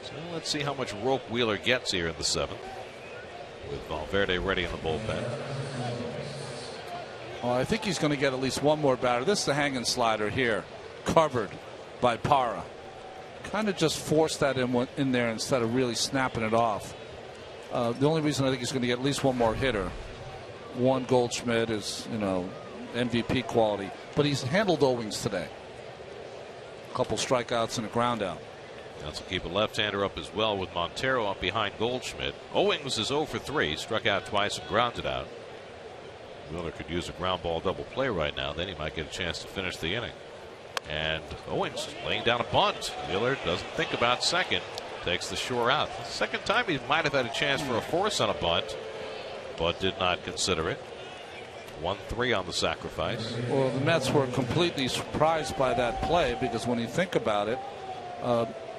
So let's see how much rope Wheeler gets here in the 7th. With Valverde ready in the bullpen. Well, I think he's going to get at least one more batter. This is the hanging slider here, covered by Parra. Kind of just forced that in there instead of really snapping it off. The only reason I think he's going to get at least one more hitter. One Goldschmidt is, MVP quality, but he's handled Owings today. A couple strikeouts and a ground out. That's will keep a left-hander up as well with Montero up behind Goldschmidt. Owings is 0 for 3, struck out twice and grounded out. Wheeler could use a ground ball double play right now. Then he might get a chance to finish the inning. And Owings laying down a bunt. Wheeler doesn't think about second. Takes the shore out. Second time he might have had a chance for a force on a bunt, but did not consider it. 1-3 on the sacrifice. Well, the Mets were completely surprised by that play because when you think about it,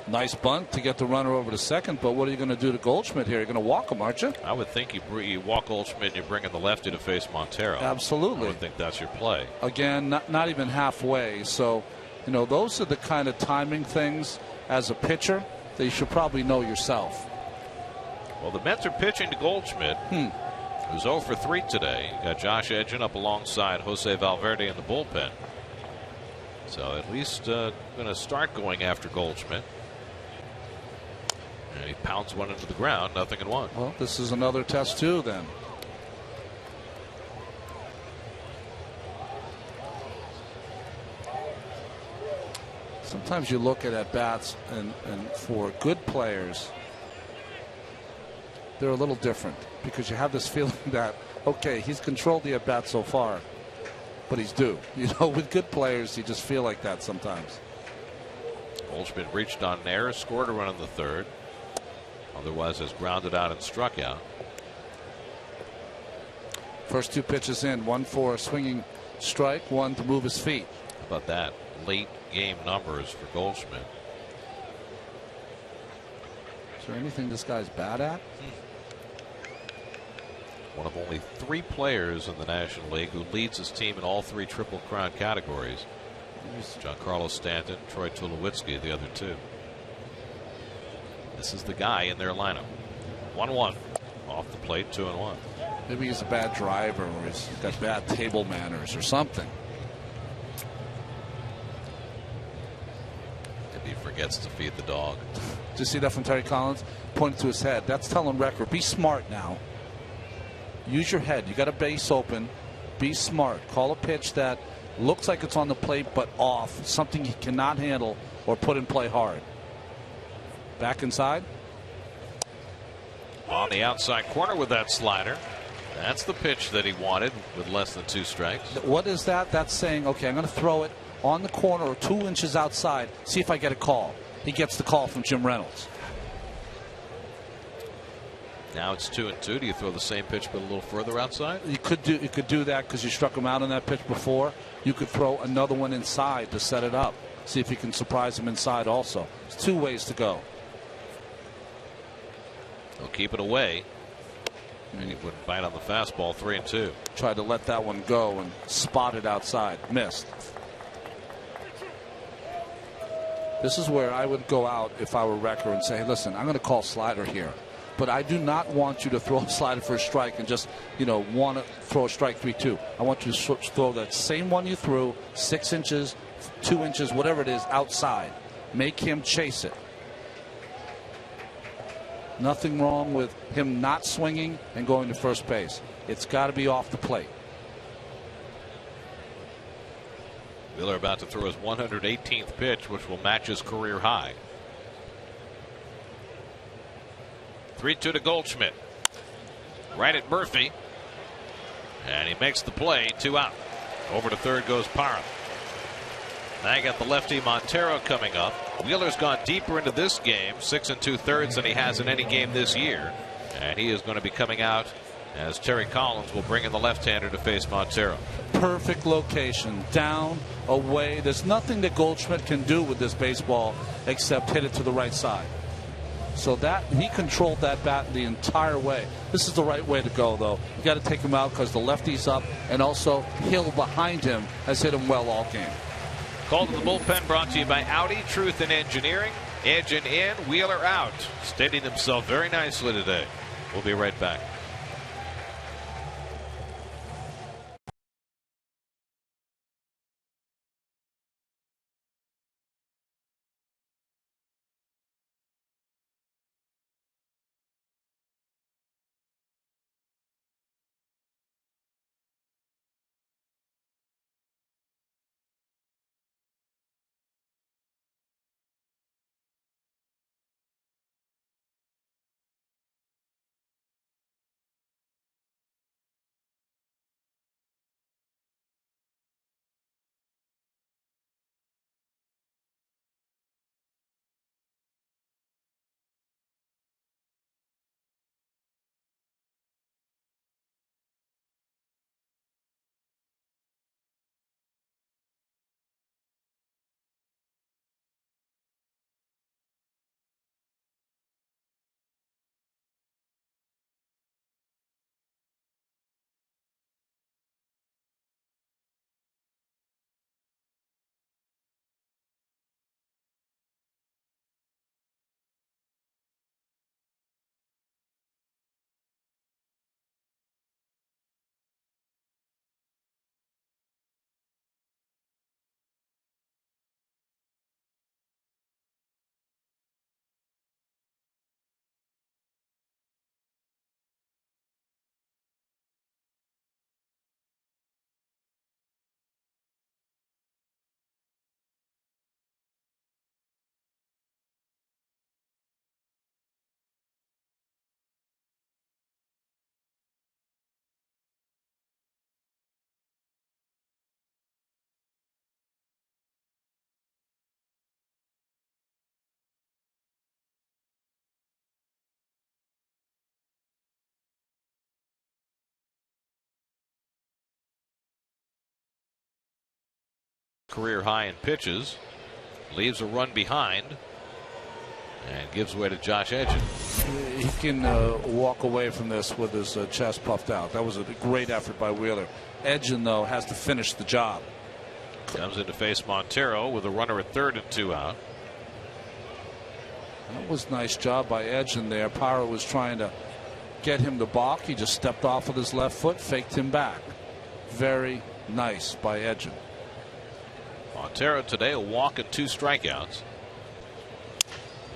nice bunt to get the runner over to second, but what are you going to do to Goldschmidt here? You're going to walk him, aren't you? I would think you walk Goldschmidt and you bring in the lefty to face Montero. Absolutely. I would think that's your play. Again, not even halfway. So, those are the kind of timing things as a pitcher that you should probably know yourself. Well, the Mets are pitching to Goldschmidt, who's 0 for 3 today. You got Josh Edgen up alongside Jose Valverde in the bullpen. So at least going to start going after Goldschmidt. And he pounds one into the ground, 0-1. Well, this is another test too then. Sometimes you look at bats and for good players, they're a little different because you have this feeling that, okay, he's controlled the at bat so far, but he's due. With good players, you just feel like that sometimes. Goldschmidt reached on an error, scored a run in the third. Otherwise has grounded out and struck out. First two pitches in, one for a swinging strike, one to move his feet. How about that? Late game numbers for Goldschmidt. Is there anything this guy's bad at? One of only 3 players in the National League who leads his team in all 3 Triple Crown categories. Giancarlo Stanton, Troy Tulowitzki, the other 2. This is the guy in their lineup. 1-1 off the plate, 2-1. Maybe he's a bad driver or he's got bad table manners or something. Maybe he forgets to feed the dog. Did you see that from Terry Collins? Pointed to his head. That's telling Recker, be smart now. Use your head. You got a base open. Be smart. Call a pitch that looks like it's on the plate but off. Something he cannot handle or put in play hard. Back inside. On the outside corner with that slider. That's the pitch that he wanted with less than 2 strikes. What is that? That's saying, okay, I'm going to throw it on the corner or 2 inches outside. See if I get a call. He gets the call from Jim Reynolds. Now it's 2-2. Do you throw the same pitch but a little further outside? You could do that because you struck him out on that pitch before. You could throw another one inside to set it up. See if you can surprise him inside also. There's 2 ways to go. He'll keep it away. And he wouldn't bite on the fastball. 3-2. Tried to let that one go and spot it outside. Missed. This is where I would go out if I were Recker and say, hey, listen, I'm going to call slider here. But I do not want you to throw a slider for a strike and just, want to throw a strike 3-2. I want you to throw that same one you threw, 6 inches, 2 inches, whatever it is, outside. Make him chase it. Nothing wrong with him not swinging and going to first base. It's got to be off the plate. Wheeler about to throw his 118th pitch, which will match his career high. 3-2 to Goldschmidt. Right at Murphy. And he makes the play. 2 out. Over to third goes Parra. Now you got the lefty Montero coming up. Wheeler's gone deeper into this game, 6 2/3 than he has in any game this year. And he is going to be coming out as Terry Collins will bring in the left-hander to face Montero. Perfect location. Down, away. There's nothing that Goldschmidt can do with this baseball except hit it to the right side. So that he controlled that bat the entire way. This is the right way to go, though. You got to take him out because the lefty's up, and also Hill behind him has hit him well all game. Call to the bullpen brought to you by Audi, Truth in Engineering. Edgen in, Wheeler out. Steadied himself very nicely today. We'll be right back. career high in pitches. Leaves a run behind and gives way to Josh Edgen. He can walk away from this with his chest puffed out. That was a great effort by Wheeler. Edgen, though, has to finish the job. Comes in to face Montero with a runner at third and 2 out. That was a nice job by Edgen there. Power was trying to get him to balk. He just stepped off with his left foot, faked him back. Very nice by Edgen. Montero today a walk and 2 strikeouts.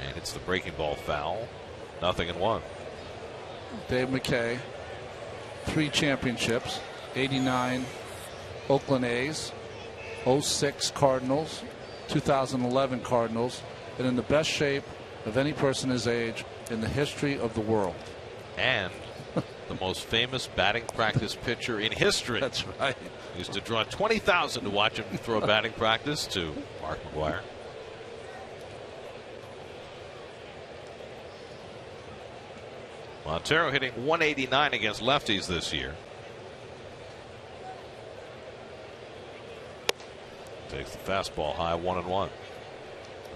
And it's the breaking ball foul. 0-1. Dave McKay, 3 championships, 89 Oakland A's, 06 Cardinals, 2011 Cardinals, and in the best shape of any person his age in the history of the world. And the most famous batting practice pitcher in history. That's right. Used to draw 20,000 to watch him throw batting practice to Mark McGwire. Montero hitting 189 against lefties this year. Takes the fastball high, 1-1.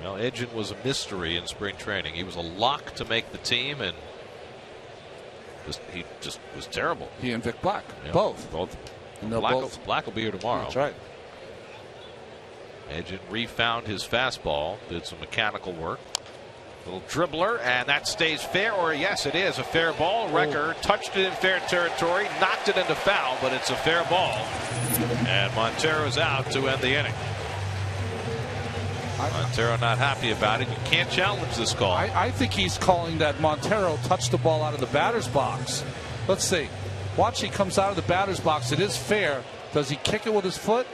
Well, Edgen was a mystery in spring training. He was a lock to make the team, and he just was terrible. He and Vic Black, yeah, both. And Black will be here tomorrow. That's right. Edgen refound his fastball, did some mechanical work. Little dribbler, and that stays fair, or yes, it is a fair ball. Recker touched it in fair territory, knocked it into foul, but it's a fair ball. And Montero's out to end the inning. Montero not happy about it. You can't challenge this call. I think he's calling that Montero touched the ball out of the batter's box. Let's see. Watch, he comes out of the batter's box. It is fair. Does he kick it with his foot?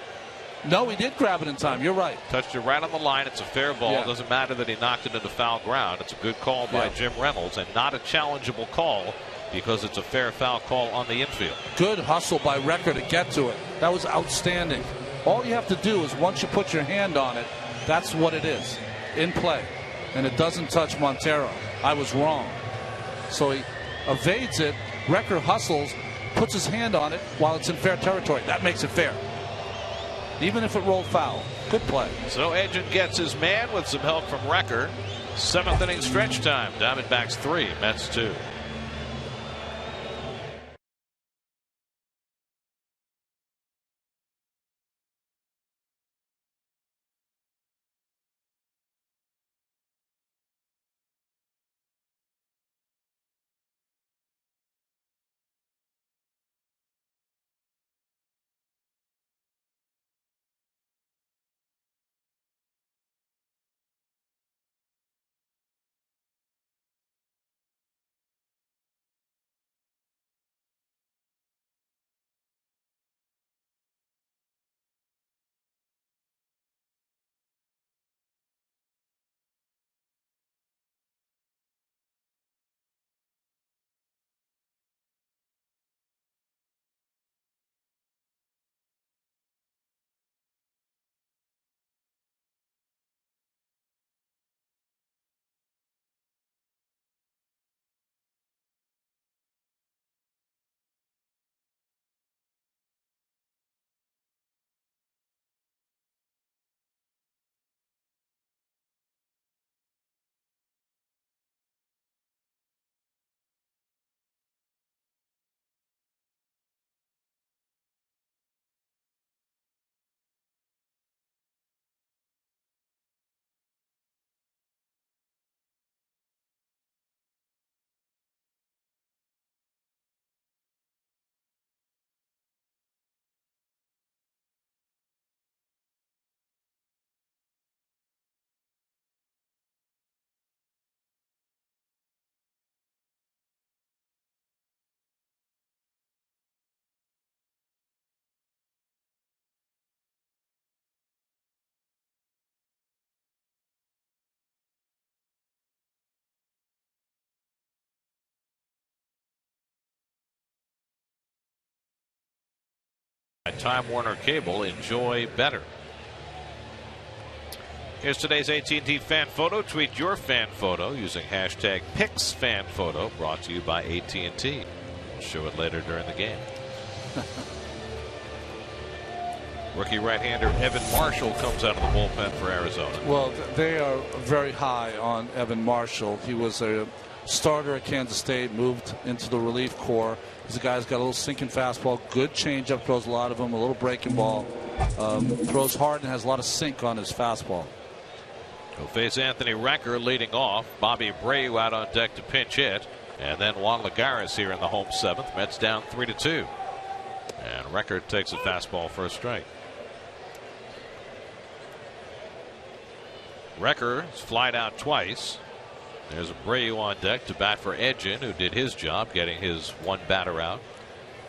No, he did grab it in time. You're right. Touched it right on the line. It's a fair ball. Yeah. It doesn't matter that he knocked it into foul ground. It's a good call by Jim Reynolds, and not a challengeable call because it's a fair foul call on the infield. Good hustle by Recker to get to it. That was outstanding. All you have to do is once you put your hand on it, that's what it is. In play. And it doesn't touch Montero. I was wrong. So he evades it. Recker hustles, puts his hand on it while it's in fair territory. That makes it fair. Even if it rolled foul. Good play. So Edgen gets his man with some help from Recker. 7th inning stretch time. Diamondbacks 3, Mets 2. Time Warner Cable, enjoy better. Here's today's AT&T fan photo. Tweet your fan photo using hashtag #PixFanPhoto, brought to you by AT&T. We'll show it later during the game. Rookie right-hander Evan Marshall comes out of the bullpen for Arizona. Well, they are very high on Evan Marshall. He was a starter at Kansas State, moved into the relief corps. He's a guy who's got a little sinking fastball, good changeup, throws a lot of them, a little breaking ball, throws hard and has a lot of sink on his fastball. He'll face Anthony Recker leading off. Bobby Abreu out on deck to pinch hit. And then Juan Lagares here in the home seventh. Mets down 3-2. And Recker takes a fastball for a strike. Recker is flied out twice. There's Abreu on deck to bat for Edgin, who did his job getting his one batter out.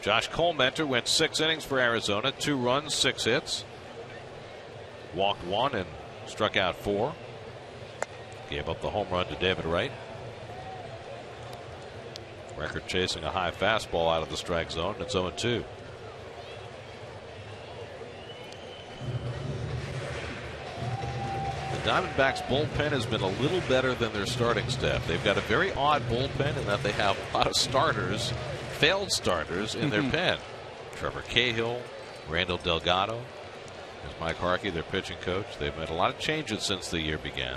Josh Colmenter went 6 innings for Arizona, 2 runs, 6 hits. Walked 1 and struck out 4. Gave up the home run to David Wright. Record chasing a high fastball out of the strike zone. It's 0-2. The Diamondbacks bullpen has been a little better than their starting staff. They've got a very odd bullpen in that they have a lot of starters, failed starters in their pen. Trevor Cahill, Randall Delgado. There's Mike Harkey, their pitching coach. They've made a lot of changes since the year began.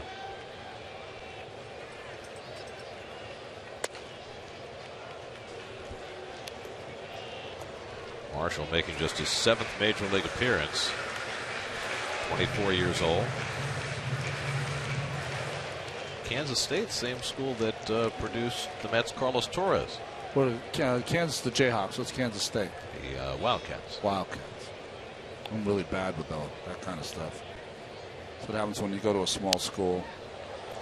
Marshall making just his 7th major league appearance. 24 years old. Kansas State, same school that produced the Mets' Carlos Torres. What Kansas, the Jayhawks. What's Kansas State? The Wildcats. Wildcats. I'm really bad with that kind of stuff. That's what happens when you go to a small school.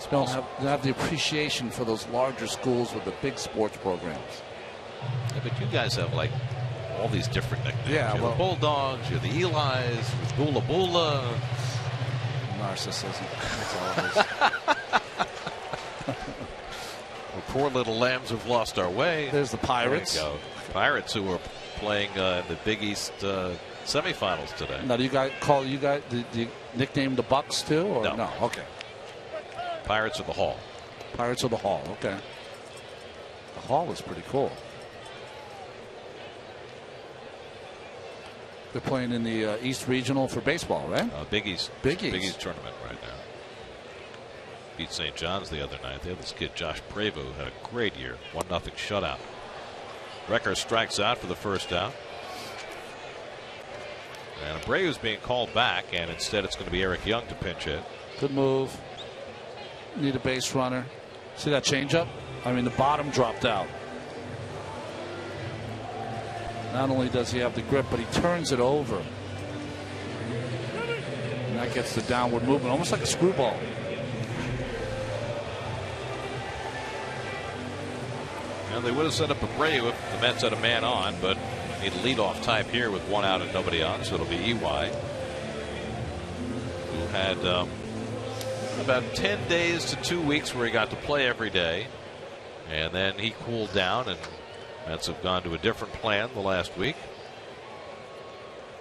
You don't have the appreciation for those larger schools with the big sports programs. Yeah, but you guys have like all these different nicknames. Yeah, you're the Bulldogs, you're the Eli's, Bula Bula. Narcissism. That's all it is. We're poor little lambs who've lost our way. There's the Pirates. There you go. Pirates who are playing in the Big East semifinals today. Now, do you nickname the Bucks too? Or No. Okay. Pirates of the Hall. Pirates of the Hall. Okay. The Hall is pretty cool. They're playing in the East Regional for baseball, right? Big East. Big East. Big East tournament right now. Beat St. John's the other night. They had this kid Josh Prevo who had a great year. 1-0 shutout. Recker strikes out for the first out. And Abreu's being called back, and instead it's going to be Eric Young to pinch hit. Good move. Need a base runner. See that changeup? I mean, the bottom dropped out. Not only does he have the grip, but he turns it over. And that gets the downward movement, almost like a screwball. And they would have set up Abreu if the Mets had a man on, but need a leadoff type here with 1 out and nobody on, so it'll be EY, who had about 10 days to 2 weeks where he got to play every day, and then he cooled down, and Mets have gone to a different plan the last week.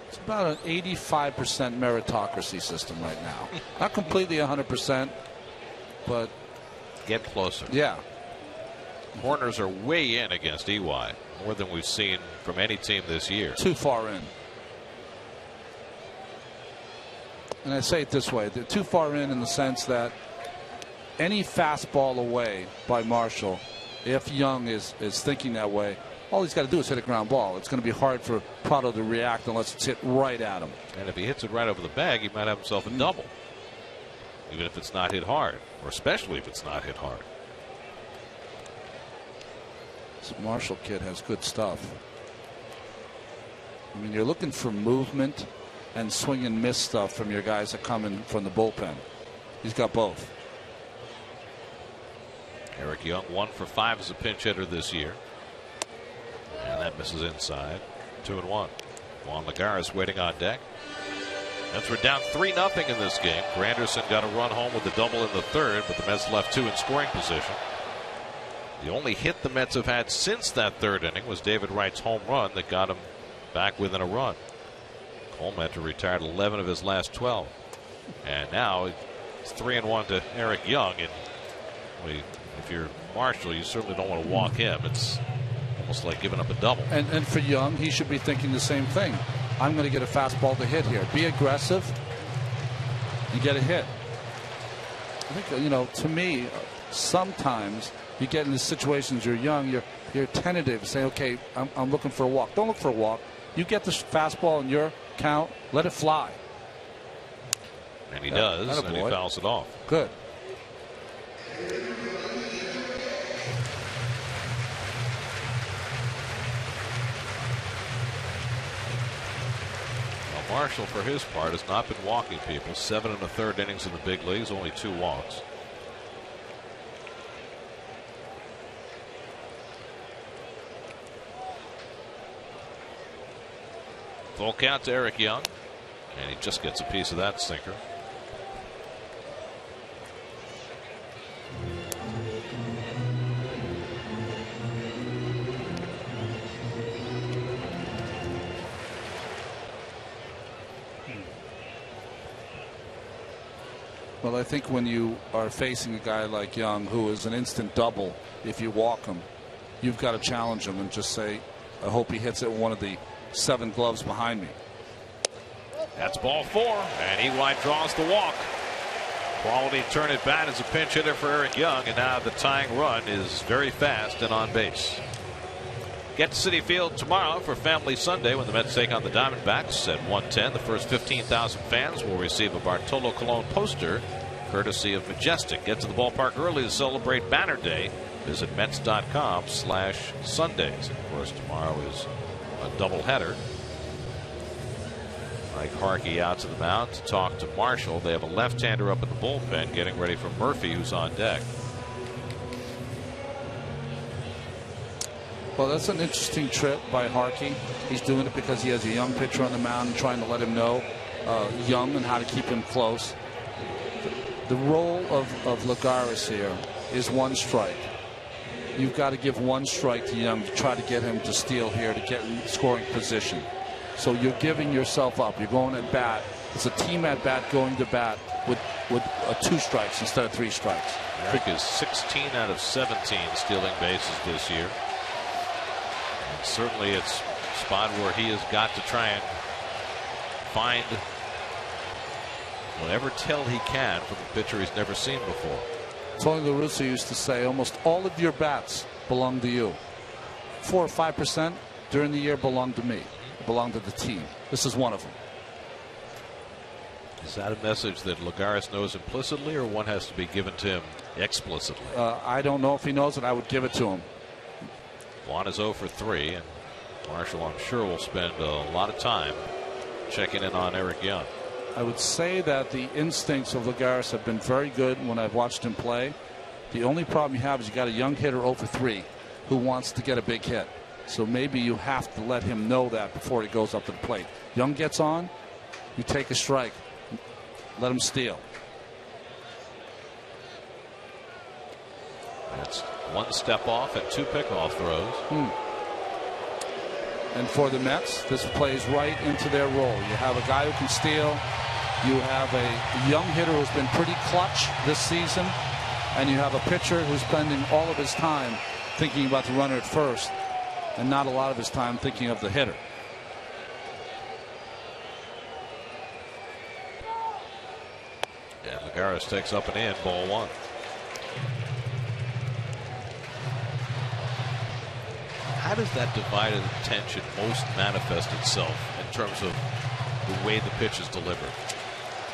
It's about an 85% meritocracy system right now. Not completely 100%, but get closer. Yeah. Corners are way in against EY, more than we've seen from any team this year. Too far in. And I say it this way, they're too far in the sense that any fastball away by Marshall, if Young is thinking that way, all he's got to do is hit a ground ball. It's going to be hard for Prado to react unless it's hit right at him. And if he hits it right over the bag, he might have himself a double. Even if it's not hit hard, or especially if it's not hit hard. This Marshall kid has good stuff. I mean, you're looking for movement and swing and miss stuff from your guys that come in from the bullpen. He's got both. Eric Young 1 for 5 as a pinch hitter this year. And that misses inside. 2-1. Juan Lagares waiting on deck. Mets were down 3-0 in this game. Granderson got a run home with a double in the third, but the Mets left 2 in scoring position. The only hit the Mets have had since that third inning was David Wright's home run that got him back within a run. Colmenter retired 11 of his last 12. And now it's 3-1 to Eric Young. And if you're Marshall, you certainly don't want to walk him. It's almost like giving up a double. And for Young, he should be thinking the same thing. I'm going to get a fastball to hit here. Be aggressive. You get a hit. I think, to me, sometimes you get in the situations you're young, you're tentative. Say, okay, I'm looking for a walk. Don't look for a walk. You get the fastball in your count, let it fly. And he does, and he fouls it off. Good. Marshall, for his part, has not been walking people. 7 1/3 innings in the big leagues, only 2 walks. Full count to Eric Young, and he just gets a piece of that sinker. Well, I think when you are facing a guy like Young, who is an instant double, if you walk him, you've got to challenge him and just say, I hope he hits it one of the 7 gloves behind me. That's ball 4, and Ely draws the walk. Quality turn at bat as a pinch hitter for Eric Young, and now the tying run is very fast and on base. Get to Citi Field tomorrow for Family Sunday when the Mets take on the Diamondbacks at 1:10. The first 15,000 fans will receive a Bartolo Colon poster courtesy of Majestic. Get to the ballpark early to celebrate Banner Day. Visit Mets.com/Sundays. Of course, tomorrow is a doubleheader. Mike Harkey out to the mound to talk to Marshall. They have a left-hander up in the bullpen getting ready for Murphy, who's on deck. Well, that's an interesting trip by Harkey. He's doing it because he has a young pitcher on the mound and trying to let him know Young and how to keep him close. The role of Lagares here is 1 strike. You've got to give 1 strike to Young to try to get him to steal here to get in scoring position. So you're giving yourself up. You're going at bat. It's a team at bat going to bat with 2 strikes instead of 3 strikes. Eric is 16 out of 17 stealing bases this year. And certainly it's a spot where he has got to try and find whatever tell he can from a pitcher he's never seen before. Tony La Russa used to say almost all of your bats belong to you. 4 or 5% during the year belong to me, belong to the team. This is one of them. Is that a message that Lagares knows implicitly, or one has to be given to him explicitly? I don't know if he knows it. I would give it to him. Juan is 0 for 3, and Marshall, I'm sure, will spend a lot of time checking in on Eric Young. I would say that the instincts of Lagares have been very good when I've watched him play. The only problem you have is you got a young hitter 0 for 3 who wants to get a big hit. So maybe you have to let him know that before he goes up to the plate. Young gets on, you take a strike. Let him steal. That's 1 step off and 2 pickoff throws. And for the Mets, this plays right into their role. You have a guy who can steal. You have a young hitter who's been pretty clutch this season. And you have a pitcher who's spending all of his time thinking about the runner at first and not a lot of his time thinking of the hitter. And Lagares takes up and in, ball 1. How does that divided attention most manifest itself in terms of the way the pitch is delivered?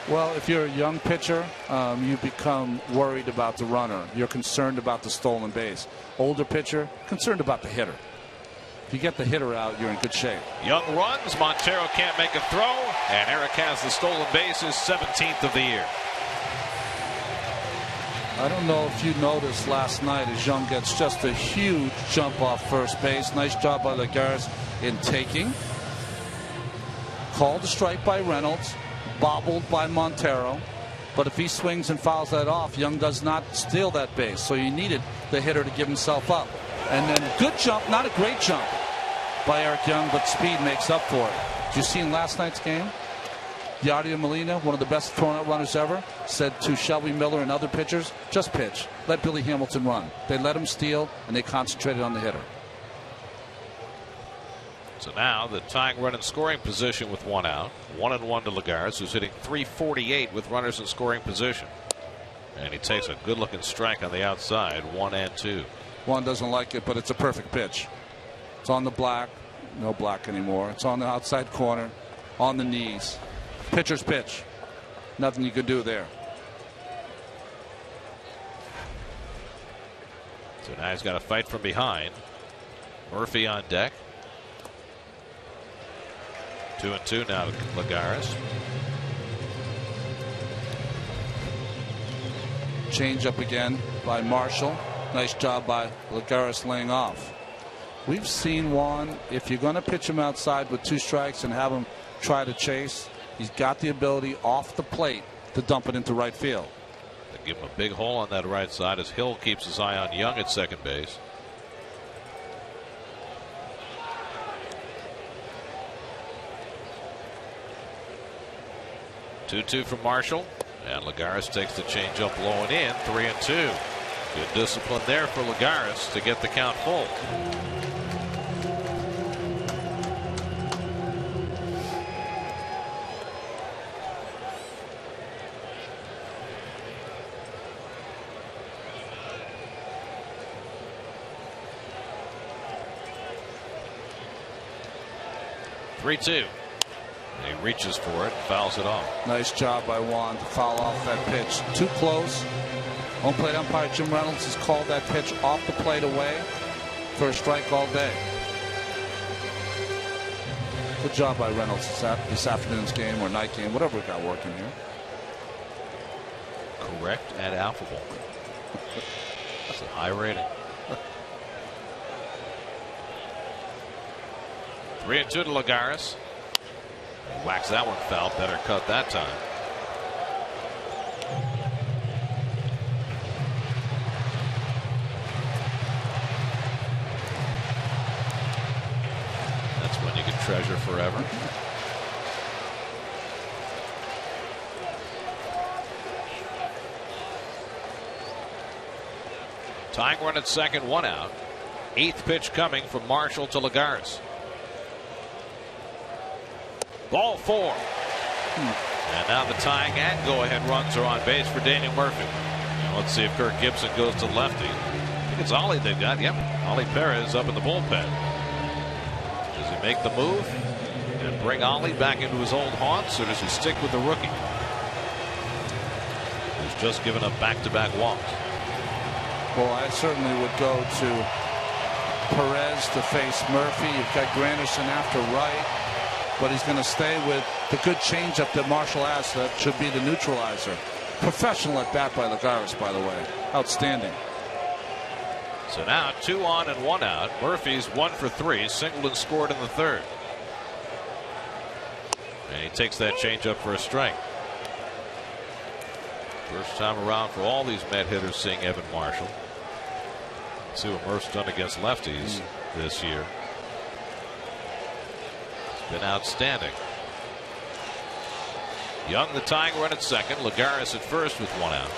Well, if you're a young pitcher, you become worried about the runner. You're concerned about the stolen base. Older pitcher, concerned about the hitter. If you get the hitter out, you're in good shape. Young runs. Montero can't make a throw. And Eric has the stolen base, his 17th of the year. I don't know if you noticed last night as Young gets just a huge jump off first base. Nice job by Lagares in taking. Called a strike by Reynolds. Bobbled by Montero. But if he swings and fouls that off, Young does not steal that base. So you needed the hitter to give himself up. And then good jump, not a great jump by Eric Young, but speed makes up for it. Did you see in last night's game? Yadier Molina, one of the best thrown-out runners ever, said to Shelby Miller and other pitchers, just pitch. Let Billy Hamilton run. They let him steal, and they concentrated on the hitter. So now the tying run in scoring position with 1 out. 1-1 to Lagares, who's hitting .348 with runners in scoring position. And he takes a good looking strike on the outside. 1-2. Juan doesn't like it, but it's a perfect pitch. It's on the black. No black anymore. It's on the outside corner. On the knees. Pitcher's pitch. Nothing you can do there. So now he's got to fight from behind. Murphy on deck. 2-2 now to Lagares. Change up again by Marshall. Nice job by Lagares laying off. We've seen Juan, if you're going to pitch him outside with 2 strikes and have him try to chase, he's got the ability off the plate to dump it into right field. They give him a big hole on that right side as Hill keeps his eye on Young at second base. Two from Marshall, and Lagares takes the changeup low and in. 3-2. Good discipline there for Lagares to get the count full. Three-2. He reaches for it, fouls it off. Nice job by Juan to foul off that pitch. Too close. Home plate umpire Jim Reynolds has called that pitch off the plate away for a strike all day. Good job by Reynolds this afternoon's game or night game, whatever we got working here. Correct and affable. That's a high rating. 3-2 to Lagares. Whacks that one foul. Better cut that time. That's when you can treasure forever. Tying run at second, 1 out. 8th pitch coming from Marshall to Lagares. Ball 4. And now the tying and go-ahead runs are on base for Daniel Murphy. And let's see if Kirk Gibson goes to lefty. I think it's Ollie they've got. Yep, Ollie Perez up in the bullpen. Does he make the move and bring Ollie back into his old haunts, or does he stick with the rookie who's just given up back-to-back walks? Well, I certainly would go to Perez to face Murphy. You've got Granderson after Wright. But he's going to stay with the good changeup that Marshall has. That should be the neutralizer. Professional at bat by Lagares, by the way. Outstanding. So now 2 on and 1 out. Murphy's 1 for 3. Singled and scored in the 3rd. And he takes that changeup for a strike. First time around for all these Met hitters seeing Evan Marshall. Let's see what Murph's done against lefties this year. Been outstanding. Young the tying run at second. Lagares at first with 1 out.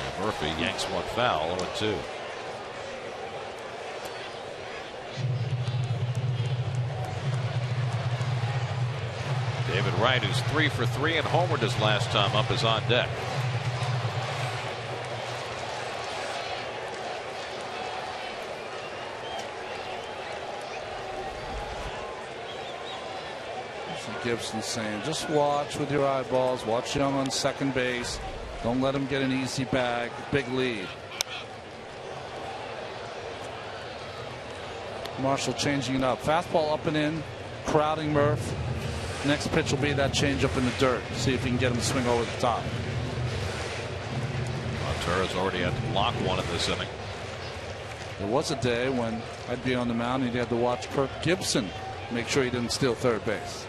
And Murphy yanks one foul. 0-2. David Wright, who's 3 for 3 and homered his last time up, is on deck. Gibson saying, just watch with your eyeballs. Watch Young on second base. Don't let him get an easy bag. Big lead. Marshall changing it up. Fastball up and in. Crowding Murph. Next pitch will be that changeup in the dirt. See if he can get him to swing over the top. Montura's already had to block one in this inning. There was a day when I'd be on the mound and he'd have to watch Kirk Gibson make sure he didn't steal third base.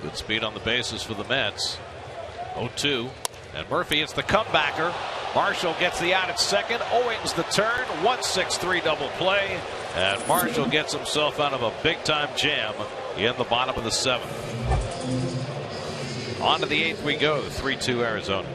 Good speed on the bases for the Mets. 0-2. And Murphy hits the comebacker. Marshall gets the out at second. Owings the turn. 1-6-3 double play. And Marshall gets himself out of a big time jam in the bottom of the 7th. On to the 8th we go. 3-2 Arizona.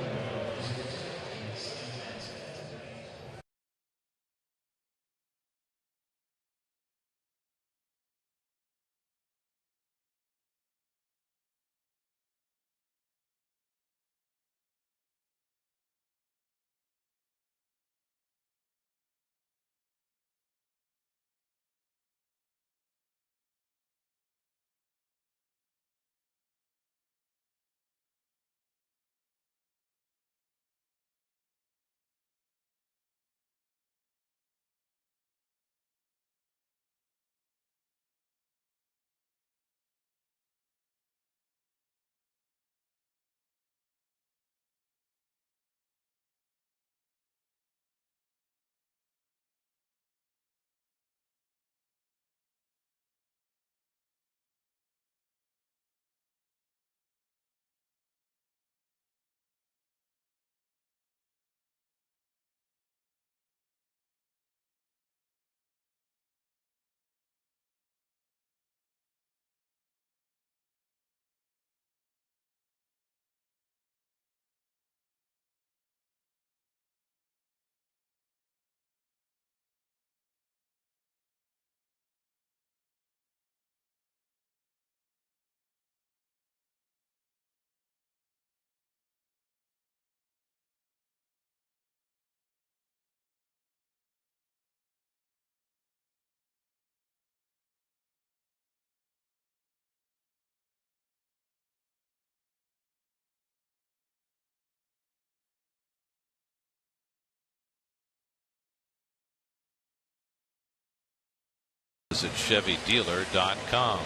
Visit ChevyDealer.com.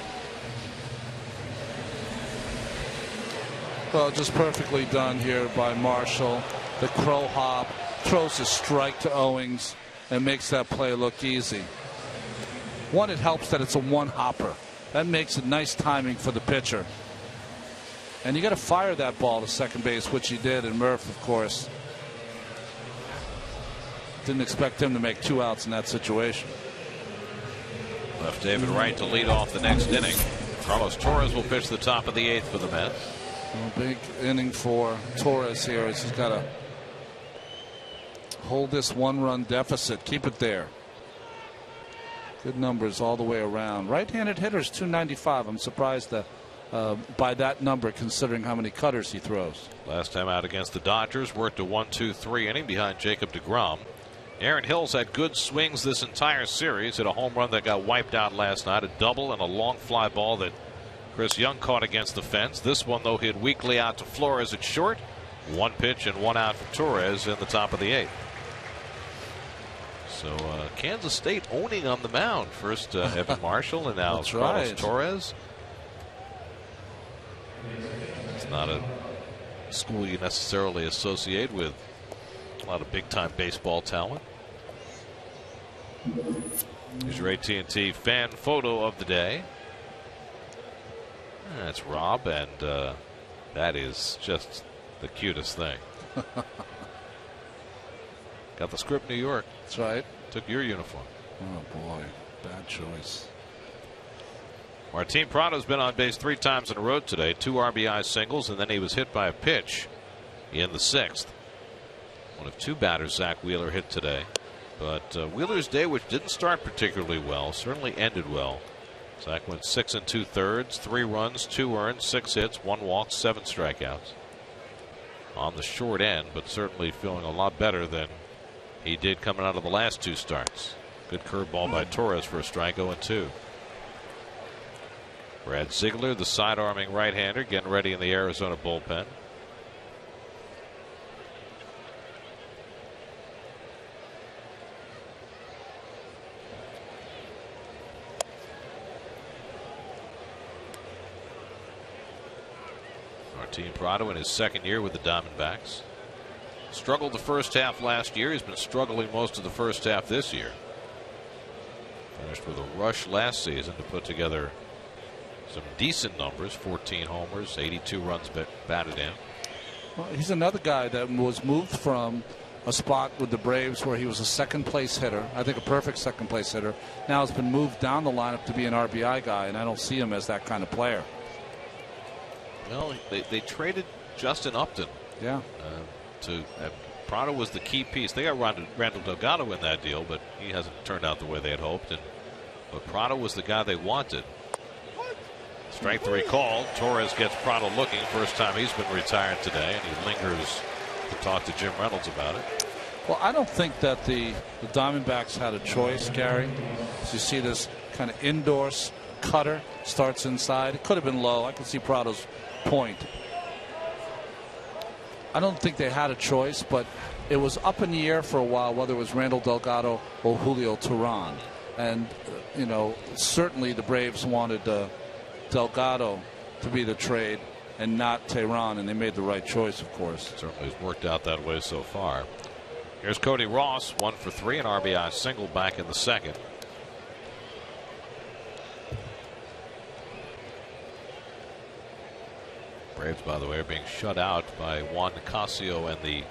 Well, just perfectly done here by Marshall. The crow hop, throws a strike to Owings and makes that play look easy. One, it helps that it's a one hopper. That makes it nice timing for the pitcher. And you got to fire that ball to second base, which he did. And Murph, of course, didn't expect him to make 2 outs in that situation. Left David Wright to lead off the next inning. Carlos Torres will pitch the top of the 8th for the Mets. A big inning for Torres here as he's got to hold this 1-run deficit. Keep it there. Good numbers all the way around. Right-handed hitters 295. I'm surprised that by that number considering how many cutters he throws. Last time out against the Dodgers, worked a 1-2-3 inning behind Jacob deGrom. Aaron Hill's had good swings this entire series. Hit a home run that got wiped out last night, a double and a long fly ball that Chris Young caught against the fence. This one, though, hit weakly out to Flores at short. 1 pitch and 1 out for Torres in the top of the 8th. So Kansas State owning on the mound. First Evan Marshall and now Carlos Torres. It's not a school you necessarily associate with a lot of big-time baseball talent. Here's your AT&T fan photo of the day. That's Rob, and that is just the cutest thing. Got the script, New York. That's right. Took your uniform. Oh, boy. Bad choice. Martin Prado's been on base 3 times in a row today. 2 RBI singles, and then he was hit by a pitch in the 6th. One of 2 batters Zach Wheeler hit today. But Wheeler's day, which didn't start particularly well, certainly ended well. Zach went 6 2/3, 3 runs, 2 earned, 6 hits, 1 walk, 7 strikeouts. On the short end, but certainly feeling a lot better than he did coming out of the last 2 starts. Good curveball by Torres for a strike, 0-2. Brad Ziegler, the side-arming right-hander, getting ready in the Arizona bullpen. Martin Prado in his 2nd year with the Diamondbacks. Struggled the first half last year. He's been struggling most of the first half this year. Finished with a rush last season to put together some decent numbers. 14 homers, 82 runs batted in. Well, he's another guy that was moved from a spot with the Braves where he was a second-place hitter. I think a perfect second-place hitter. Now has been moved down the lineup to be an RBI guy, and I don't see him as that kind of player. Well, they traded Justin Upton. Yeah. Prado was the key piece. They got Randall Delgado in that deal, but he hasn't turned out the way they had hoped. But Prado was the guy they wanted. Strike 3 called. Torres gets Prado looking. First time he's been retired today, and he lingers to talk to Jim Reynolds about it. Well, I don't think that the Diamondbacks had a choice, Gary. As you see this kind of indoor cutter starts inside. It could have been low. I can see Prado's point. I don't think they had a choice, but it was up in the air for a while whether it was Randall Delgado or Julio Teheran. And, certainly the Braves wanted Delgado to be the trade and not Teheran, and they made the right choice, of course. Certainly has worked out that way so far. Here's Cody Ross, 1 for 3, an RBI single back in the 2nd. Braves, by the way, are being shut out by Juan Nicasio and the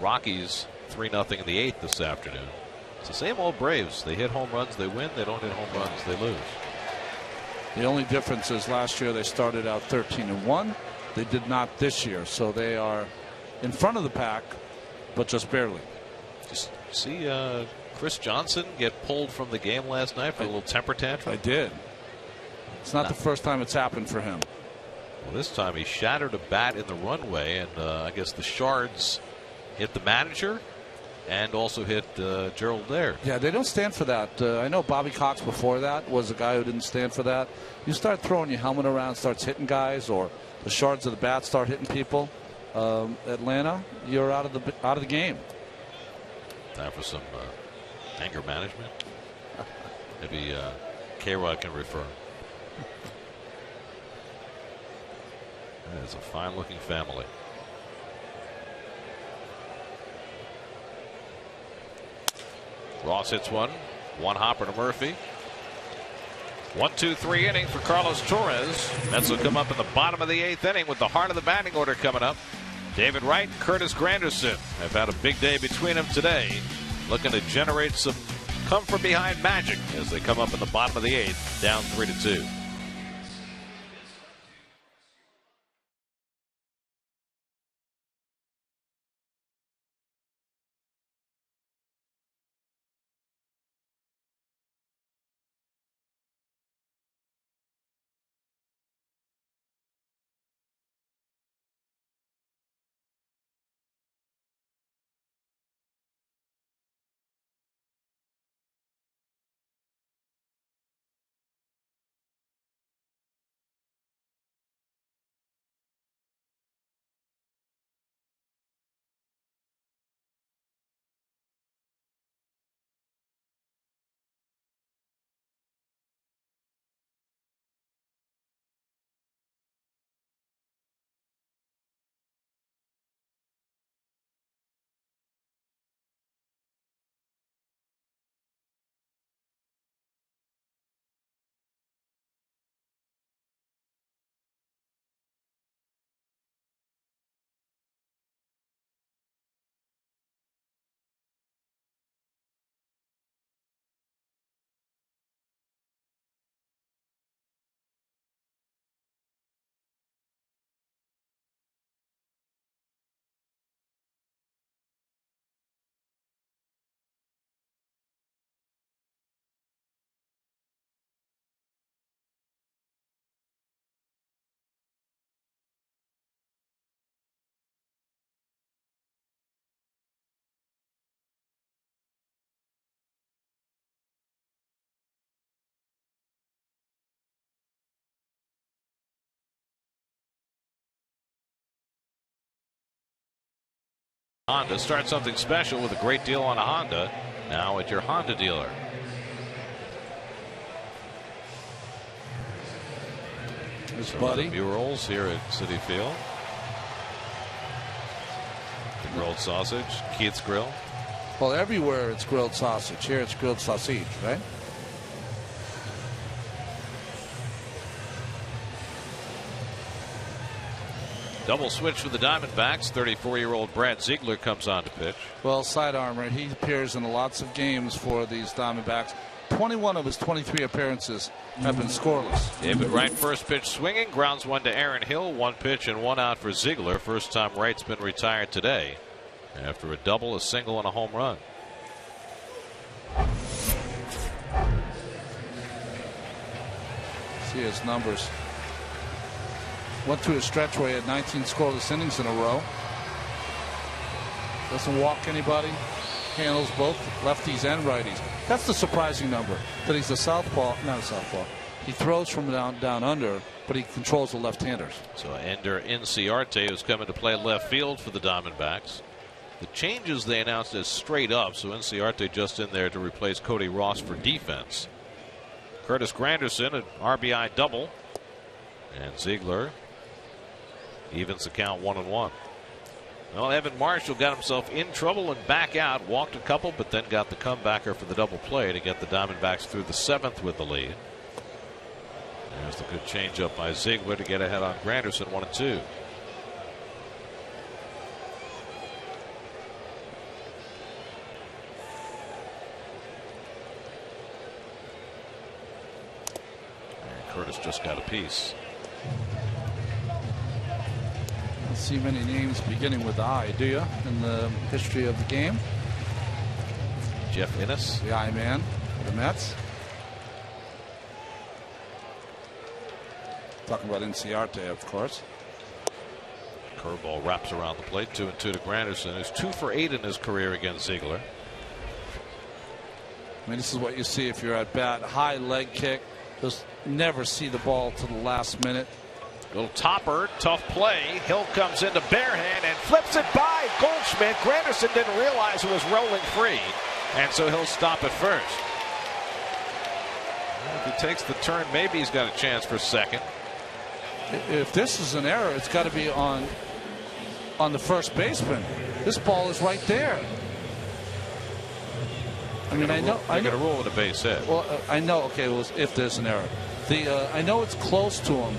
Rockies 3-0 in the 8th this afternoon. It's the same old Braves. They hit home runs, they win. They don't hit home runs, they lose. The only difference is last year they started out 13-1. They did not this year, so they are in front of the pack, but just barely. Just see Chris Johnson get pulled from the game last night for a little temper tantrum? I did. It's not the first time it's happened for him. Well, this time he shattered a bat in the runway, and I guess the shards hit the manager and also hit Gerald Dare. Yeah, they don't stand for that. I know Bobby Cox before that was a guy who didn't stand for that. You start throwing your helmet around, starts hitting guys, or the shards of the bat start hitting people. Atlanta, you're out of the game. Time for some anger management. Maybe K-Rod can refer. It's a fine-looking family. Ross hits one hopper to Murphy. 1-2-3 inning for Carlos Torres. Mets will come up in the bottom of the 8th inning with the heart of the batting order coming up. David Wright and Curtis Granderson have had a big day between them today, looking to generate some come from behind magic as they come up in the bottom of the 8th, down 3-2. Honda, start something special with a great deal on a Honda. Now at your Honda dealer. His buddy. Murals here at Citi Field. The grilled sausage, Keith's Grill. Well, everywhere it's grilled sausage. Here it's grilled sausage, right? Double switch for the Diamondbacks. 34-year-old Brad Ziegler comes on to pitch. Well, sidearmer. He appears in lots of games for these Diamondbacks. 21 of his 23 appearances have been scoreless. David Wright, first pitch swinging, grounds one to Aaron Hill. 1 pitch and 1 out for Ziegler. First time Wright's been retired today after a double, a single, and a home run. See his numbers. Went through a stretch where he had 19 scoreless innings in a row. Doesn't walk anybody. Handles both lefties and righties. That's the surprising number. That he's a southpaw, not a southpaw. He throws from down under, but he controls the left-handers. So Ender Inciarte is coming to play left field for the Diamondbacks. The changes they announced as straight up, so Inciarte just in there to replace Cody Ross for defense. Curtis Granderson, an RBI double. And Ziegler evens the count 1-1. Well, Evan Marshall got himself in trouble and back out. Walked a couple, but then got the comebacker for the double play to get the Diamondbacks through the 7th with the lead. There's the good changeup by Ziegler to get ahead on Granderson, 1-2. And Curtis just got a piece. Don't see many names beginning with I, do you, in the history of the game? Jeff Innes, the I man for the Mets. Talking about Inciarte, of course. Curveball wraps around the plate. 2-2 to Granderson, who's 2 for 8 in his career against Ziegler. I mean, this is what you see if you're at bat. High leg kick. Just never see the ball to the last minute. Little topper, tough play. Hill comes into bare hand and flips it by Goldschmidt. Granderson didn't realize it was rolling free, and so he'll stop at first. If he takes the turn, maybe he's got a chance for second. If this is an error, it's got to be on the first baseman. This ball is right there. I mean, I know. They're going to rule with a base hit. Well, I know. Okay, well, if there's an error, I know it's close to him,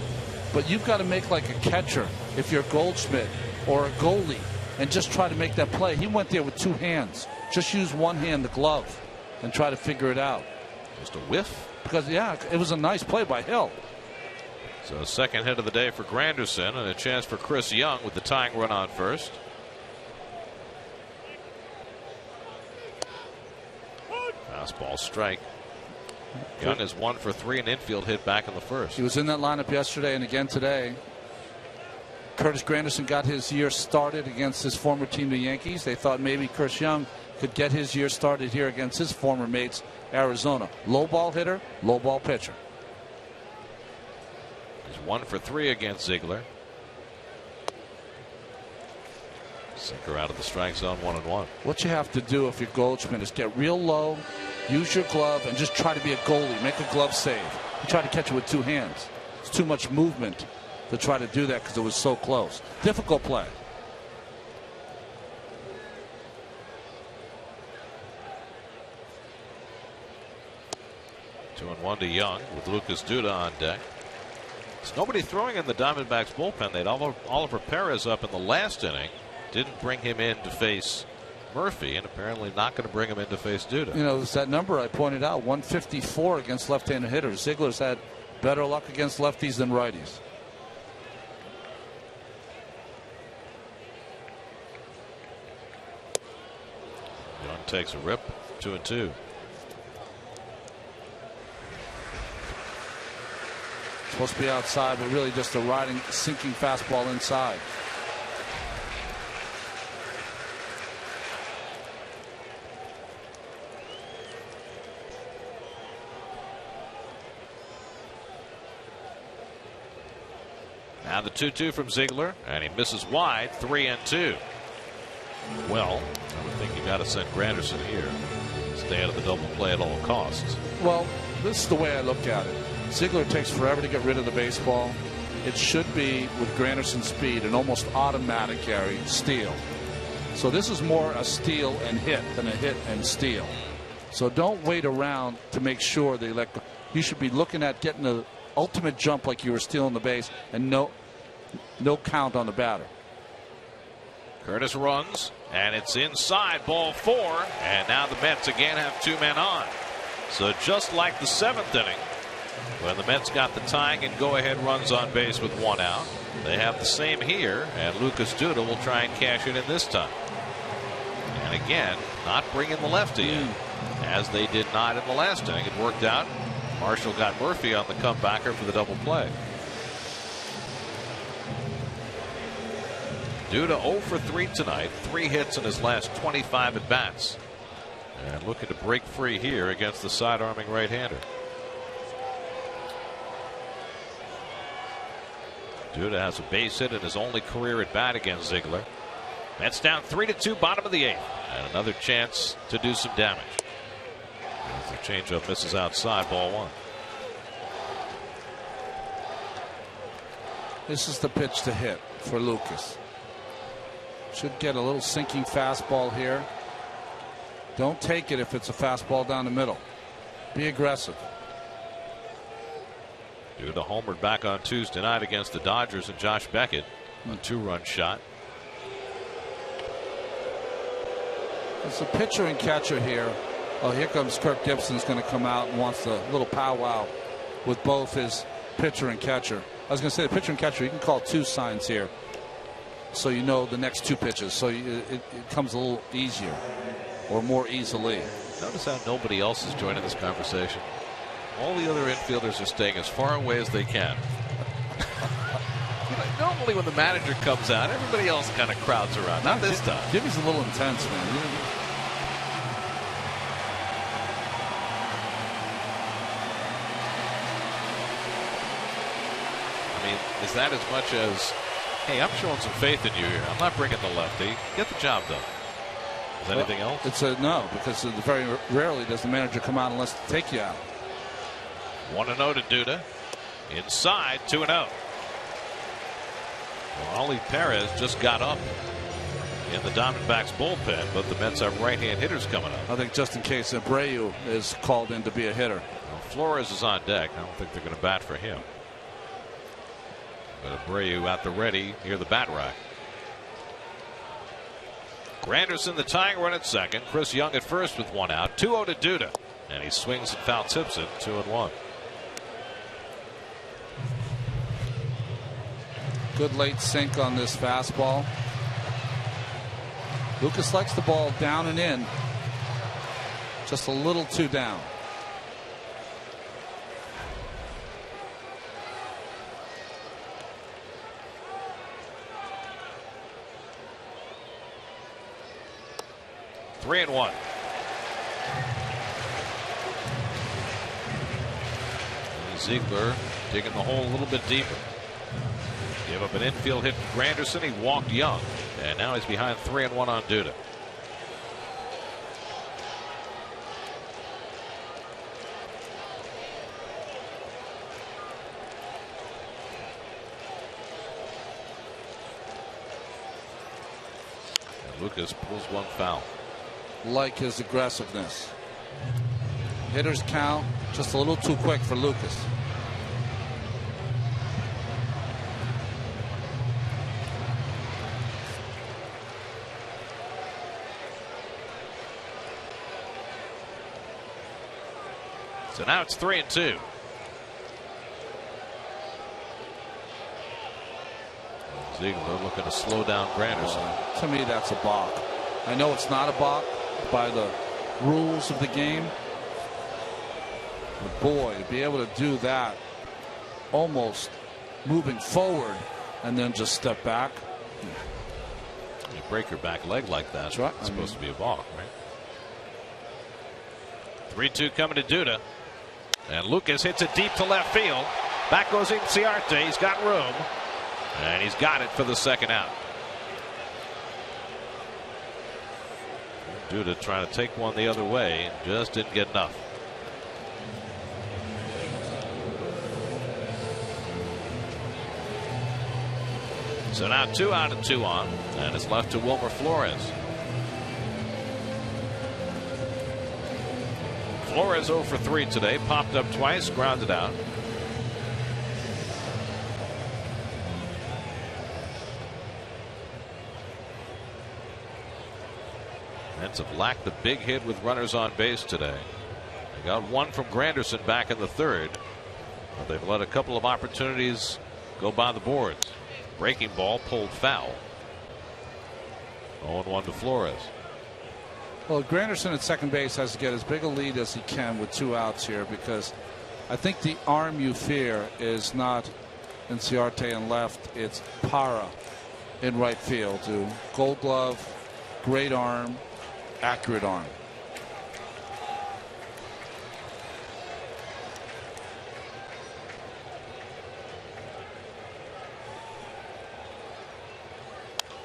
but you've got to make like a catcher if you're Goldschmidt or a goalie, and just try to make that play. He went there with two hands. Just use one hand, the glove, and try to figure it out. Just a whiff. Because yeah, it was a nice play by Hill. So second hit of the day for Granderson, and a chance for Chris Young with the tying run on first. Fastball strike. Young is 1 for 3, an infield hit back in the first. He was in that lineup yesterday and again today. Curtis Granderson got his year started against his former team, the Yankees. They thought maybe Chris Young could get his year started here against his former mates, Arizona. Low ball hitter, low ball pitcher. He's 1 for 3 against Ziegler. Sinker out of the strike zone, 1-1. What you have to do if you're Goldschmidt is get real low, use your glove, and just try to be a goalie. Make a glove save. You try to catch it with two hands. It's too much movement to try to do that because it was so close. Difficult play. Two and one to Young with Lucas Duda on deck. There's nobody throwing in the Diamondbacks bullpen. They had Oliver Perez up in the last inning. Didn't bring him in to face Murphy, and apparently not going to bring him in to face Duda. You know, it's that number I pointed out, 154 against left-handed hitters. Ziegler's had better luck against lefties than righties. Young takes a rip, 2-2. Supposed to be outside, but really just a riding, sinking fastball inside. Now the 2-2 from Ziegler, and he misses wide, 3-2. Well, I would think you got to send Granderson here. Stay out of the double play at all costs. Well, this is the way I look at it. Ziegler takes forever to get rid of the baseball. It should be, with Granderson's speed, an almost automatic carry, steal. So this is more a steal and hit than a hit and steal. So don't wait around to make sure they let go. You should be looking at getting the ultimate jump like you were stealing the base, and no count on the batter. Curtis runs, and it's inside, ball 4, and now the Mets again have 2 men on. So just like the 7th inning, when the Mets got the tying and go-ahead runs on base with 1 out, they have the same here, and Lucas Duda will try and cash it in this time. And again, not bringing the lefty in, as they did not in the last inning. It worked out. Marshall got Murphy on the comebacker for the double play. Duda 0 for 3 tonight, 3 hits in his last 25 at bats, and looking to break free here against the side-arming right-hander. Duda has a base hit in his only career at bat against Ziegler. Mets down 3-2, bottom of the 8th, and another chance to do some damage. As the changeup misses outside, ball 1. This is the pitch to hit for Lucas. Should get a little sinking fastball here. Don't take it if it's a fastball down the middle. Be aggressive. Duda homered back on Tuesday night against the Dodgers and Josh Beckett. A 2-run shot. It's a pitcher and catcher here. Oh, here comes Kirk Gibson's going to come out and wants a little powwow with both his pitcher and catcher. I was going to say the pitcher and catcher, you can call 2 signs here, so you know the next 2 pitches, so it comes a little easier or more easily. Notice how nobody else is joining this conversation. All the other infielders are staying as far away as they can. Normally when the manager comes out, everybody else kind of crowds around. Not this time. Jimmy's a little intense, man. I mean, is that as much as, hey, I'm showing some faith in you here. I'm not bringing the lefty. Get the job done. Is there anything else? It's a no, because very rarely does the manager come out unless to take you out. 1-0 to Duda. Inside, 2-0. Well, Oli Perez just got up in the Diamondbacks bullpen, but the Mets have right-hand hitters coming up. I think just in case Abreu is called in to be a hitter. Well, Flores is on deck. I don't think they're going to bat for him. But Abreu at the ready near the bat rack. Granderson the tying run at second. Chris Young at first with 1 out. 2-0 to Duda. And he swings and foul tips it. 2-1. Good late sink on this fastball. Lucas likes the ball down and in. Just a little too down. Three and 1. Ziegler digging the hole a little bit deeper. Gave up an infield hit to Granderson. He walked Young. And now he's behind 3-1 on Duda. And Lucas pulls one foul. Like his aggressiveness. Hitters count just a little too quick for Lucas. So now it's 3-2. Ziegler looking to slow down Granderson. To me, that's a balk. I know it's not a balk by the rules of the game. But boy, to be able to do that, almost moving forward and then just step back. You break your back leg like that. That's right. It's supposed to be a balk, right? 3-2 coming to Duda. And Lucas hits it deep to left field. Back goes Inciarte. He's got room. And he's got it for the second out. Duda trying to take one the other way and just didn't get enough. So now 2 out and 2 on. And it's left to Wilmer Flores. Flores 0 for 3 today. Popped up twice, grounded out. Mets have lacked the big hit with runners on base today. They got one from Granderson back in the third. But they've let a couple of opportunities go by the boards. Breaking ball pulled foul. 0-1 to Flores. Well, Granderson at second base has to get as big a lead as he can with 2 outs here, because I think the arm you fear is not Inciarte in left, it's Parra in right field. Gold glove, great arm, accurate arm.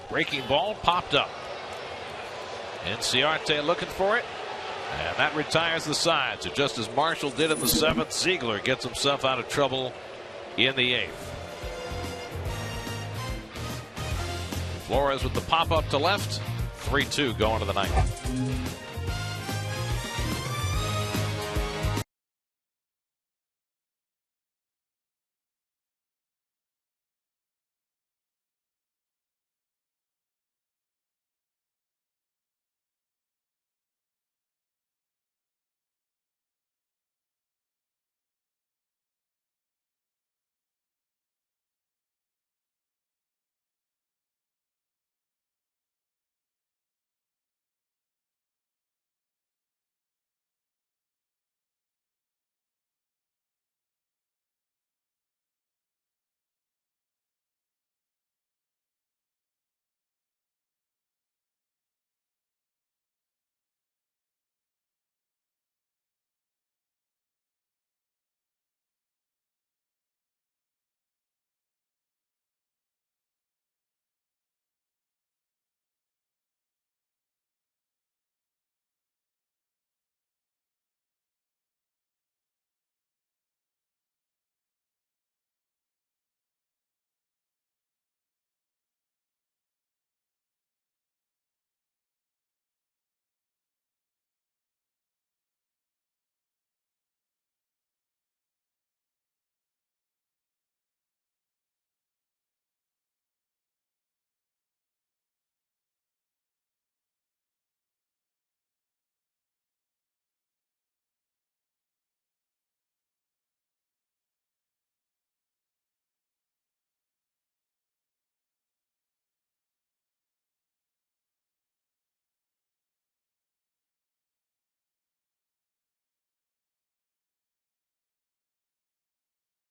Breaking ball popped up. Inciarte looking for it. And that retires the side. So just as Marshall did in the 7th, Ziegler gets himself out of trouble in the 8th. Flores with the pop up to left. 3-2 going to the 9th.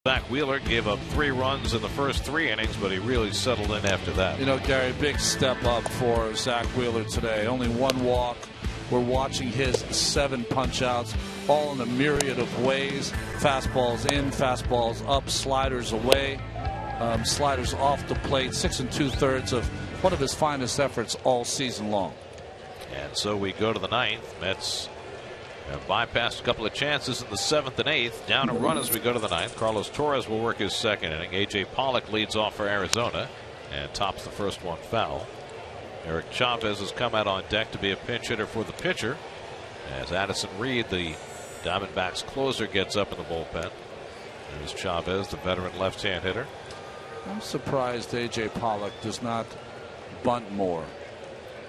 Zach Wheeler gave up 3 runs in the first 3 innings, but he really settled in after that. You know, Gary, big step up for Zach Wheeler today. Only 1 walk. We're watching his 7 punch-outs, all in a myriad of ways. Fastballs in, fastballs up, sliders away, sliders off the plate. 6 2/3 of one of his finest efforts all season long. And so we go to the 9th. Mets have bypassed a couple of chances in the 7th and 8th. Down a run as we go to the 9th. Carlos Torres will work his 2nd inning. A.J. Pollock leads off for Arizona and tops the first one foul. Eric Chavez has come out on deck to be a pinch hitter for the pitcher, as Addison Reed, the Diamondbacks closer, gets up in the bullpen. There's Chavez, the veteran left-hand hitter. I'm surprised A.J. Pollock does not bunt more.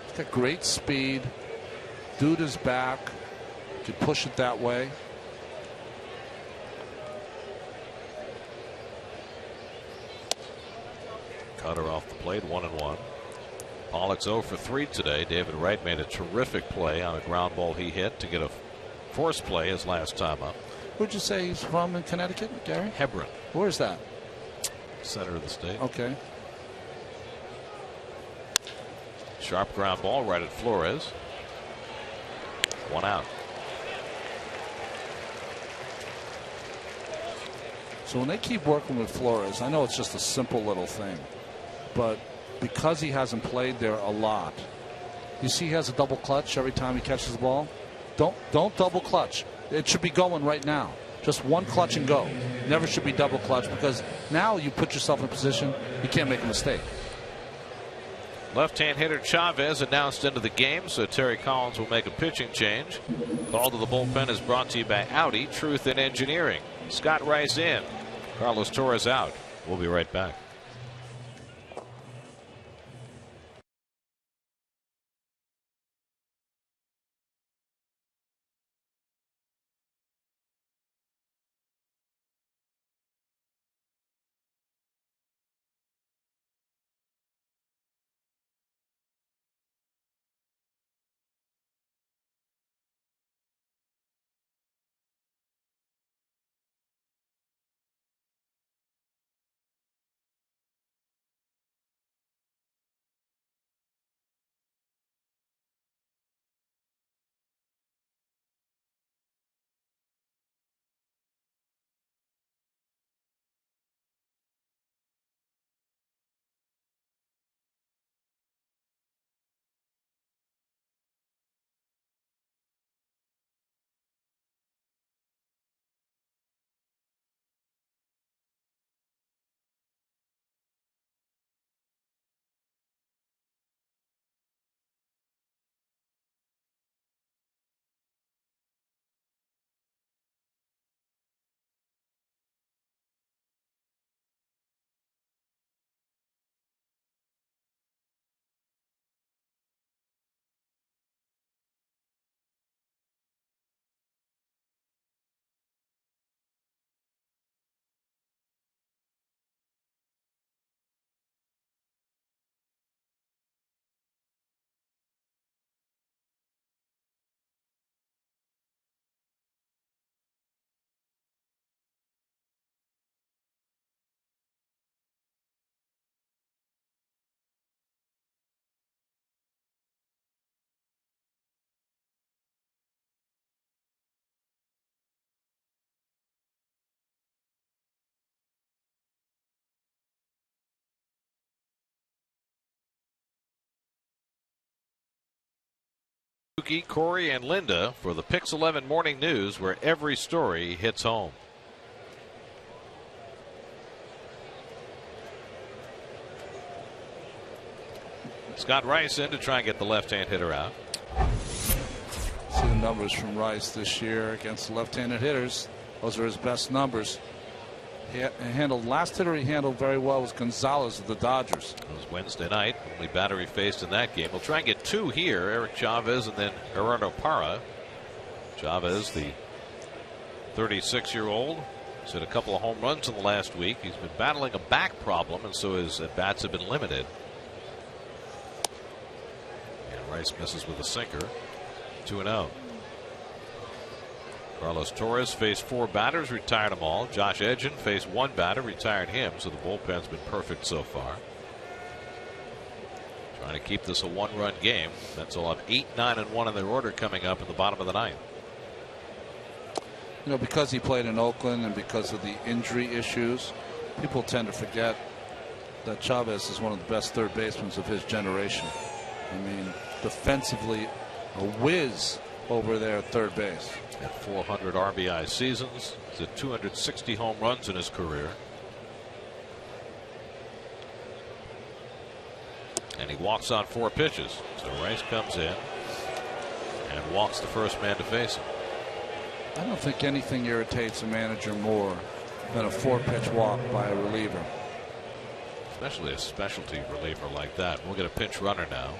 He's got great speed. Dude is back. Could push it that way. Cutter off the plate, 1-1. Pollock's 0 for 3 today. David Wright made a terrific play on a ground ball he hit to get a force play his last time up. Where'd you say he's from in Connecticut, Gary? Hebron. Where's that? Center of the state. Okay. Sharp ground ball right at Flores. 1 out. So when they keep working with Flores, I know it's just a simple little thing, but because he hasn't played there a lot, you see he has a double clutch every time he catches the ball. Don't double clutch. It should be going right now. Just 1 clutch and go. Never should be double clutch, because now you put yourself in a position you can't make a mistake. Left-hand hitter Chavez announced into the game, so Terry Collins will make a pitching change. Call to the bullpen is brought to you by Audi, Truth in Engineering. Scott Rice in. Carlos Torres out. We'll be right back. Corey and Linda for the Pix 11 Morning News, where every story hits home. Scott Rice in to try and get the left-hand hitter out. See the numbers from Rice this year against left-handed hitters. Those are his best numbers. He handled last hitter he handled very well was Gonzalez of the Dodgers. It was Wednesday night, only batter he faced in that game. We'll try and get 2 here. Eric Chavez and then Gerardo Parra. Chavez, the 36-year-old, has hit a couple of home runs in the last week. He's been battling a back problem, and so his at-bats have been limited. And Rice misses with a sinker. 2-0. Carlos Torres faced 4 batters, retired them all. Josh Edgen faced 1 batter, retired him, so the bullpen's been perfect so far. Trying to keep this a 1-run game. Mets will have 8, 9, and 1 in their order coming up in the bottom of the 9th. You know, because he played in Oakland and because of the injury issues, people tend to forget that Chavez is one of the best third basemen of his generation. I mean, defensively, a whiz over there at third base. At 400 RBI seasons. He's at 260 home runs in his career. And he walks on 4 pitches. So Rice comes in and walks the first man to face him. I don't think anything irritates a manager more than a 4-pitch walk by a reliever. Especially a specialty reliever like that. We'll get a pinch runner now.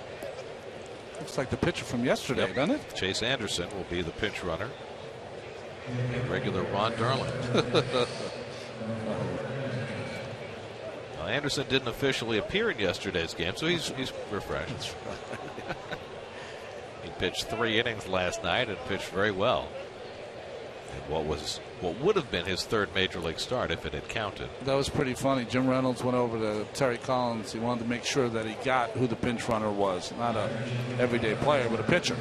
Looks like the pitcher from yesterday, doesn't it? Chase Anderson will be the pinch runner. And regular Ron Darling. Well, Anderson didn't officially appear in yesterday's game, so he's refreshed. He pitched 3 innings last night and pitched very well. And what would have been his 3rd major league start if it had counted. That was pretty funny. Jim Reynolds went over to Terry Collins. He wanted to make sure that he got who the pinch runner was. Not a everyday player, but a pitcher.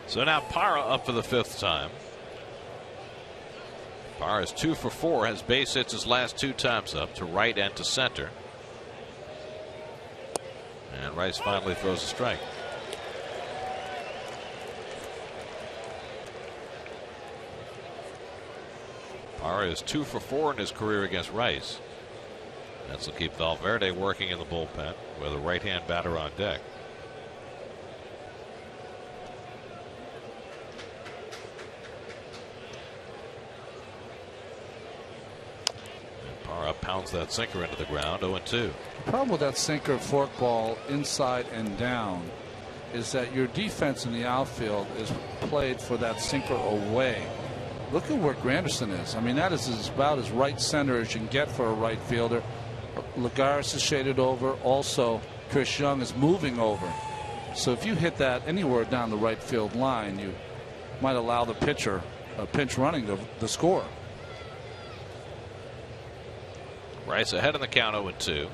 So now Parra up for the 5th time. Parra is 2 for 4, has base hits his last 2 times up to right and to center. And Rice finally throws a strike. Parra is 2 for 4 in his career against Rice. This will keep Valverde working in the bullpen with a right-hand batter on deck. Parra pounds that sinker into the ground. 0-2. The problem with that sinker forkball inside and down is that your defense in the outfield is played for that sinker away. Look at where Granderson is. I mean, that is about as right center as you can get for a right fielder. Lagares is shaded over. Also, Chris Young is moving over. So if you hit that anywhere down the right field line, you might allow the pitcher pinch running the score. Rice ahead in the count, 0-2.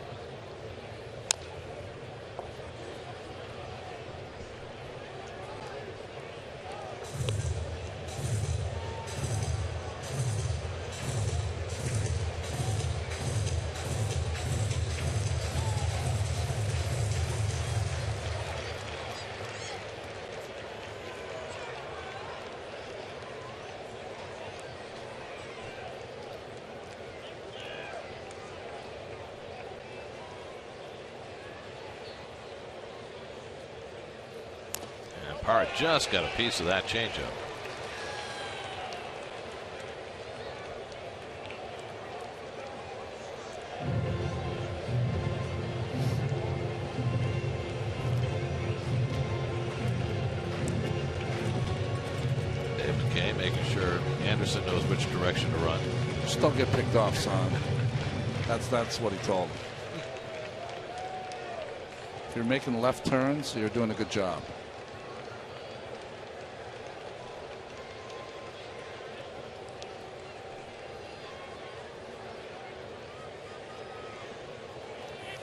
Parra just got a piece of that changeup. David Kay making sure Anderson knows which direction to run. Just don't get picked off, son. That's what he told him. If you're making left turns, you're doing a good job.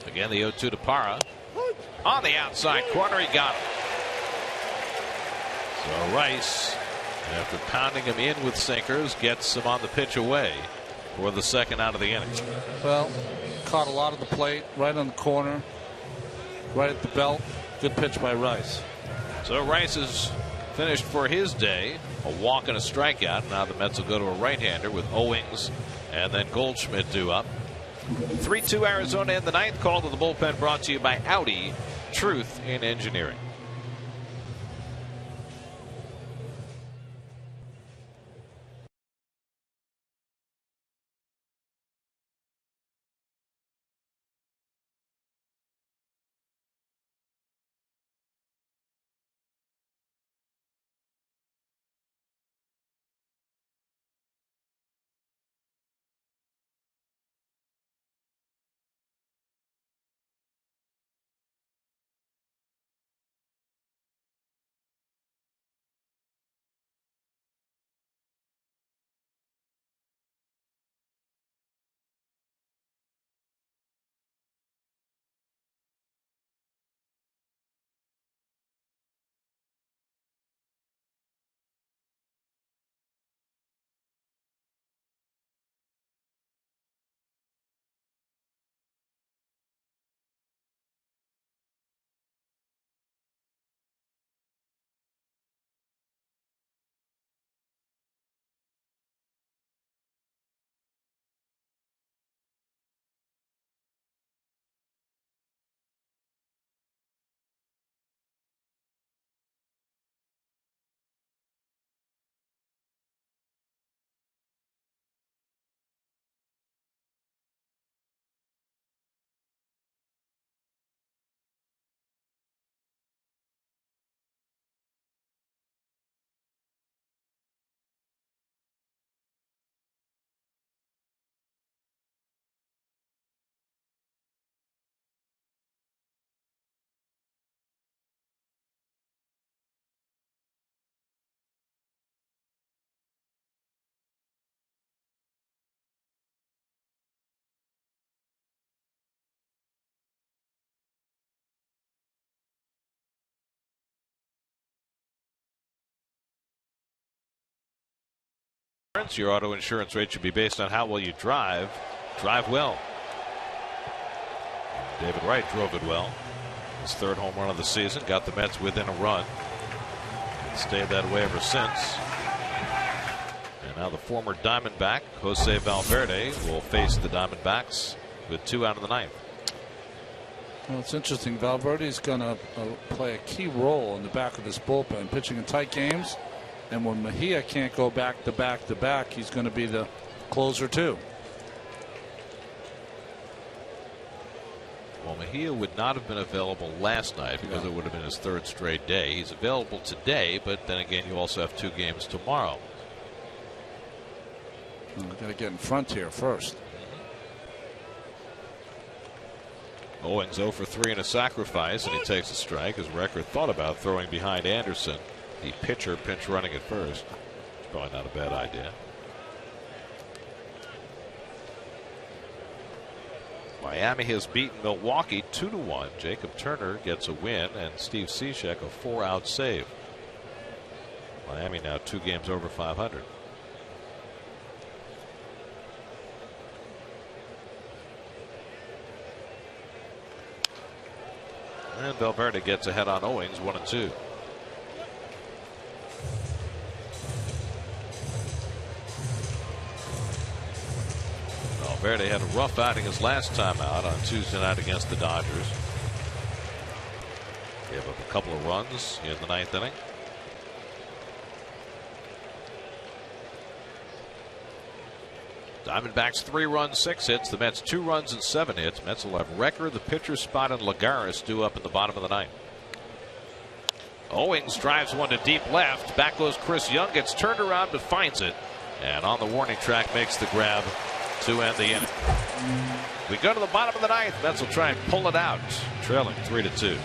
Again, the 0-2 to Parra. On the outside corner, he got him. So Rice, after pounding him in with sinkers, gets him on the pitch away for the 2nd out of the inning. Well, caught a lot of the plate, right on the corner, right at the belt. Good pitch by Rice. So Rice is finished for his day. A walk and a strikeout. Now the Mets will go to a right-hander with Owings and then Goldschmidt due up. 3-2 Arizona in the 9th. Call to the bullpen brought to you by Audi. Truth in engineering. Mets, your auto insurance rate should be based on how well you drive. Drive well. David Wright drove it well. His 3rd home run of the season got the Mets within a run. Stayed that way ever since. And now the former Diamondback, Jose Valverde, will face the Diamondbacks with 2 out of the 9th. Well, it's interesting. Valverde's going to play a key role in the back of this bullpen, pitching in tight games. And when Mejia can't go back to back to back, he's going to be the closer too. Well, Mejia would not have been available last night because it would have been his 3rd straight day. He's available today, but then again, you also have 2 games tomorrow. We've got to get in front here first. Owings 0 for 3 in a sacrifice, and he takes a strike. His record thought about throwing behind Anderson, the pitcher, pinch running at first. It's probably not a bad idea. Miami has beaten Milwaukee 2-1. Jacob Turner gets a win, and Steve Cishek a 4-out save. Miami now 2 games over 500. And Valverde gets ahead on Owings, 1-2. Valverde had a rough outing his last time out on Tuesday night against the Dodgers. Gave up a couple of runs in the 9th inning. Diamondbacks 3 runs, 6 hits. The Mets 2 runs and 7 hits. Mets will have Wrecker, the pitcher spot, and Lagares due up in the bottom of the 9th. Owings drives one to deep left. Back goes Chris Young, gets turned around but finds it. And on the warning track makes the grab to end the inning. We go to the bottom of the 9th. Mets will try and pull it out, trailing 3-2.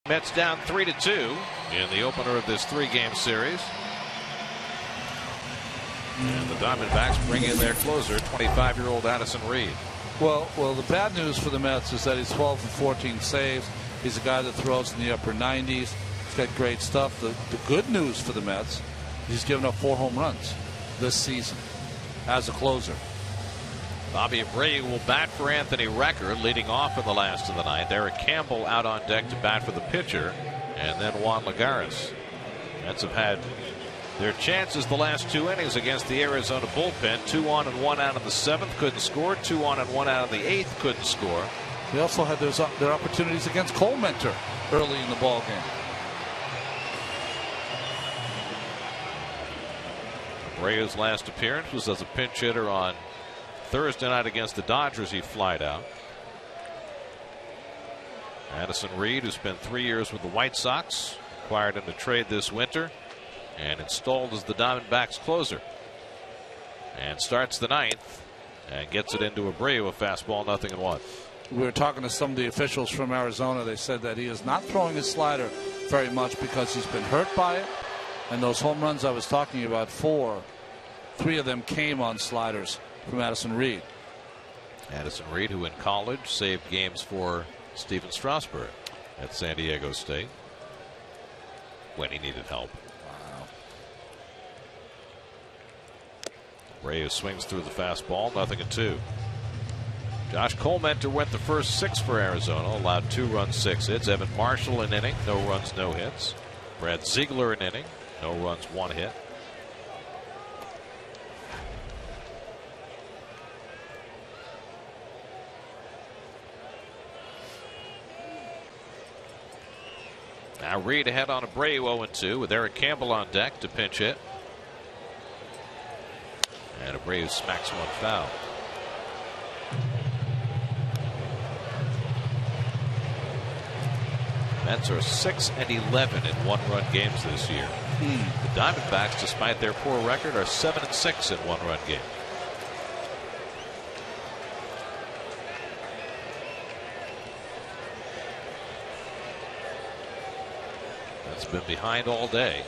Mets down 3-2 in the opener of this 3-game series. And the Diamondbacks bring in their closer, 25-year-old Addison Reed. Well, the bad news for the Mets is that he's 12 for 14 saves. He's a guy that throws in the upper 90s. He's got great stuff. The good news for the Mets, he's given up 4 home runs this season as a closer. Bobby Abreu will bat for Anthony Wrecker, leading off in the last of the 9th. Eric Campbell out on deck to bat for the pitcher, and then Juan Lagares. Mets have had their chances the last 2 innings against the Arizona bullpen. 2 on and 1 out of the 7th, couldn't score. 2 on and 1 out of the 8th, couldn't score. They also had their opportunities against Cole Mentor early in the ball game. Abreu's last appearance was as a pinch hitter on Thursday night against the Dodgers. He flied out. Addison Reed, who spent 3 years with the White Sox, acquired in a trade this winter and installed as the Diamondbacks closer. And starts the ninth and gets it into Abreu, a fastball, 0-1. We were talking to some of the officials from Arizona. They said that he is not throwing his slider very much because he's been hurt by it. And those home runs I was talking about, 3 of them came on sliders from Addison Reed. Addison Reed, who in college saved games for Steven Strasburg at San Diego State when he needed help. Wow. Abreu swings through the fastball, 0-2. Josh Colmenter went the first 6 for Arizona, allowed 2 runs, 6 hits. Evan Marshall an inning, no runs, no hits. Brad Ziegler an inning, no runs, 1 hit. Now Reed ahead on Abreu, 0-2, with Eric Campbell on deck to pinch hit. And Abreu smacks one foul. Mets are 6-11 in 1-run games this year. The Diamondbacks, despite their poor record, are 7-6 in 1-run games. That's been behind all day,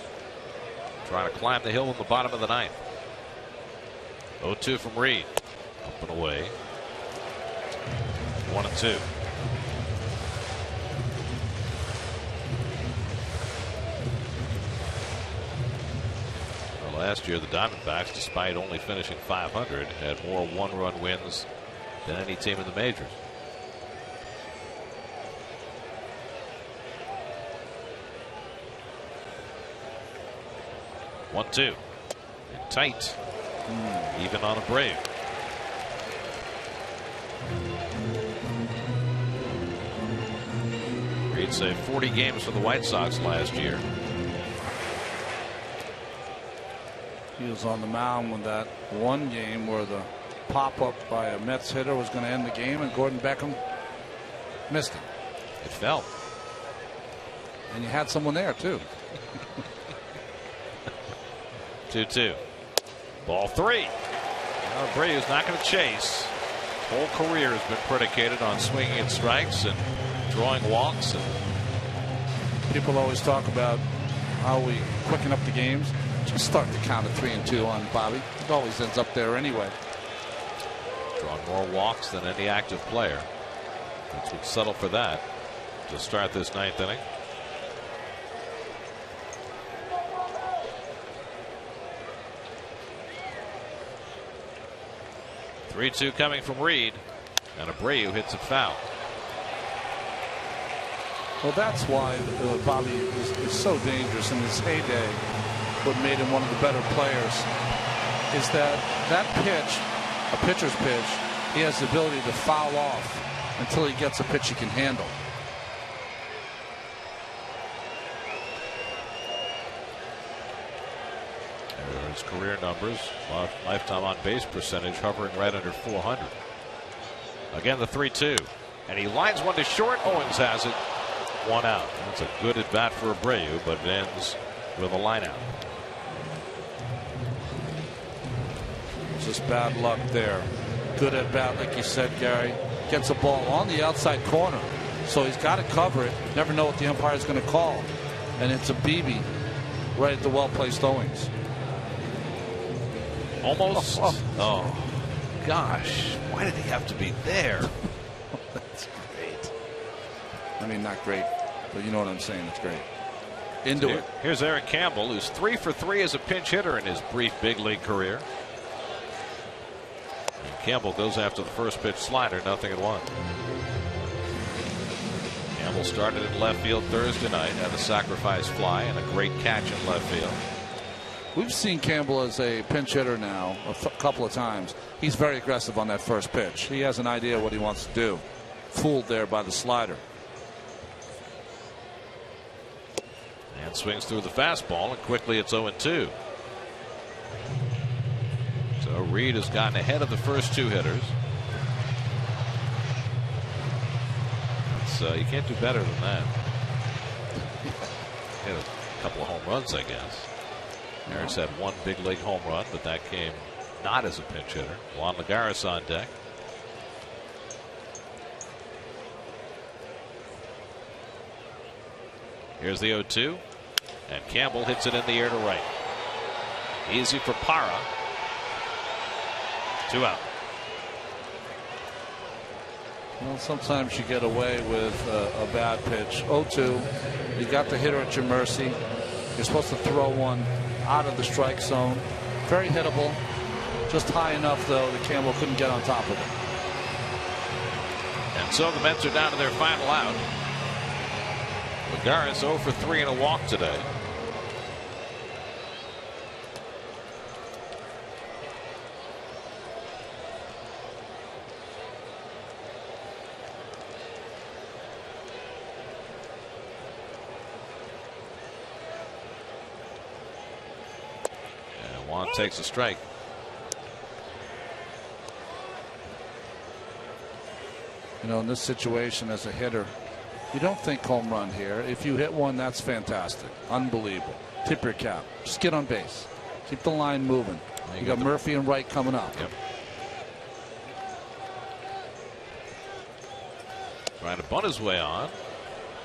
trying to climb the hill in the bottom of the ninth. 0-2 from Reed, up and away. 1-2. Last year, the Diamondbacks, despite only finishing .500, had more 1-run wins than any team in the majors. One-two, and tight, even on Abreu. Reed saved 40 games for the White Sox last year. He was on the mound when that one game where the pop-up by a Mets hitter was going to end the game, and Gordon Beckham missed it. It fell. And you had someone there, too. 2-2. Ball 3. Now Abreu's not going to chase. His whole career has been predicated on swinging at strikes and drawing walks. And people always talk about how we quicken up the games. Just start the count at 3-2 on Bobby. It always ends up there anyway. Drawn more walks than any active player. Mets would settle for that to start this ninth inning. Three-two coming from Reed, and Abreu hits it foul. Well, that's why Bobby is so dangerous in his heyday. What made him one of the better players is that pitch, a pitcher's pitch, he has the ability to foul off until he gets a pitch he can handle. There are his career numbers. Lifetime on base percentage hovering right under 400. Again, the 3-2, and he lines one to short. Owens has it. 1 out. That's a good at bat for Abreu, but it ends with a line out. Just bad luck there. Good at bat, like you said, Gary. Gets a ball on the outside corner, so he's got to cover it. Never know what the umpire is going to call, and it's a BB right at the well-placed Owens. Almost. Oh, gosh! Why did he have to be there? That's great. I mean, not great, but you know what I'm saying. It's great. Into it. Here's Eric Campbell, who's 3 for 3 as a pinch hitter in his brief big league career. Campbell goes after the first pitch slider, 0-1. Campbell started in left field Thursday night, had a sacrifice fly and a great catch in left field. We've seen Campbell as a pinch hitter now a couple of times. He's very aggressive on that first pitch. He has an idea what he wants to do. Fooled there by the slider. And swings through the fastball, and quickly it's 0-2. So Reed has gotten ahead of the first 2 hitters. You can't do better than that. hit a couple of home runs, I guess. Harris had one big league home run, but that came not as a pinch hitter. Juan Lagares on deck. Here's the 0-2, and Campbell hits it in the air to right. Easy for Parra. 2 out. Well, sometimes you get away with a bad pitch. 0-2. You got the hitter at your mercy. You're supposed to throw one out of the strike zone. Very hittable. Just high enough, though, that Campbell couldn't get on top of it. And so the Mets are down to their final out. Lagares 0 for 3 and a walk today. And Juan takes a strike. You know, in this situation as a hitter, you don't think home run here. If you hit one, that's fantastic. Unbelievable. Tip your cap. Just get on base. Keep the line moving. You got Murphy and Wright coming up. Yep. Trying to bunt his way on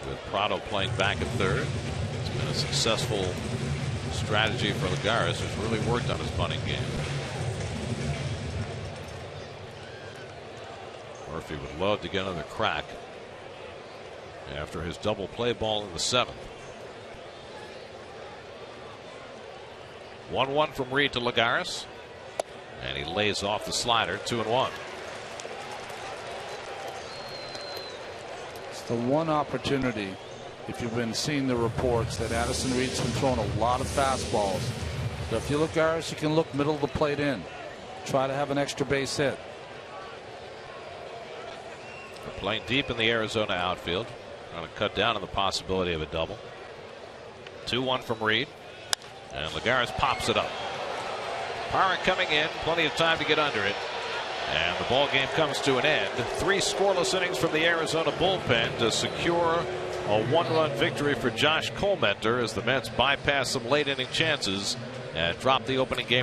with Prado playing back at third. It's been a successful strategy for Lagares, who's really worked on his bunting game. Murphy would love to get another crack after his double play ball in the 7th. 1-1 from Reed to Lagares, and he lays off the slider. 2-1. It's the one opportunity, if you've been seeing the reports, that Addison Reed's been throwing a lot of fastballs. So if you look Lagares, you can look middle of the plate in. Try to have an extra base hit. They're playing deep in the Arizona outfield. Trying to cut down on the possibility of a double. 2-1 from Reed. And Lagares pops it up. Parra coming in. Plenty of time to get under it. And the ball game comes to an end. 3 scoreless innings from the Arizona bullpen to secure a 1-run victory for Josh Colmenter as the Mets bypass some late inning chances and drop the opening game.